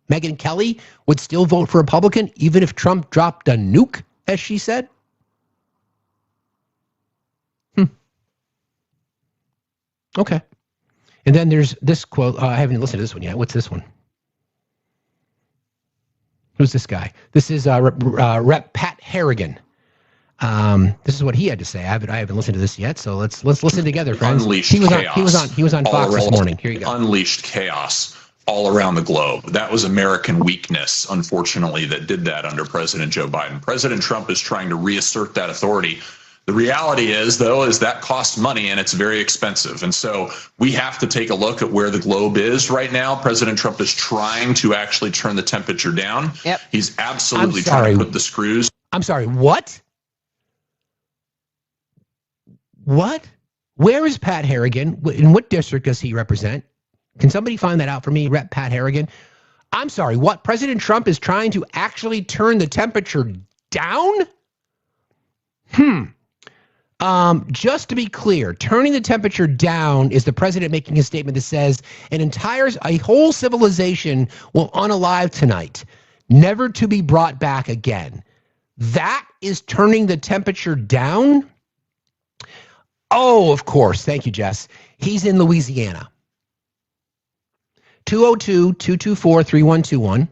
Megyn Kelly would still vote for Republican even if Trump dropped a nuke, as she said? Okay. And then there's this quote. I haven't listened to this one yet. What's this one? Who's this guy? This is Rep. Pat Harrigan. This is what he had to say. I haven't listened to this yet, so let's listen together, friends. Unleashed chaos. He was on Fox this morning. Here you go. Unleashed chaos all around the globe. That was American weakness, unfortunately, that did that under President Joe Biden. President Trump is trying to reassert that authority. The reality is, though, is that costs money and it's very expensive. And so we have to take a look at where the globe is right now. President Trump is trying to actually turn the temperature down. Yep. He's absolutely trying to put the screws. I'm sorry, what? What? Where is Pat Harrigan? In what district does he represent? Can somebody find that out for me, Rep. Pat Harrigan? I'm sorry, what? President Trump is trying to actually turn the temperature down? Just to be clear, turning the temperature down is the president making a statement that says a whole civilization will unalive tonight, never to be brought back again. That is turning the temperature down? Oh, of course. Thank you, Jess. He's in Louisiana. 202-224-3121.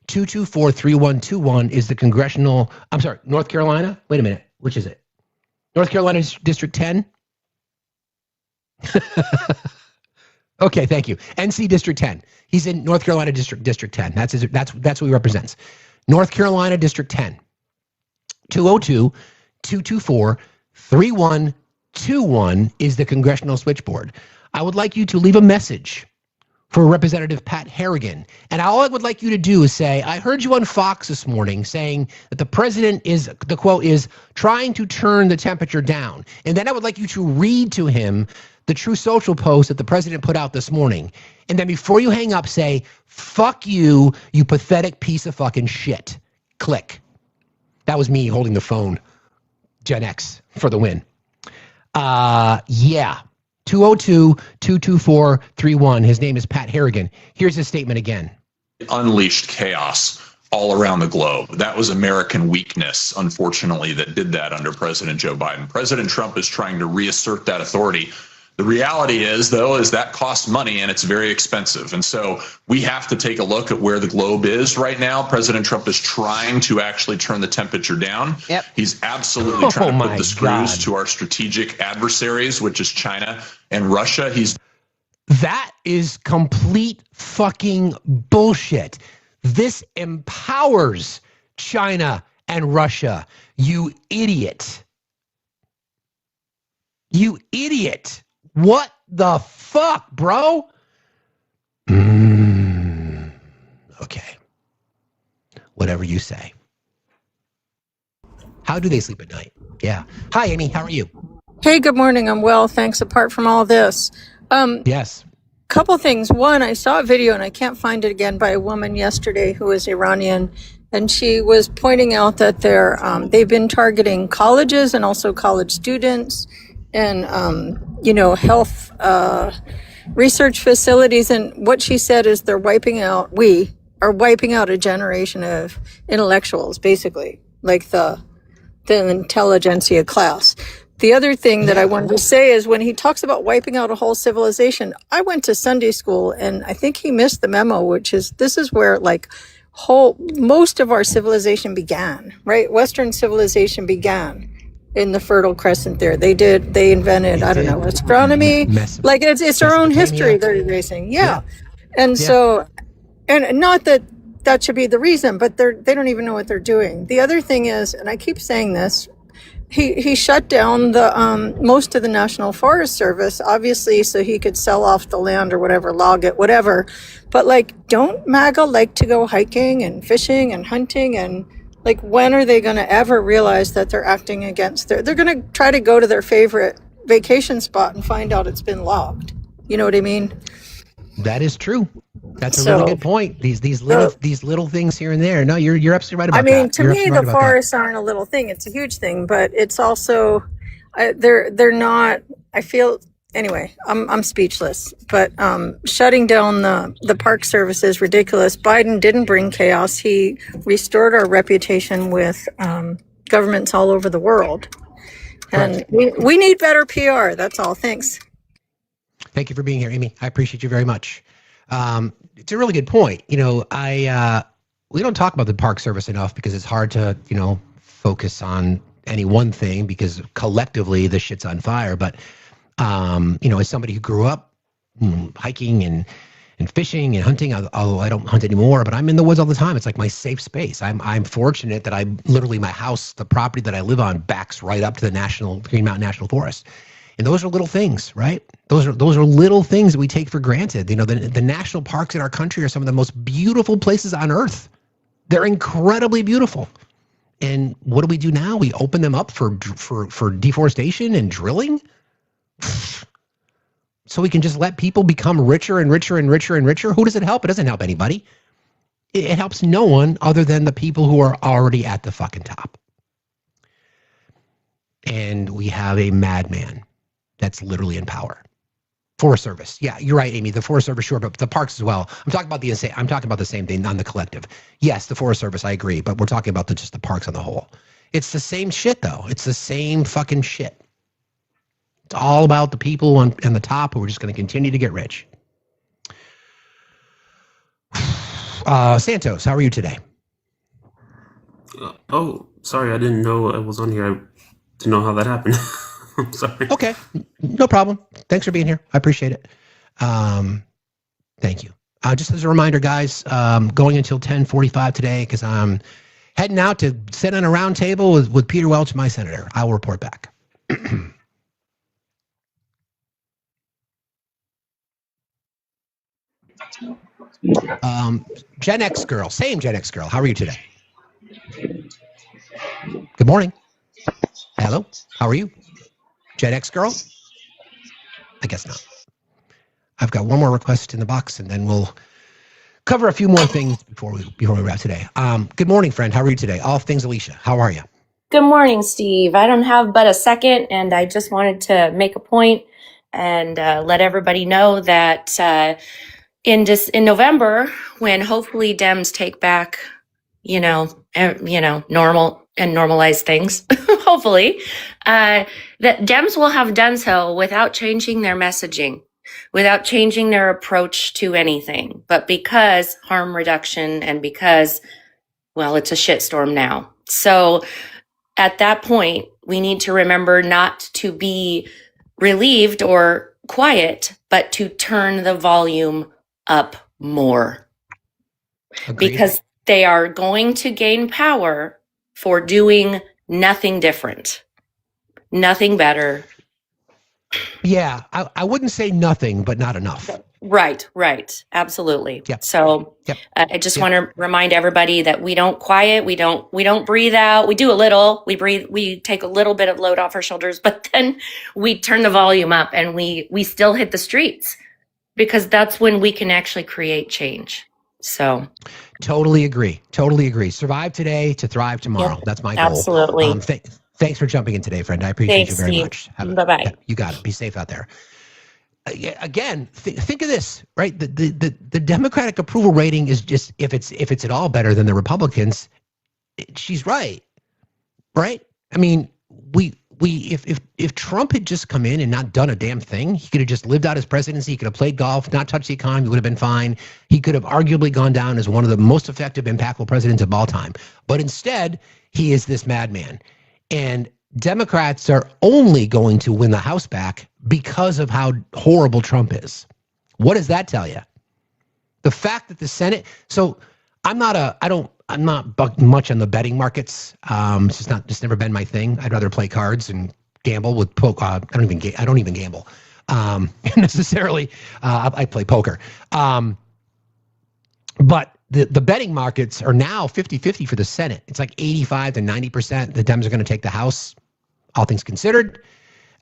202-224-3121 is the congressional, I'm sorry, North Carolina? Wait a minute. Which is it? North Carolina District 10? Okay, thank you. NC District 10. He's in North Carolina District 10. That's what he represents. North Carolina District 10. 202-224-3121 is the congressional switchboard. I would like you to leave a message for Representative Pat Harrigan. And all I would like you to do is say, I heard you on Fox this morning saying that the president is, the quote is, trying to turn the temperature down. And then I would like you to read to him the True Social post that the president put out this morning. And then before you hang up, say, fuck you, you pathetic piece of fucking shit. Click. That was me holding the phone. Gen X for the win. Yeah. 202-224-31. His name is Pat Harrigan. Here's his statement again. Unleashed chaos all around the globe. That was American weakness, unfortunately, that did that under President Joe Biden. President Trump is trying to reassert that authority. The reality is, though, is that costs money and it's very expensive. And so we have to take a look at where the globe is right now. President Trump is trying to actually turn the temperature down. Yep. He's absolutely trying to put the screws to our strategic adversaries, which is China and Russia. That is complete fucking bullshit. This empowers China and Russia. You idiot. You idiot. What the fuck, bro? Okay. Whatever you say. How do they sleep at night? Yeah. Hi, Amy. How are you? Hey, good morning. I'm well. Thanks. Apart from all this. Yes. Couple things. One, I saw a video and I can't find it again by a woman yesterday who is Iranian. And she was pointing out that they've been targeting colleges and also college students and, health research facilities. And what she said is we are wiping out a generation of intellectuals, basically, like the intelligentsia class. The other thing that I wanted to say is when he talks about wiping out a whole civilization, I went to Sunday school and I think he missed the memo, which is this is where most of our civilization began, right? Western civilization began in the Fertile Crescent there. They invented, astronomy. Like it's their own history they're erasing. Yeah. And so, and not that should be the reason, but they don't even know what they're doing. The other thing is, and I keep saying this, he shut down the most of the National Forest Service, obviously, so he could sell off the land or whatever, log it, whatever. But don't MAGA like to go hiking and fishing and hunting? And when are they going to ever realize that they're acting against they're going to try to go to their favorite vacation spot and find out it's been logged? You know what I mean? That is true. That's a really good point. These little things here and there. No, you're absolutely right about that. To me, the forests aren't a little thing. It's a huge thing, but it's also they're not. I feel anyway. I'm speechless. But shutting down the Park Service is ridiculous. Biden didn't bring chaos. He restored our reputation with governments all over the world, and we need better PR. That's all. Thanks. Thank you for being here, Amy. I appreciate you very much. It's a really good point. We don't talk about the Park Service enough because it's hard to, focus on any one thing because collectively the shit's on fire. But, as somebody who grew up hiking and fishing and hunting, although I don't hunt anymore, but I'm in the woods all the time. It's like my safe space. I'm fortunate that my house, the property that I live on backs right up to the Green Mountain National Forest. And those are little things, right? Those are little things that we take for granted. The national parks in our country are some of the most beautiful places on earth. They're incredibly beautiful. And what do we do now? We open them up for deforestation and drilling. so we can just let people become richer and richer and richer and richer? Who does it help? It doesn't help anybody. It helps no one other than the people who are already at the fucking top. And we have a madman that's literally in power. Forest Service. Yeah, you're right, Amy. The Forest Service, sure, but the parks as well. I'm talking about the same thing, not the collective. Yes, the Forest Service, I agree, but we're talking about just the parks on the whole. It's the same shit, though. It's the same fucking shit. It's all about the people on the top who are just going to continue to get rich. Santos, how are you today? Oh, sorry, I didn't know I was on here. I didn't know how that happened. I'm sorry. Okay, no problem. Thanks for being here. I appreciate it. Thank you. Just as a reminder, guys, going until 10:45 today, because I'm heading out to sit on a round table with Peter Welch, my senator. I will report back. Gen X girl, same Gen X girl. How are you today? Good morning. Hello, how are you? Gen X girl? I guess not. I've got one more request in the box, and then we'll cover a few more things before we wrap today. Good morning, friend. How are you today? All things Alicia. How are you? Good morning, Steve. I don't have but a second, and I just wanted to make a point and let everybody know that in November, when hopefully Dems take back, normal and normalize things, hopefully, that Dems will have done so without changing their messaging, without changing their approach to anything, but because harm reduction and because, well, it's a shitstorm now. So at that point, we need to remember not to be relieved or quiet, but to turn the volume up more. Agreed. Because they are going to gain power for doing nothing different, nothing better. Yeah, I wouldn't say nothing, but not enough. Right. Absolutely. Yep. So I just want to remind everybody that we don't quiet. We don't breathe out. We do a little, we take a little bit of load off our shoulders, but then we turn the volume up and we still hit the streets, because that's when we can actually create change. So totally agree. Survive today to thrive tomorrow. Yep. That's my goal. Absolutely. Thanks for jumping in today, friend. I appreciate you very much. Bye-bye. You got it. Be safe out there. Again, think of this, right? The Democratic approval rating is just, if it's at all better than the Republicans, she's right? I mean, if Trump had just come in and not done a damn thing, he could have just lived out his presidency. He could have played golf, not touched the economy, would have been fine. He could have arguably gone down as one of the most effective, impactful presidents of all time. But instead, he is this madman. And Democrats are only going to win the House back because of how horrible Trump is. What does that tell you? The fact that the Senate, so I'm not much on the betting markets. It's just never been my thing. I'd rather play cards and gamble with poker. I don't even gamble necessarily. I play poker. But the betting markets are now 50-50 for the Senate. It's like 85 to 90%. The Dems are going to take the House, all things considered.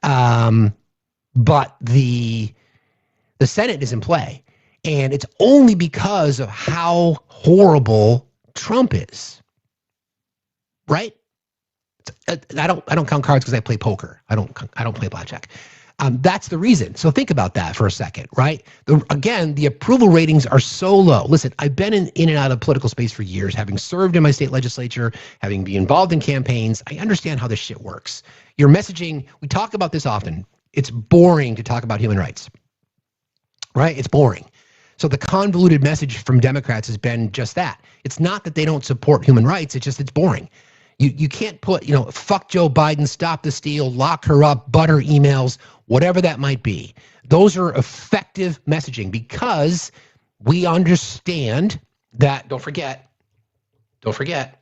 But the Senate is in play. And it's only because of how horrible Trump is. Right? I don't count cards because I play poker. I don't play blackjack. That's the reason. So think about that for a second, right? Again, the approval ratings are so low. Listen, I've been in and out of political space for years, having served in my state legislature, having been involved in campaigns. I understand how this shit works. Your messaging, we talk about this often. It's boring to talk about human rights, right? It's boring. So the convoluted message from Democrats has been just that. It's not that they don't support human rights. It's just, it's boring. You can't put, fuck Joe Biden, stop the steal, lock her up, butter emails, whatever that might be. Those are effective messaging because we understand that, don't forget,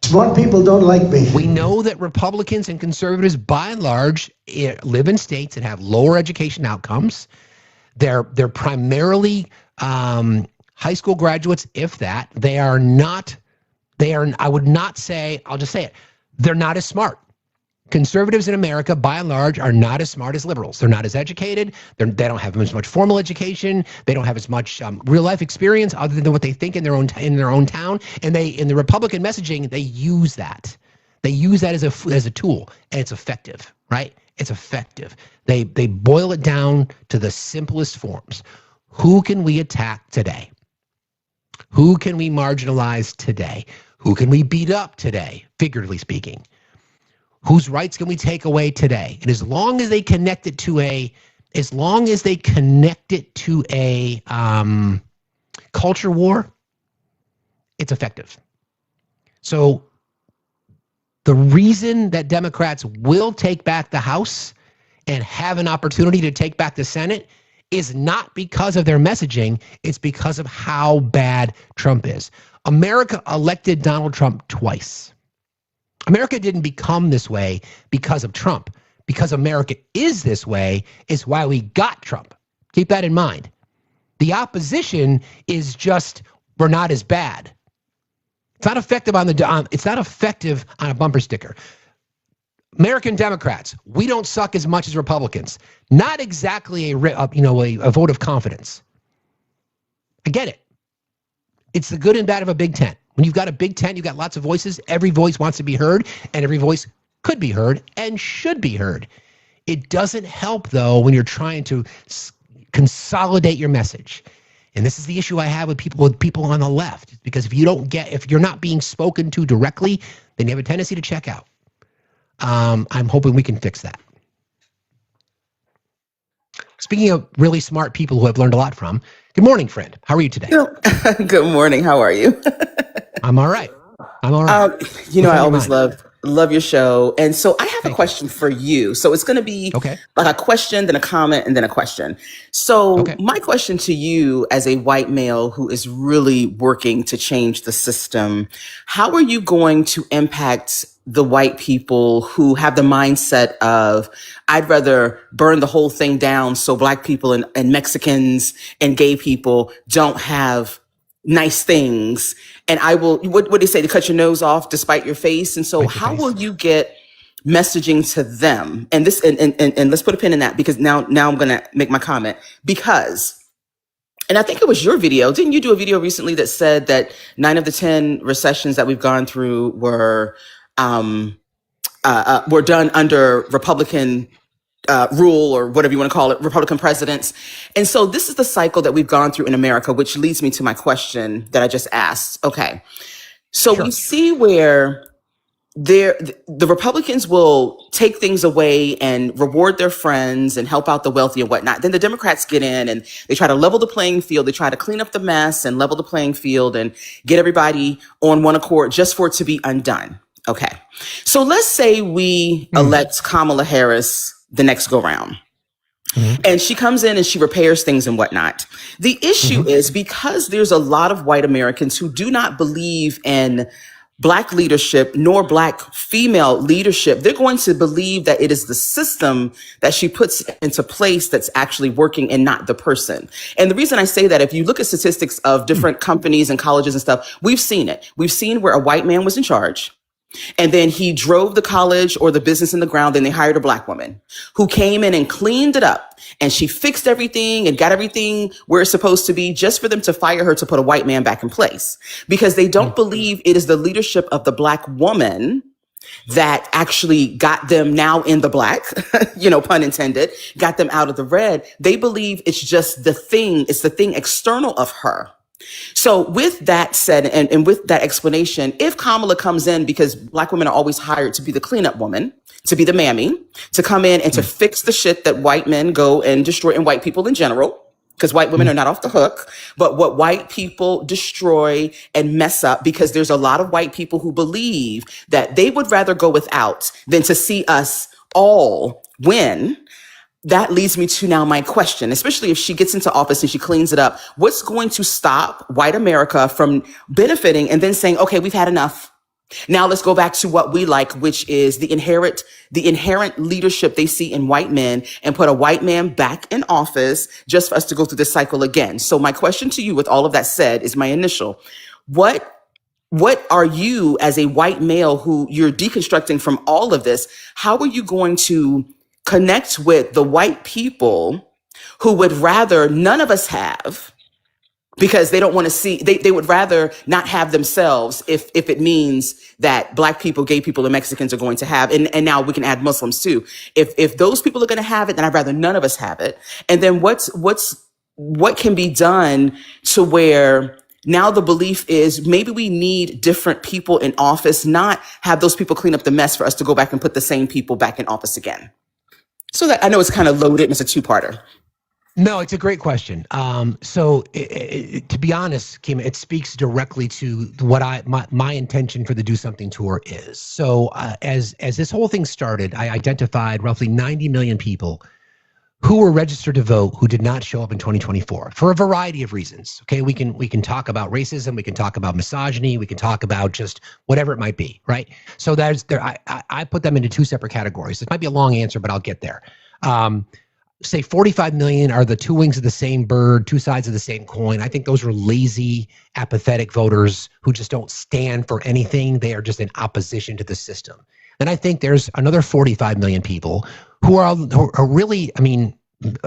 smart people don't like me. We know that Republicans and conservatives, by and large, live in states that have lower education outcomes. They're primarily high school graduates, if that. I would not say, I'll just say it, they're not as smart. Conservatives in America, by and large, are not as smart as liberals. They're not as educated. They don't have as much formal education. They don't have as much real life experience other than what they think in their own town. And in the Republican messaging, they use that. They use that as a tool, and it's effective, right? It's effective. They boil it down to the simplest forms. Who can we attack today? Who can we marginalize today? Who can we beat up today, figuratively speaking? Whose rights can we take away today? And as long as they connect it to a culture war, it's effective. So the reason that Democrats will take back the House and have an opportunity to take back the Senate is not because of their messaging. It's because of how bad Trump is. America elected Donald Trump twice. America didn't become this way because of Trump. Because America is this way is why we got Trump. Keep that in mind. The opposition is just, we're not as bad. It's not effective on a bumper sticker. American Democrats, we don't suck as much as Republicans. Not exactly a vote of confidence. I get it. It's the good and bad of a big tent. When you've got a big tent, you've got lots of voices. Every voice wants to be heard, and every voice could be heard and should be heard. It doesn't help, though, when you're trying to consolidate your message. And this is the issue I have with people on the left, because if you're not being spoken to directly, then you have a tendency to check out. I'm hoping we can fix that. Speaking of really smart people who I've learned a lot from, good morning, friend. How are you today? Good morning. How are you? I'm all right. I always love your show. And so I have a question for you. So it's going to be like a question, then a comment, and then a question. So my question to you as a white male who is really working to change the system, how are you going to impact the white people who have the mindset of, I'd rather burn the whole thing down so black people and Mexicans and gay people don't have nice things, and I will, what do they say, to cut your nose off despite your face? And so how will you get messaging to them? And this, and let's put a pin in that, because now I'm going to make my comment, because, and I think it was your video. Didn't you do a video recently that said that 9 of the 10 recessions that we've gone through were done under Republican rule, or whatever you want to call it, Republican presidents. And so this is the cycle that we've gone through in America, which leads me to my question that I just asked. Okay. So we see where the Republicans will take things away and reward their friends and help out the wealthy and whatnot. Then the Democrats get in and they try to level the playing field. They try to clean up the mess and level the playing field and get everybody on one accord just for it to be undone. Okay. So let's say we elect Kamala Harris the next go round. And she comes in and she repairs things and whatnot. The issue is, because there's a lot of white Americans who do not believe in black leadership nor black female leadership, they're going to believe that it is the system that she puts into place that's actually working and not the person. And the reason I say that, if you look at statistics of different companies and colleges and stuff, we've seen it. We've seen where a white man was in charge, and then he drove the college or the business in the ground. Then they hired a black woman who came in and cleaned it up, and she fixed everything and got everything where it's supposed to be, just for them to fire her to put a white man back in place, because they don't believe it is the leadership of the black woman that actually got them now in the black, pun intended, got them out of the red. They believe it's just it's the thing external of her. So with that said, and with that explanation, if Kamala comes in, because black women are always hired to be the cleanup woman, to be the mammy, to come in and to fix the shit that white men go and destroy, and white people in general, because white women are not off the hook, but what white people destroy and mess up, because there's a lot of white people who believe that they would rather go without than to see us all win. That leads me to now my question, especially if she gets into office and she cleans it up. What's going to stop white America from benefiting and then saying, okay, we've had enough. Now let's go back to what we like, which is the inherent leadership they see in white men, and put a white man back in office just for us to go through this cycle again. So my question to you, with all of that said, is my initial. What what are you as a white male who you're deconstructing from all of this? How are you going to connect with the white people who would rather none of us have, because they don't want to see, they would rather not have themselves if it means that Black people, gay people, and Mexicans are going to have, and now we can add Muslims too. If those people are going to have it, then I'd rather none of us have it. And then what can be done to where now the belief is maybe we need different people in office, not have those people clean up the mess for us to go back and put the same people back in office again. So that I know it's kind of loaded and it's a two-parter. No, it's a great question. To be honest, Kim, it speaks directly to what my intention for the Do Something Tour is. So as this whole thing started, I identified roughly 90 million people who were registered to vote who did not show up in 2024 for a variety of reasons. Okay, we can talk about racism, we can talk about misogyny, we can talk about just whatever it might be, right? So I put them into two separate categories. This might be a long answer, but I'll get there. Say 45 million are the two wings of the same bird, two sides of the same coin. I think those are lazy, apathetic voters who just don't stand for anything. They are just in opposition to the system. And I think there's another 45 million people who are really, I mean,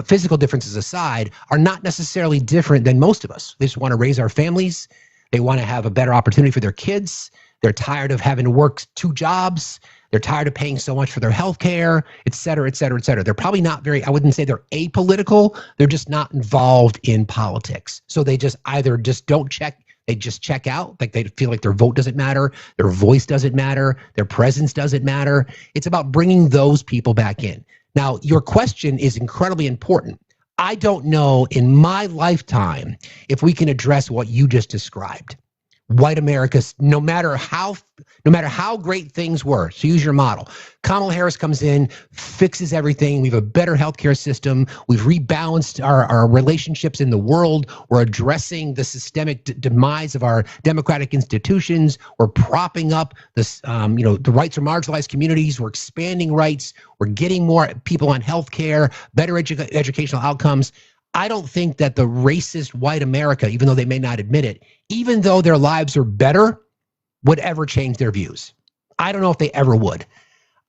physical differences aside, are not necessarily different than most of us. They just want to raise our families. They want to have a better opportunity for their kids. They're tired of having to work two jobs. They're tired of paying so much for their health care, et cetera, et cetera, et cetera. They're probably not very, I wouldn't say they're apolitical. They're just not involved in politics. So they just either just don't check, they just check out. Like they feel like their vote doesn't matter. Their voice doesn't matter. Their presence doesn't matter. It's about bringing those people back in. Now, your question is incredibly important. I don't know in my lifetime if we can address what you just described. White America, no matter how great things were, so use your model. Kamala Harris comes in, fixes everything. We have a better healthcare system. We've rebalanced our relationships in the world. We're addressing the systemic demise of our democratic institutions. We're propping up this, the rights of marginalized communities. We're expanding rights. We're getting more people on healthcare, better educational outcomes. I don't think that the racist white America, even though they may not admit it, even though their lives are better, would ever change their views. I don't know if they ever would.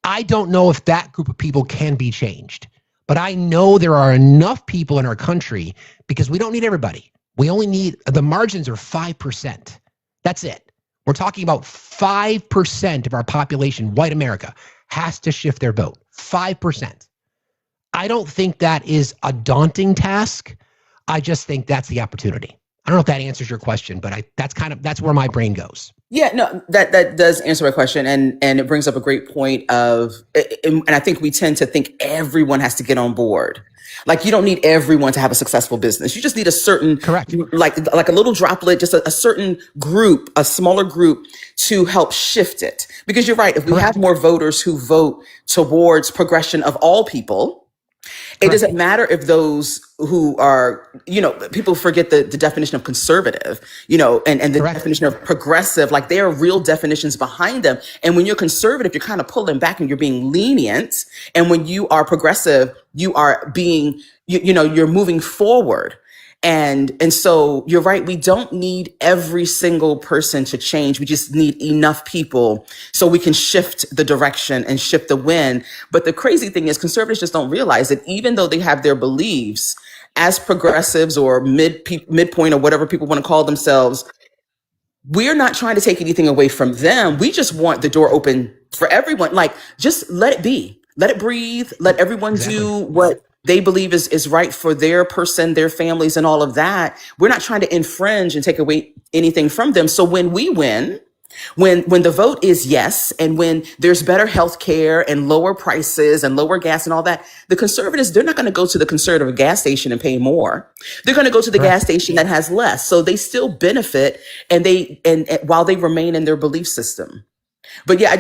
I don't know if that group of people can be changed. But I know there are enough people in our country, because we don't need everybody. We only need, the margins are 5%. That's it. We're talking about 5% of our population, white America, has to shift their vote. 5%. I don't think that is a daunting task. I just think that's the opportunity. I don't know if that answers your question, but that's where my brain goes. Yeah, no, that does answer my question, and it brings up a great point of, and I think we tend to think everyone has to get on board. Like, you don't need everyone to have a successful business. You just need a certain, correct, like a little droplet, just a certain group, a smaller group to help shift it. Because you're right, if we have more voters who vote towards progression of all people, it doesn't matter if those who are, people forget the definition of conservative, and the definition of progressive, like there are real definitions behind them. And when you're conservative, you're kind of pulling back and you're being lenient. And when you are progressive, you are being, you're moving forward. And so you're right. We don't need every single person to change. We just need enough people so we can shift the direction and shift the wind. But the crazy thing is conservatives just don't realize that even though they have their beliefs as progressives or midpoint or whatever people want to call themselves, we're not trying to take anything away from them. We just want the door open for everyone. Like, just let it be, let it breathe, let everyone do what they believe is right for their person, their families, and all of that. We're not trying to infringe and take away anything from them. So when we win, when the vote is yes, and when there's better health care and lower prices and lower gas and all that, the conservatives, they're not going to go to the conservative gas station and pay more. They're going to go to the gas station that has less. So they still benefit, and while they remain in their belief system. But yeah,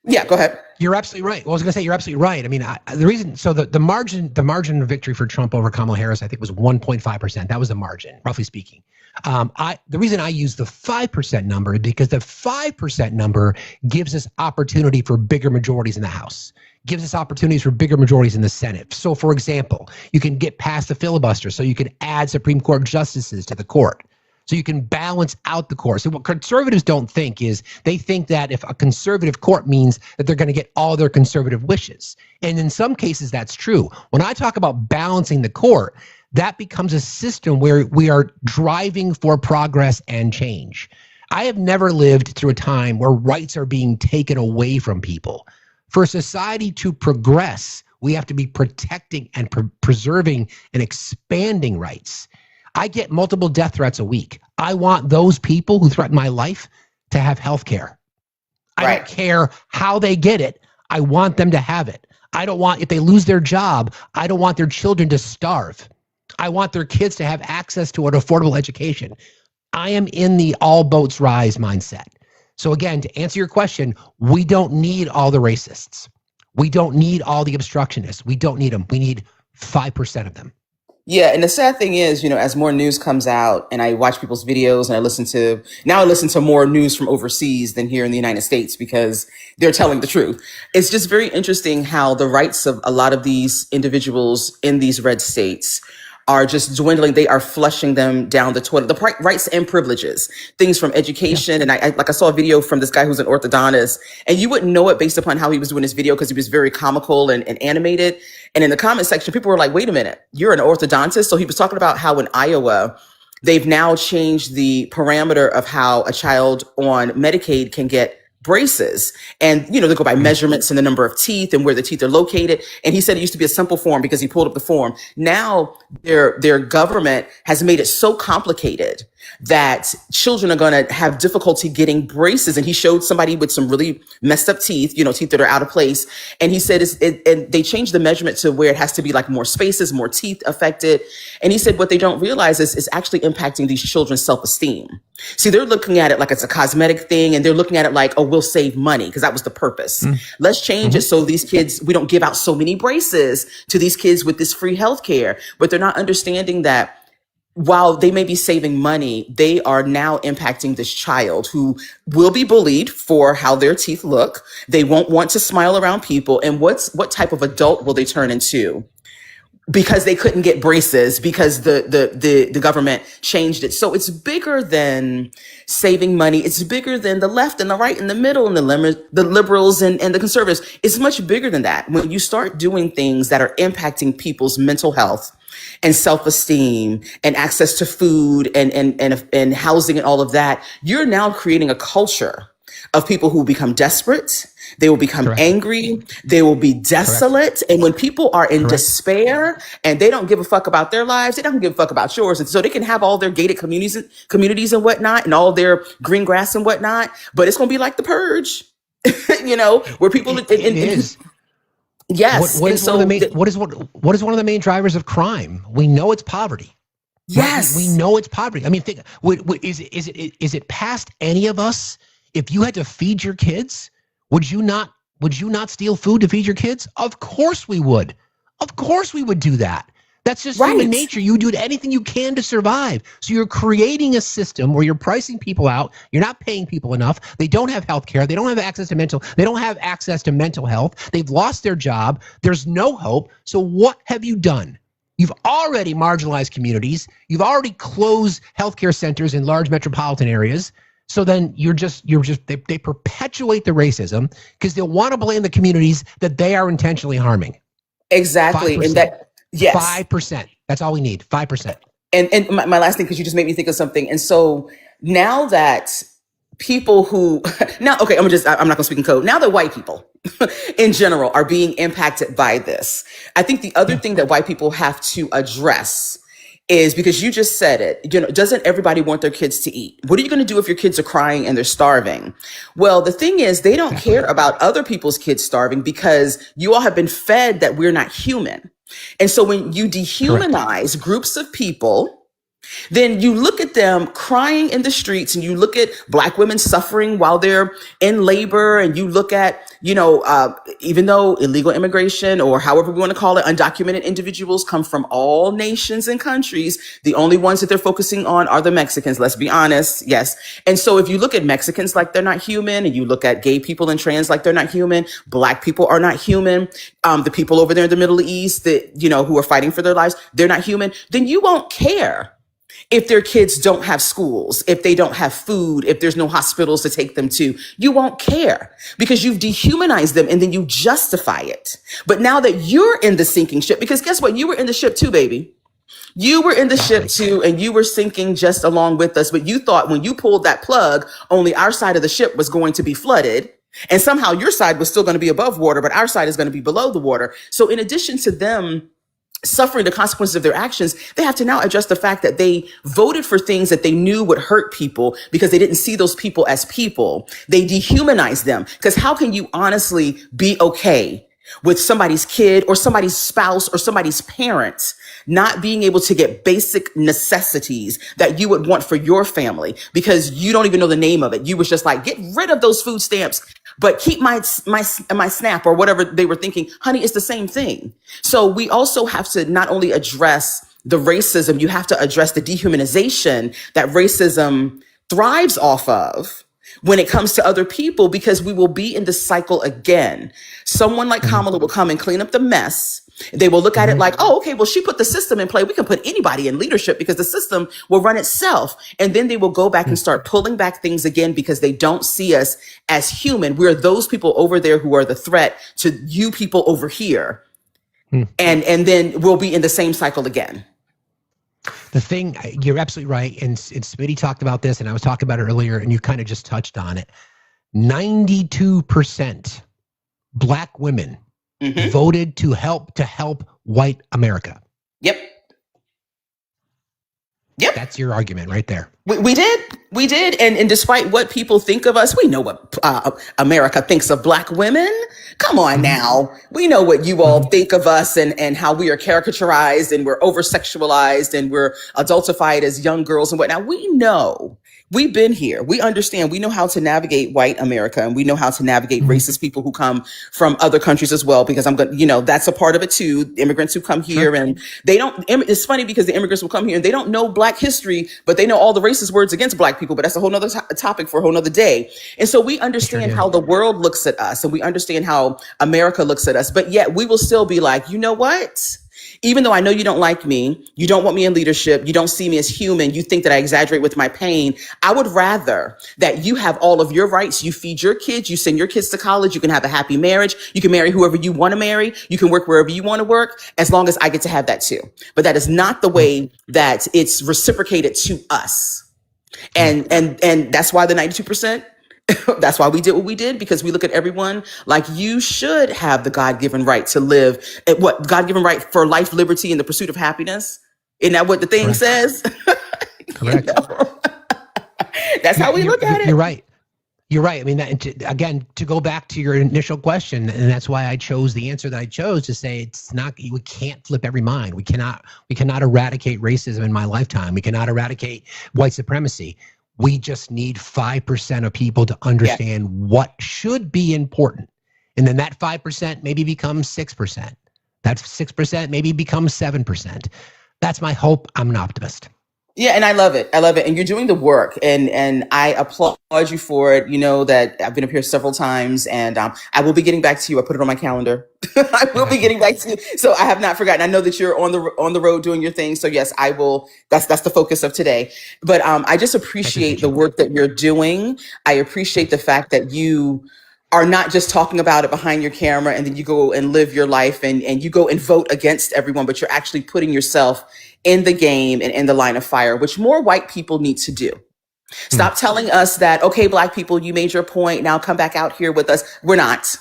yeah, go ahead. You're absolutely right. Well, I was going to say you're absolutely right. I mean, the reason, so the margin of victory for Trump over Kamala Harris, I think, was 1.5%. That was the margin, roughly speaking. The reason I use the 5% number is because the 5% number gives us opportunity for bigger majorities in the House, gives us opportunities for bigger majorities in the Senate. So, for example, you can get past the filibuster, so you can add Supreme Court justices to the court. So you can balance out the court. So what conservatives don't think is they think that if a conservative court means that they're going to get all their conservative wishes. And in some cases, that's true. When I talk about balancing the court, that becomes a system where we are driving for progress and change. I have never lived through a time where rights are being taken away from people. For society to progress, we have to be protecting and preserving and expanding rights. I get multiple death threats a week. I want those people who threaten my life to have health care. I don't care how they get it. I want them to have it. I don't want, if they lose their job, I don't want their children to starve. I want their kids to have access to an affordable education. I am in the all boats rise mindset. So again, to answer your question, we don't need all the racists. We don't need all the obstructionists. We don't need them. We need 5% of them. Yeah, and the sad thing is, as more news comes out and I watch people's videos and I listen to more news from overseas than here in the United States because they're telling the truth. It's just very interesting how the rights of a lot of these individuals in these red states are just dwindling. They are flushing them down the toilet. The rights and privileges, things from education. And I saw a video from this guy who's an orthodontist, and you wouldn't know it based upon how he was doing his video because he was very comical and animated. And in the comment section, people were like, wait a minute, you're an orthodontist? So he was talking about how in Iowa, they've now changed the parameter of how a child on Medicaid can get braces. And, they go by measurements and the number of teeth and where the teeth are located. And he said it used to be a simple form because he pulled up the form. Now their government has made it so complicated that children are going to have difficulty getting braces. And he showed somebody with some really messed up teeth, teeth that are out of place. And he said, and they changed the measurement to where it has to be like more spaces, more teeth affected. And he said, what they don't realize is it's actually impacting these children's self-esteem. See, they're looking at it like it's a cosmetic thing, and they're looking at it like, oh, we'll save money because that was the purpose. Let's change it so these kids, we don't give out so many braces to these kids with this free health care. But they're not understanding that while they may be saving money, they are now impacting this child who will be bullied for how their teeth look. They won't want to smile around people. And what type of adult will they turn into? Because they couldn't get braces because the government changed it. So it's bigger than saving money. It's bigger than the left and the right and the middle and the liberals and the conservatives. It's much bigger than that. When you start doing things that are impacting people's mental health and self-esteem and access to food and housing and all of that, you're now creating a culture of people who become desperate. They will become angry. They will be desolate. And when people are in despair and they don't give a fuck about their lives, they don't give a fuck about yours. And so they can have all their gated communities and whatnot and all their green grass and whatnot. But it's going to be like the purge, where people... It is. Yes. What is one of the main drivers of crime? We know it's poverty. Yes. We know it's poverty. I mean, think, is it past any of us? If you had to feed your kids, would you not steal food to feed your kids? Of course we would. Of course we would do that. That's just human nature. You do anything you can to survive. So you're creating a system where you're pricing people out. You're not paying people enough. They don't have health care. They don't have access to mental health. They've lost their job. There's no hope. So what have you done? You've already marginalized communities. You've already closed healthcare centers in large metropolitan areas. So then they perpetuate the racism because they'll want to blame the communities that they are intentionally harming. Exactly. 5%. And that, yes. 5%. That's all we need. 5%. And my last thing, because you just made me think of something. And so now that people who I'm not going to speak in code. Now that white people in general are being impacted by this, I think the other thing that white people have to address is, because you just said it, doesn't everybody want their kids to eat? What are you going to do if your kids are crying and they're starving? Well, the thing is, they don't care about other people's kids starving because you all have been fed that we're not human. And so when you dehumanize groups of people, then you look at them crying in the streets, and you look at Black women suffering while they're in labor, and you look at, even though illegal immigration, or however we want to call it, undocumented individuals come from all nations and countries, the only ones that they're focusing on are the Mexicans, let's be honest. Yes. And so if you look at Mexicans like they're not human, and you look at gay people and trans like they're not human, Black people are not human, the people over there in the Middle East that, who are fighting for their lives, they're not human, then you won't care If their kids don't have schools, if they don't have food, if there's no hospitals to take them to, you won't care because you've dehumanized them and then you justify it. But now that you're in the sinking ship, because guess what? You were in the ship too, baby. You were in the ship too, and you were sinking just along with us. But you thought when you pulled that plug, only our side of the ship was going to be flooded. And somehow your side was still going to be above water, but our side is going to be below the water. So in addition to them suffering the consequences of their actions, they have to now address the fact that they voted for things that they knew would hurt people because they didn't see those people as people. They dehumanized them. Because how can you honestly be okay with somebody's kid or somebody's spouse or somebody's parents not being able to get basic necessities that you would want for your family because you don't even know the name of it? You was just like, get rid of those food stamps, but keep my SNAP or whatever they were thinking. Honey, it's the same thing. So we also have to not only address the racism, you have to address the dehumanization that racism thrives off of when it comes to other people, because we will be in the cycle again. Someone like Kamala will come and clean up the mess. They will look at it like, oh, okay, well, she put the system in play. We can put anybody in leadership because the system will run itself. And then they will go back and start pulling back things again because they don't see us as human. We're those people over there who are the threat to you people over here. And then we'll be in the same cycle again. The thing, you're absolutely right. And Smitty talked about this, and I was talking about it earlier, and you kind of just touched on it. 92% Black women voted to help white America. Yep. That's your argument right there. We did. And despite what people think of us, we know what America thinks of Black women. Come on now. We know what you all think of us and how we are caricaturized and we're over-sexualized and we're adultified as young girls and whatnot. We know. We've been here. We understand. We know how to navigate white America, and we know how to navigate racist people who come from other countries as well, because that's a part of it too. Immigrants who come here and they don't, it's funny because the immigrants will come here and they don't know Black history, but they know all the racist words against Black people, but that's a whole nother topic for a whole nother day. And so we understand how the world looks at us and we understand how America looks at us, but yet we will still be like, you know what? Even though I know you don't like me, you don't want me in leadership, you don't see me as human, you think that I exaggerate with my pain, I would rather that you have all of your rights, you feed your kids, you send your kids to college, you can have a happy marriage, you can marry whoever you want to marry, you can work wherever you want to work, as long as I get to have that too. But that is not the way that it's reciprocated to us. And that's why the 92%, that's why we did what we did, because we look at everyone like you should have the God-given right to live. What God-given right for life, liberty, and the pursuit of happiness? Isn't that what the thing says? Correct. That's how we look at it. You're right. You're right. I mean, again, to go back to your initial question, and that's why I chose the answer that I chose to say it's not. We can't flip every mind. We cannot eradicate racism in my lifetime. We cannot eradicate white supremacy. We just need 5% of people to understand what should be important. And then that 5% maybe becomes 6%. That 6% maybe becomes 7%. That's my hope. I'm an optimist. Yeah, and I love it. I love it. And you're doing the work, and I applaud you for it. You know that I've been up here several times, and I will be getting back to you. I put it on my calendar. I will be getting back to you. So I have not forgotten. I know that you're on the road doing your thing. So yes, I will. That's the focus of today. But I just appreciate the work that you're doing. I appreciate the fact that you are not just talking about it behind your camera and then you go and live your life and you go and vote against everyone, but you're actually putting yourself in the game and in the line of fire, which more white people need to do. Stop telling us that, okay, Black people, you made your point. Now come back out here with us. We're not.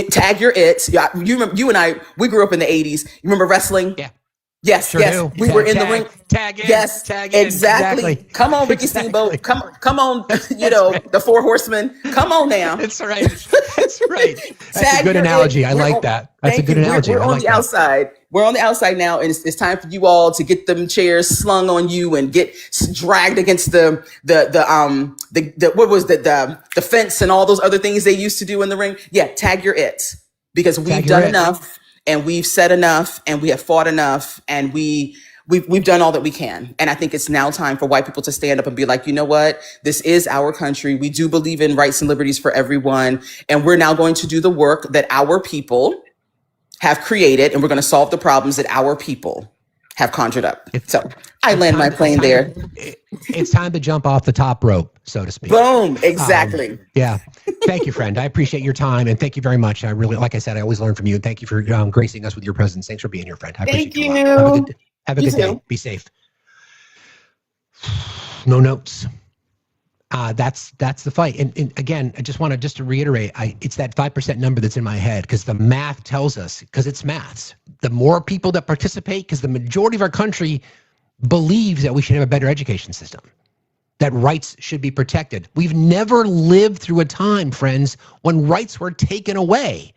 Tag your it. You remember, you and I, we grew up in the 80s. You remember wrestling? Yeah. Yes, sure yes. Do. We were in the ring. Tag in. Yes, tag in. Exactly. Come on, Ricky Steamboat. Come on, the Four Horsemen. Come on now. That's right. That's right. That's a good analogy. I like that. That's a good analogy. We're on the outside. We're on the outside now, and it's time for you all to get them chairs slung on you and get dragged against the fence and all those other things they used to do in the ring. Yeah, tag your it, because we've done enough. And we've said enough, and we have fought enough, and we've done all that we can. And I think it's now time for white people to stand up and be like, you know what? This is our country. We do believe in rights and liberties for everyone. And we're now going to do the work that our people have created, and we're going to solve the problems that our people have conjured up. So I land my plane there. It's time to jump off the top rope, so to speak. Boom. Exactly. Yeah. Thank you, friend. I appreciate your time, and thank you very much. I really, like I said, I always learn from you. And thank you for gracing us with your presence. Thanks for being here, friend. I appreciate you. Have a good day. Be safe. No notes. That's the fight. And again, I just want to reiterate, it's that 5% number that's in my head, because the math tells us, because it's maths. The more people that participate, because the majority of our country believes that we should have a better education system, that rights should be protected. We've never lived through a time, friends, when rights were taken away.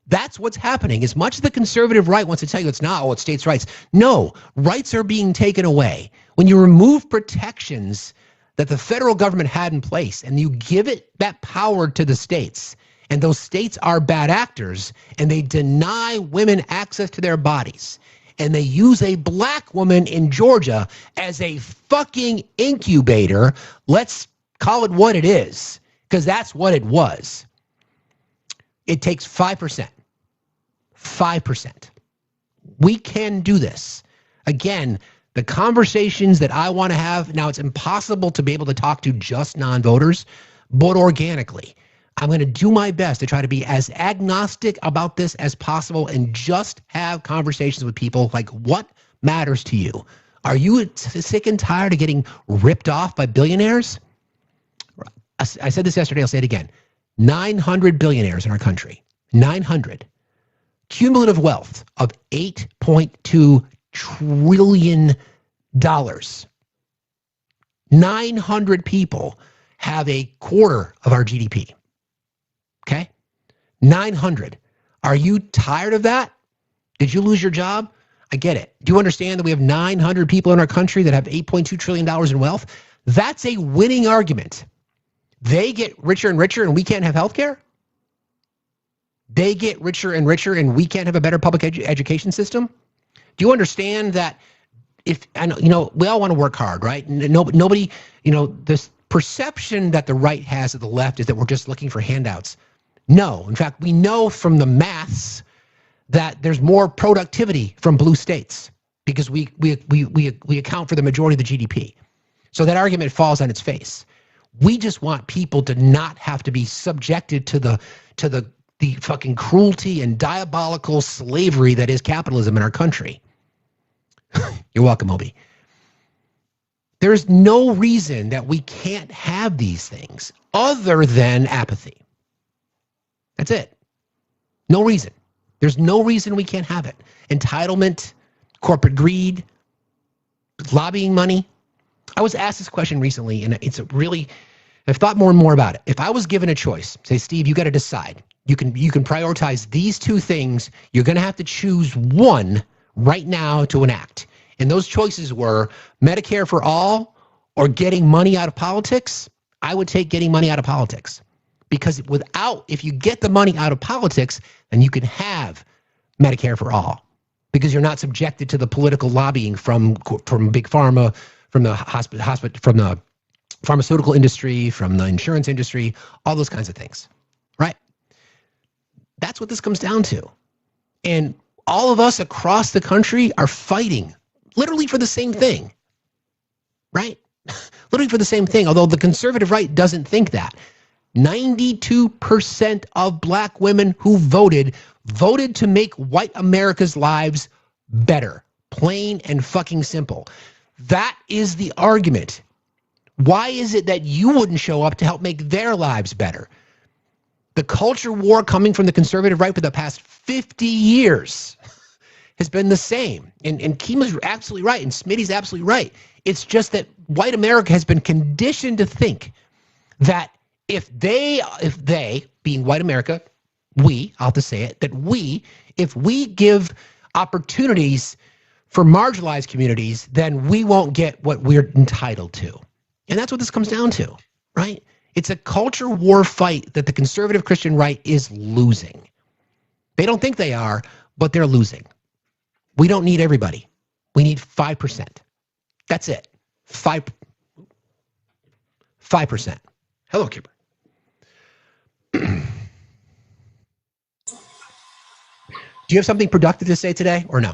That's what's happening. As much as the conservative right wants to tell you it's not, it's states' rights. No, rights are being taken away. When you remove protections that the federal government had in place and you give it that power to the states, and those states are bad actors, and they deny women access to their bodies, and they use a black woman in Georgia as a fucking incubator, let's call it what it is, because that's what it was. It takes 5%. 5%. We can do this. Again, the conversations that I want to have, now it's impossible to be able to talk to just non-voters, but organically. I'm going to do my best to try to be as agnostic about this as possible and just have conversations with people like, what matters to you? Are you sick and tired of getting ripped off by billionaires? I said this yesterday, I'll say it again. 900 billionaires in our country. 900. Cumulative wealth of $8.2 trillion. 900 people have a quarter of our GDP. Okay? 900. Are you tired of that? Did you lose your job? I get it. Do you understand that we have 900 people in our country that have $8.2 trillion in wealth? That's a winning argument. They get richer and richer and we can't have health care? They get richer and richer and we can't have a better public education system? Do you understand that if, I know, we all want to work hard, right? Nobody, this perception that the right has of the left is that we're just looking for handouts. No, in fact, we know from the maths that there's more productivity from blue states because we account for the majority of the GDP. So that argument falls on its face. We just want people to not have to be subjected to the fucking cruelty and diabolical slavery that is capitalism in our country. You're welcome, Obi. There's no reason that we can't have these things other than apathy. That's it. No reason. There's no reason we can't have it. Entitlement, corporate greed, lobbying money. I was asked this question recently, and I've thought more and more about it. If I was given a choice, say, Steve, you got to decide. You can prioritize these two things. You're going to have to choose one right now to enact. And those choices were Medicare for all or getting money out of politics. I would take getting money out of politics. Because if you get the money out of politics, then you can have Medicare for all. Because you're not subjected to the political lobbying from big pharma, from the from the pharmaceutical industry, from the insurance industry, all those kinds of things, right? That's what this comes down to. And all of us across the country are fighting literally for the same thing, right? Literally for the same thing, although the conservative right doesn't think that. 92% of black women who voted to make white America's lives better. Plain and fucking simple. That is the argument. Why is it that you wouldn't show up to help make their lives better? The culture war coming from the conservative right for the past 50 years has been the same. And Kima's absolutely right, and Smitty's absolutely right. It's just that white America has been conditioned to think that if they, being white America, I'll have to say it, that if we give opportunities for marginalized communities, then we won't get what we're entitled to. And that's what this comes down to, right? It's a culture war fight that the conservative Christian right is losing. They don't think they are, but they're losing. We don't need everybody. We need 5%. That's it. 5%. Hello, Kimber. Do you have something productive to say today or no?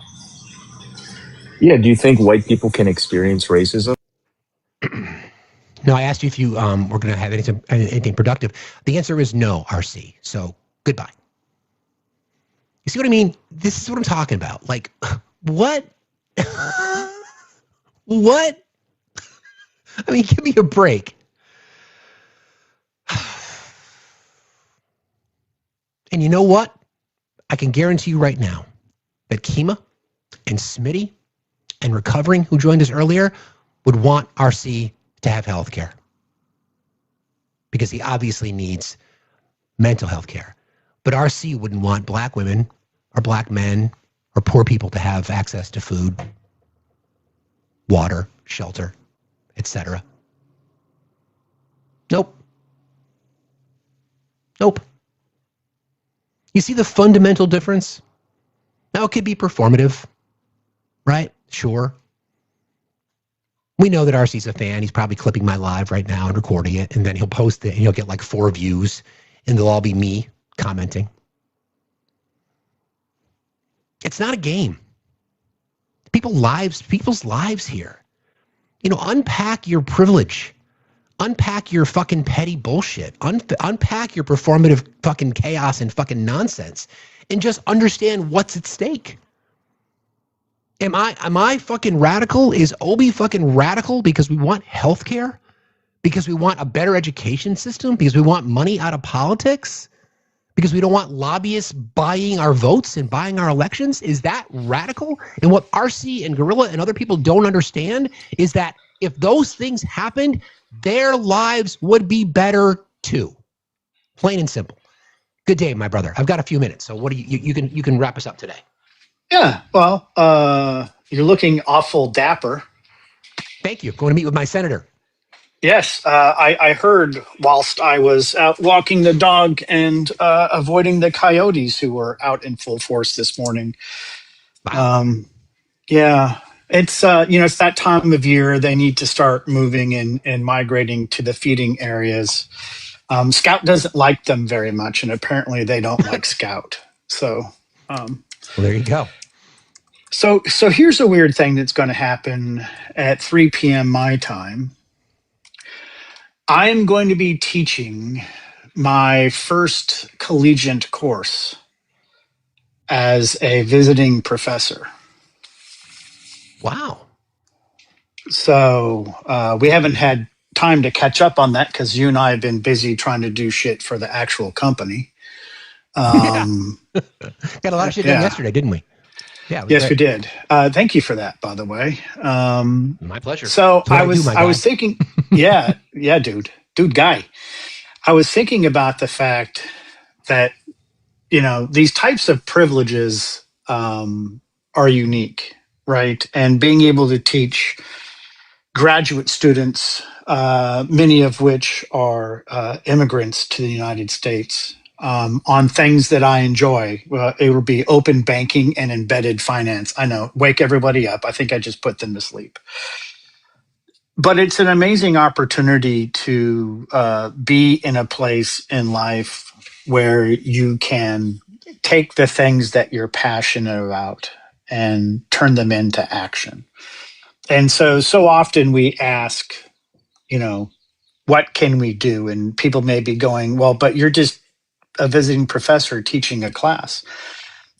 Yeah, do you think white people can experience racism? No, I asked you if you were going to have anything productive. The answer is no, RC. So goodbye. You see what I mean? This is what I'm talking about. Like, what? What? I mean, give me a break. And you know what? I can guarantee you right now that Kima and Smitty and Recovering, who joined us earlier, would want RC to have health care. Because he obviously needs mental health care. But RC wouldn't want black women or black men or poor people to have access to food, water, shelter, etc. Nope. Nope. You see the fundamental difference? Now, it could be performative, right? Sure. We know that RC's a fan. He's probably clipping my live right now and recording it, and then he'll post it, and he'll get like 4 views, and they'll all be me commenting. It's not a game. People's lives here. You know, unpack your privilege. Unpack your fucking petty bullshit. Unpack your performative fucking chaos and fucking nonsense, and just understand what's at stake. Am I fucking radical? Is Obi fucking radical because we want healthcare? Because we want a better education system? Because we want money out of politics? Because we don't want lobbyists buying our votes and buying our elections? Is that radical? And what RC and Gorilla and other people don't understand is that if those things happened, their lives would be better too. Plain and simple. Good day, my brother. I've got a few minutes, so what do you can wrap us up today. Yeah, well, you're looking awful dapper. Thank you. Going to meet with my senator. Yes, I heard whilst I was out walking the dog and avoiding the coyotes who were out in full force this morning. Wow. Yeah, it's it's that time of year. They need to start moving and migrating to the feeding areas. Scout doesn't like them very much, and apparently they don't like Scout. So, well, there you go. So here's a weird thing that's going to happen at 3 p.m. my time. I am going to be teaching my first collegiate course as a visiting professor. Wow. So we haven't had time to catch up on that because you and I have been busy trying to do shit for the actual company. Got a lot of shit done yesterday, didn't we? Yeah. Yes, we did. Thank you for that, by the way. My pleasure. So I was thinking, yeah, dude, guy. I was thinking about the fact that, these types of privileges are unique, right? And being able to teach graduate students, many of which are immigrants to the United States, on things that I enjoy. It will be open banking and embedded finance. I know, wake everybody up. I think I just put them to sleep. But it's an amazing opportunity to be in a place in life where you can take the things that you're passionate about and turn them into action. And so often we ask, what can we do? And people may be going, well, but you're just a visiting professor teaching a class.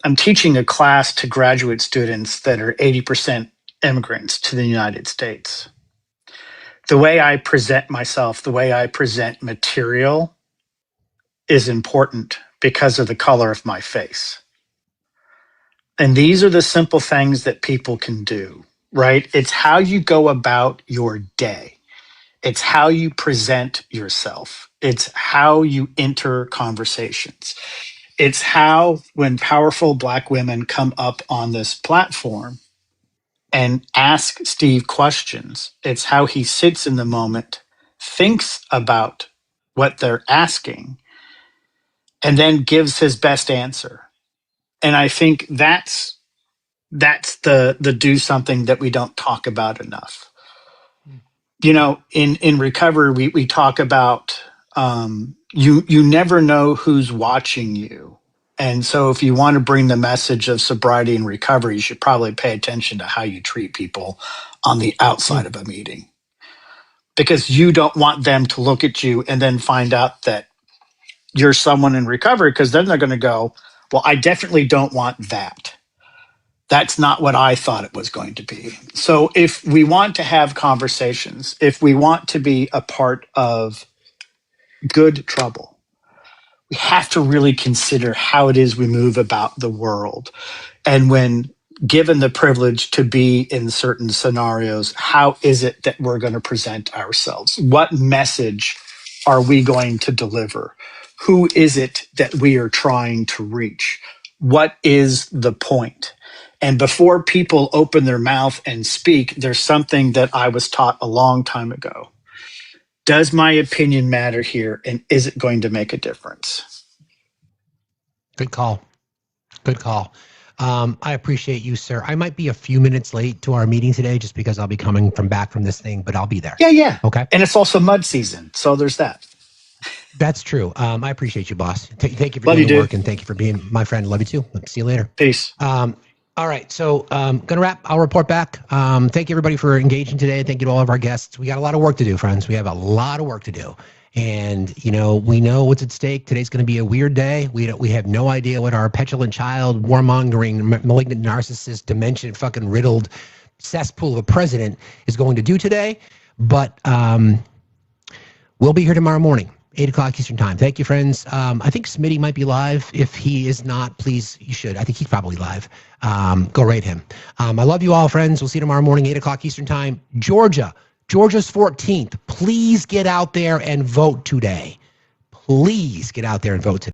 I'm teaching a class to graduate students that are 80% immigrants to the United States. The way I present myself, the way I present material is important because of the color of my face. And these are the simple things that people can do, right? It's how you go about your day. It's how you present yourself. It's how you enter conversations. It's how, when powerful Black women come up on this platform and ask Steve questions, it's how he sits in the moment, thinks about what they're asking, and then gives his best answer. And I think that's the do something that we don't talk about enough. In recovery, we talk about you never know who's watching you And so if you want to bring the message of sobriety and recovery, you should probably pay attention to how you treat people on the outside of a meeting, because you don't want them to look at you and then find out that you're someone in recovery, because then they're going to go, well, I definitely don't want that. That's not what I thought it was going to be. So if we want to have conversations, if we want to be a part of good trouble, we have to really consider how it is we move about the world. And when given the privilege to be in certain scenarios, how is it that we're going to present ourselves? What message are we going to deliver? Who is it that we are trying to reach? What is the point? And before people open their mouth and speak, there's something that I was taught a long time ago. Does my opinion matter here? And is it going to make a difference? Good call. Good call. I appreciate you, sir. I might be a few minutes late to our meeting today just because I'll be coming back from this thing, but I'll be there. Yeah. Okay. And it's also mud season. So there's that. That's true. I appreciate you, boss. Thank you for Love doing you, the work, dude. and thank you for being my friend. Love you too. See you later. Peace. All right. So gonna wrap. I'll report back. Thank you everybody for engaging today. Thank you to all of our guests. We got a lot of work to do, friends. We have a lot of work to do. And, you know, we know what's at stake. Today's going to be a weird day. We have no idea what our petulant child, warmongering, malignant narcissist, dementia fucking riddled cesspool of a president is going to do today. But we'll be here tomorrow morning, 8 o'clock Eastern time. Thank you, friends. I think Smitty might be live. If he is not, please, you should. I think he's probably live. Go rate him. I love you all, friends. We'll see you tomorrow morning, 8 o'clock Eastern time. Georgia's 14th. Please get out there and vote today. Please get out there and vote today.